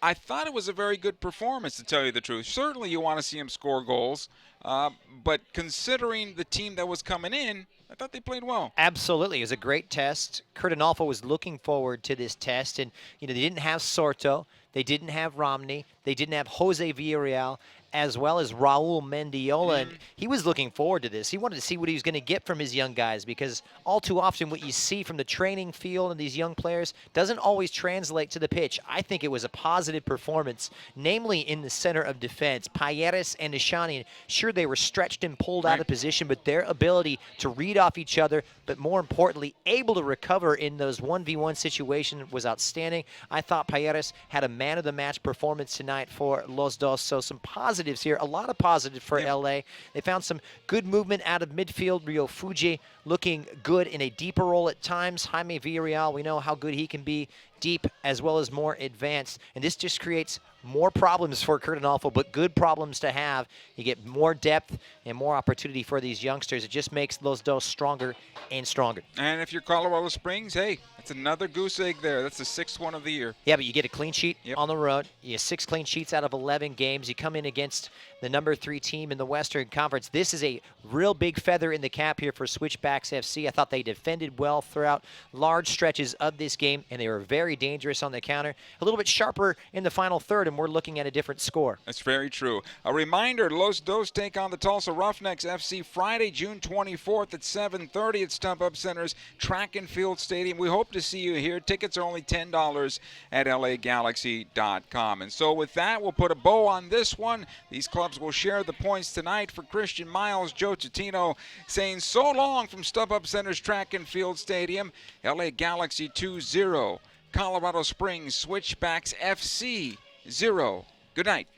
I thought it was a very good performance, to tell you the truth. Certainly you want to see him score goals, but considering the team that was coming in, I thought they played well. Absolutely. It was a great test. Kurt Analfo was looking forward to this test, and they didn't have Sorto. They didn't have Romney. They didn't have Jose Villarreal, as well as Raul Mendiola. And he was looking forward to this. He wanted to see what he was going to get from his young guys, because all too often what you see from the training field and these young players doesn't always translate to the pitch. I think it was a positive performance, namely in the center of defense. Payeres and Ishani, sure, they were stretched and pulled out of position, but their ability to read off each other, but more importantly, able to recover in those 1v1 situations was outstanding. I thought Payeres had a man-of-the-match performance tonight for Los Dos, so some positive positives here, a lot of positives for Yep. LA. They found some good movement out of midfield. Rio Fuji looking good in a deeper role at times. Jaime Villarreal, we know how good he can be deep as well as more advanced. And this just creates more problems for Kurt Adolfo, but good problems to have. You get more depth and more opportunity for these youngsters. It just makes Los Dos stronger and stronger. And if you're Colorado Springs, hey, it's another goose egg there. That's the 6th one of the year. Yeah, but you get a clean sheet Yep. on the road. You have 6 clean sheets out of 11 games. You come in against the number 3 team in the Western Conference. This is a real big feather in the cap here for Switchbacks FC. I thought they defended well throughout large stretches of this game, and they were very dangerous on the counter. A little bit sharper in the final third, and we're looking at a different score. That's very true. A reminder, Los Dos take on the Tulsa Roughnecks FC Friday, June 24th at 7:30 at StubHub Center's Track and Field Stadium. We hope to see you here. Tickets are only $10 at lagalaxy.com. And so with that, we'll put a bow on this one. These clubs will share the points tonight. For Christian Miles, Joe Titino saying so long from StubHub Center's Track and Field Stadium. LA Galaxy 2-0. Colorado Springs Switchbacks FC 0. Good night.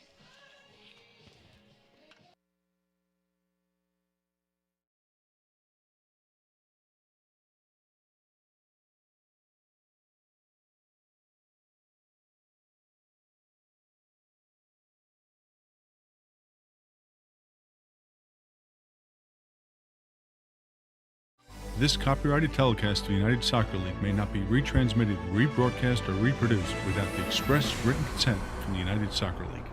This copyrighted telecast of the United Soccer League may not be retransmitted, rebroadcast, or reproduced without the express written consent from the United Soccer League.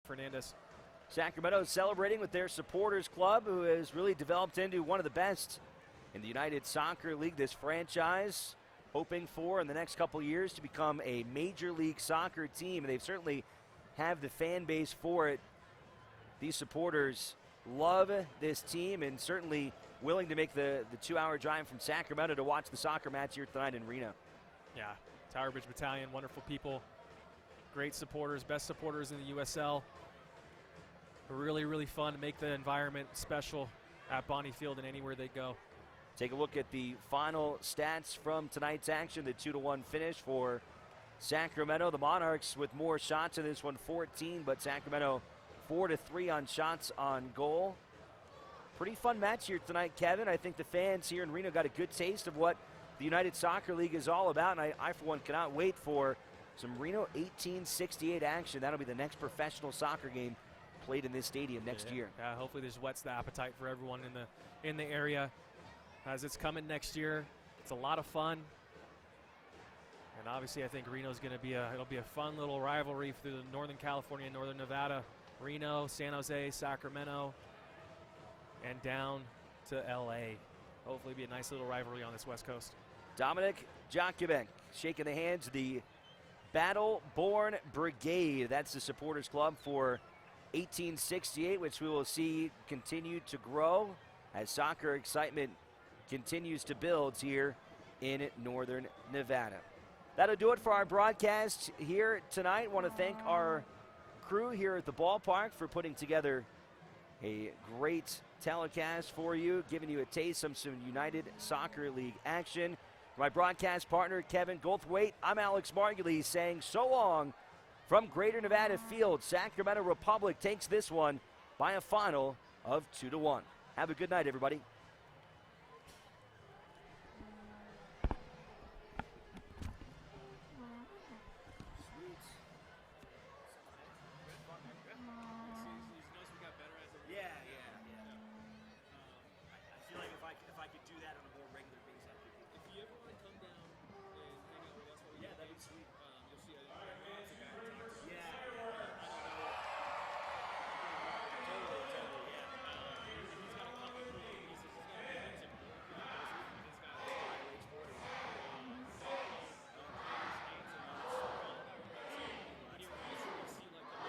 Fernandez. Sacramento is celebrating with their supporters club, who has really developed into one of the best in the United Soccer League. This franchise hoping for in the next couple years to become a major league soccer team, and they've certainly have the fan base for it. These supporters love this team and certainly willing to make the 2-hour drive from Sacramento to watch the soccer match here tonight in Reno. Yeah, Tower Bridge Battalion, wonderful people, great supporters, best supporters in the USL. Really, really fun to make the environment special at Bonnie Field and anywhere they go. Take a look at the final stats from tonight's action. The 2-1 finish for Sacramento. The Monarchs with more shots in this one, 14, but Sacramento 4-3 on shots on goal. Pretty fun match here tonight, Kevin. I think the fans here in Reno got a good taste of what the United Soccer League is all about, and I for one, cannot wait for some Reno 1868 action. That'll be the next professional soccer game played in this stadium next year. Yeah, hopefully this whets the appetite for everyone in the area as it's coming next year. It's a lot of fun. And obviously I think Reno's going to it'll be a fun little rivalry through the Northern California and Northern Nevada, Reno, San Jose, Sacramento, and down to LA. Hopefully be a nice little rivalry on this West Coast. Dominic Jakubek shaking the hands of the Battle-Born Brigade. That's the supporters club for 1868, which we will see continue to grow as soccer excitement continues to build here in Northern Nevada. That'll do it for our broadcast here tonight. Want to thank our crew here at the ballpark for putting together a great telecast for you, giving you a taste of some United Soccer League action. My broadcast partner, Kevin Goldthwait, I'm Alex Margulies saying so long from Greater Nevada Field. Sacramento Republic takes this one by a final of 2-1. Have a good night, everybody. I feel like if I could do that on a more regular basis, I could. If you ever want to come down and hang out with us, yeah, that'd be sweet. You'll see. Yeah. Totally. Yeah. He's got a company. He's got music. He's got violates border. And you're also going to see like the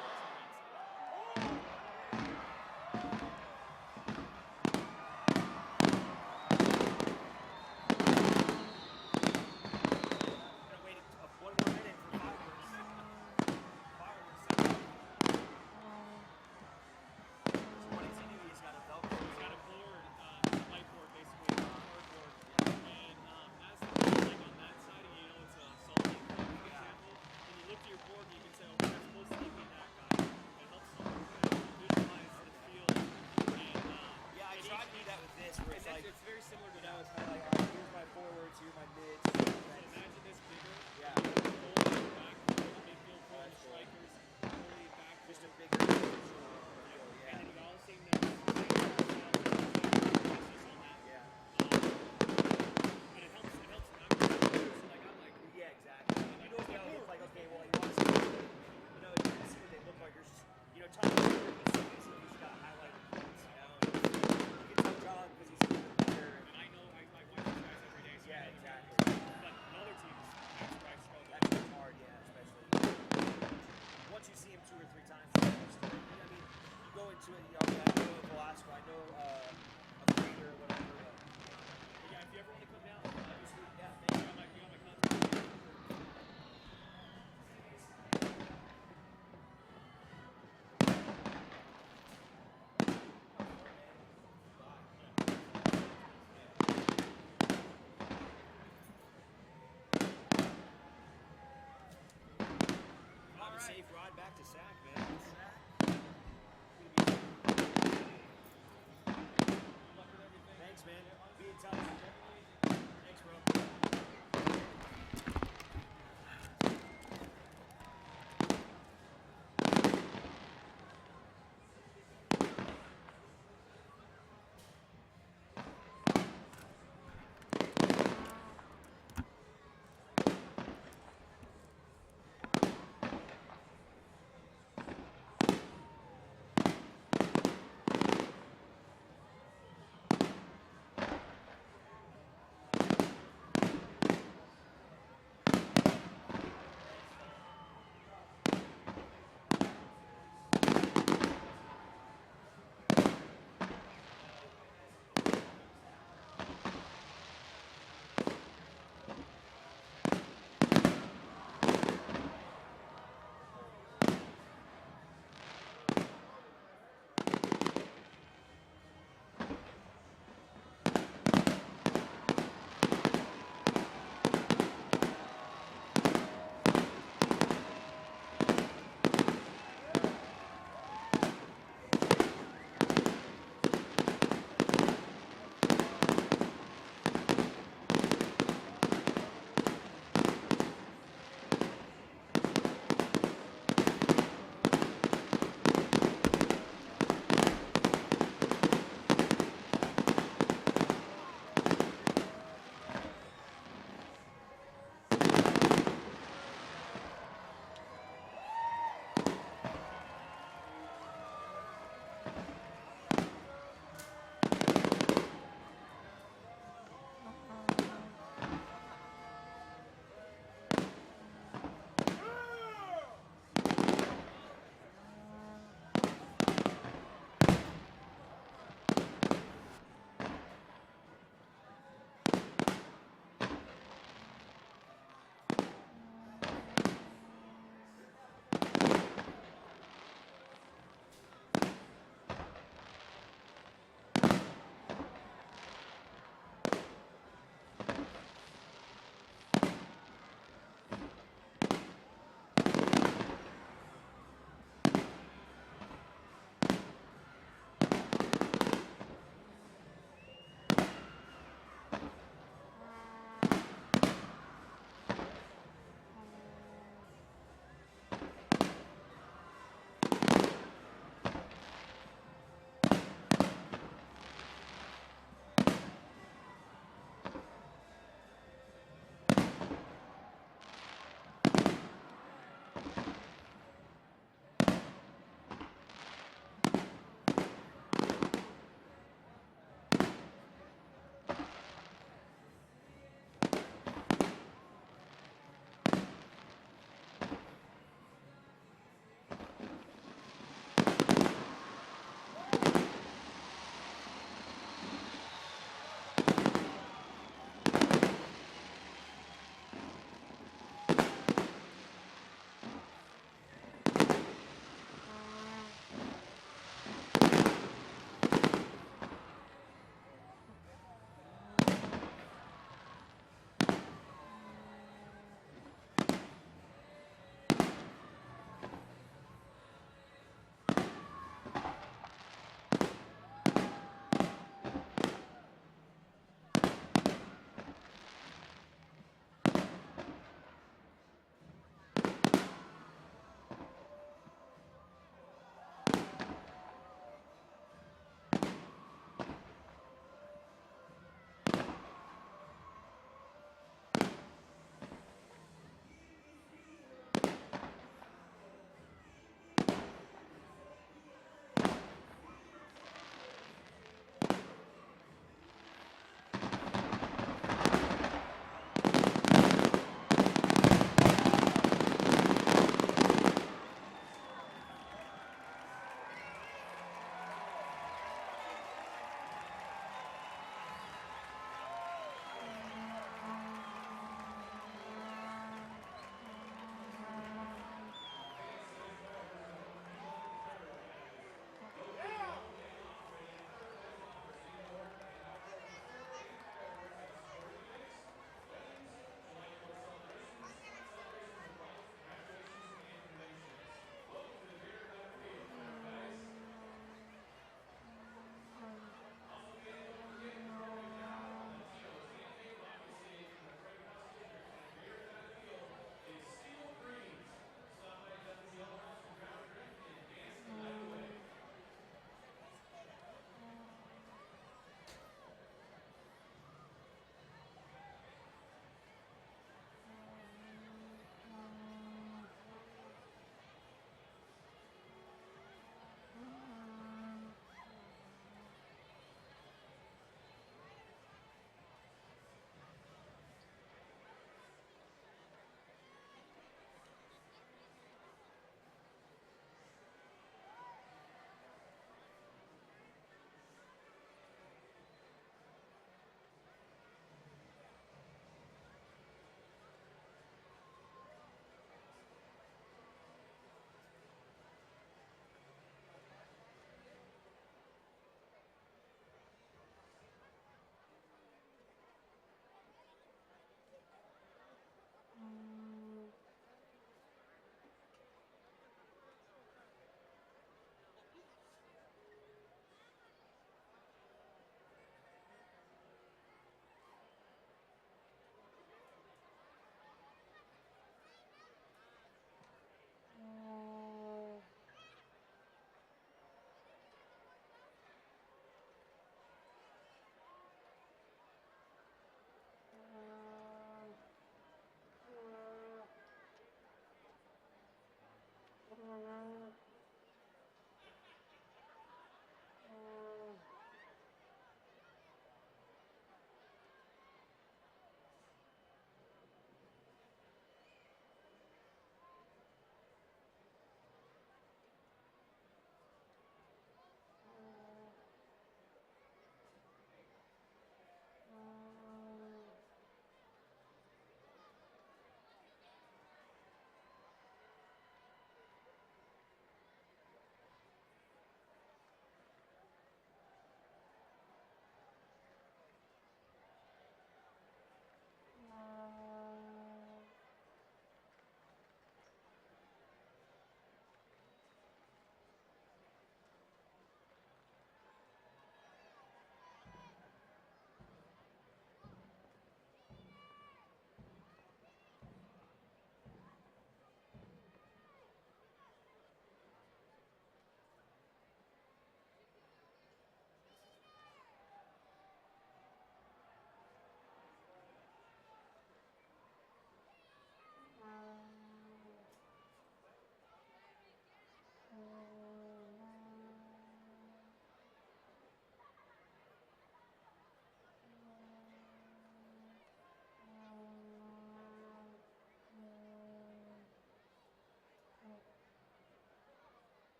it's very similar to that. It's kind of like, all right, here's my forwards, here's my mids. So imagine this bigger. Yeah. Back, midfield, strikers, goalie, back. Just a bigger field. Yeah. And then you all the same numbers. Yeah. But it helps. Yeah, exactly. You know what they all look like. Okay, well, he wants to, you know, you see what they look like. There's just, you know, Tom, he's got highlighted points, you know. You can tell John because he's better. And I know I watch these guys every day. So yeah, exactly. But other teams, that's struggle. That's hard, yeah, especially. Once you see him 2 or 3 times, I mean, you go into it, you know, I know Velasco, I know a Frater or whatever. But yeah, if you ever want to come down, obviously, yeah, thank you. You got my contact. Have a safe ride back to Sac, man. Thanks, man. Be in touch. Thanks, bro.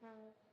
Bye.